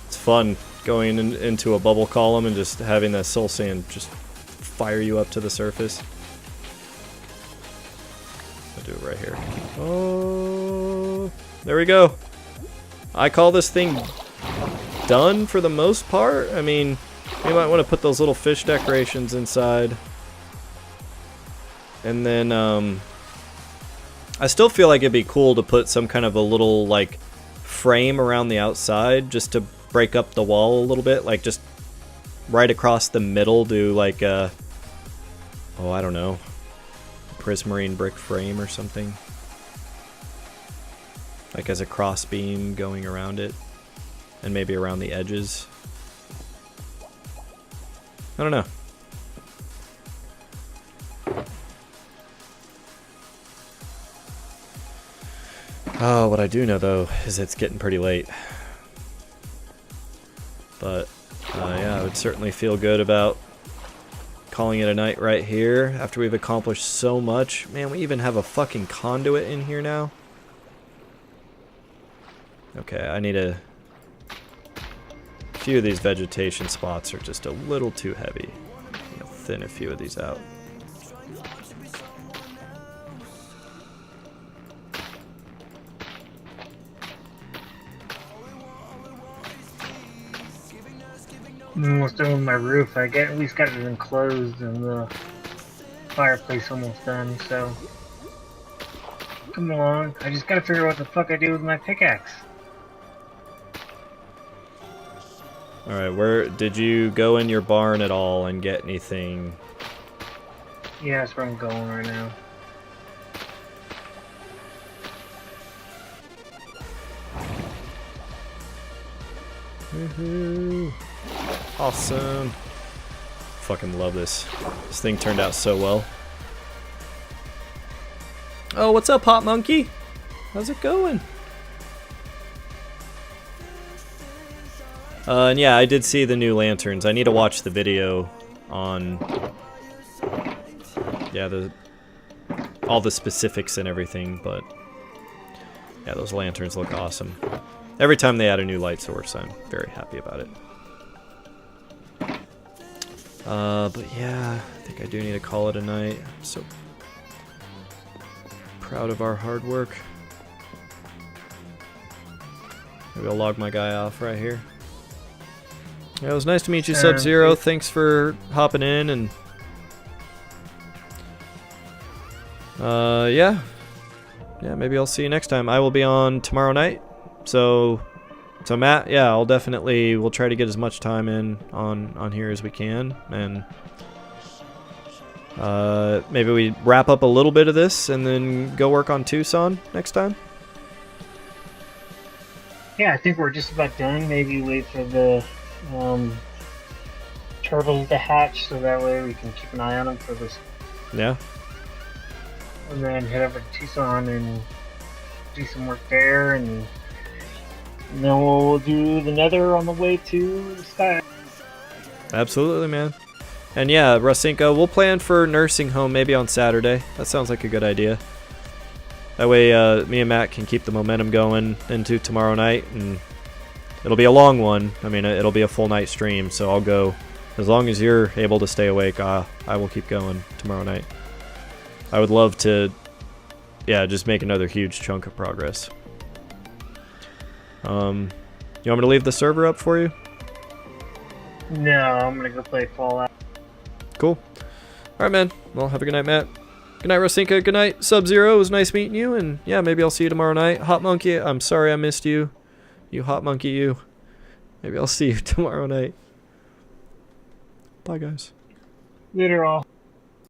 It's fun going into a bubble column and just having that soul sand just fire you up to the surface. I'll do it right here. Oh, there we go. I call this thing done for the most part. I mean, you might want to put those little fish decorations inside. And then, I still feel like it'd be cool to put some kind of a little, like, frame around the outside just to break up the wall a little bit, like just right across the middle, do like a oh, I don't know, prismarine brick frame or something. Like as a cross beam going around it. And maybe around the edges. I don't know. Oh, what I do know though is it's getting pretty late. But yeah, I would certainly feel good about calling it a night right here after we've accomplished so much. Man, we even have a fucking conduit in here now. Okay, I need a few of these vegetation spots are just a little too heavy. I'm gonna thin a few of these out. I'm almost done with my roof. I at least got it enclosed and the fireplace almost done, so come along. I just gotta figure out what the fuck I do with my pickaxe. Alright, where did you go in your barn at all and get anything? Yeah, that's where I'm going right now. Woohoo! Awesome. Fucking love this. This thing turned out so well. Oh, what's up, Hot Monkey? How's it going? And yeah, I did see the new lanterns. I need to watch the video on, yeah, all the specifics and everything, but yeah, those lanterns look awesome. Every time they add a new light source, I'm very happy about it. But yeah, I think I do need to call it a night. I'm so proud of our hard work. Maybe I'll log my guy off right here. Yeah, it was nice to meet you, Sub-Zero. Thanks for hopping in and yeah, maybe I'll see you next time. I will be on tomorrow night. So Matt, yeah, we'll try to get as much time in on here as we can, and maybe we wrap up a little bit of this and then go work on Tucson next time. Yeah, I think we're just about done. Maybe wait for the turtles to hatch, so that way we can keep an eye on them for this. Yeah. And then head over to Tucson and do some work there, and then we'll do the nether on the way to the sky. Absolutely, man. And yeah, Rasinka, we'll plan for nursing home maybe on Saturday. That sounds like a good idea. That way me and Matt can keep the momentum going into tomorrow night, and it'll be a long one. I mean, it'll be a full night stream, so I'll go. As long as you're able to stay awake, I will keep going tomorrow night. I would love to, yeah, just make another huge chunk of progress. You want me to leave the server up for you? No, I'm gonna go play Fallout. Cool. Alright, man. Well, have a good night, Matt. Good night, Rasinka. Good night, Sub-Zero. It was nice meeting you, and yeah, maybe I'll see you tomorrow night. Hot Monkey, I'm sorry I missed you. You Hot Monkey, you. Maybe I'll see you tomorrow night. Bye, guys. Later, all.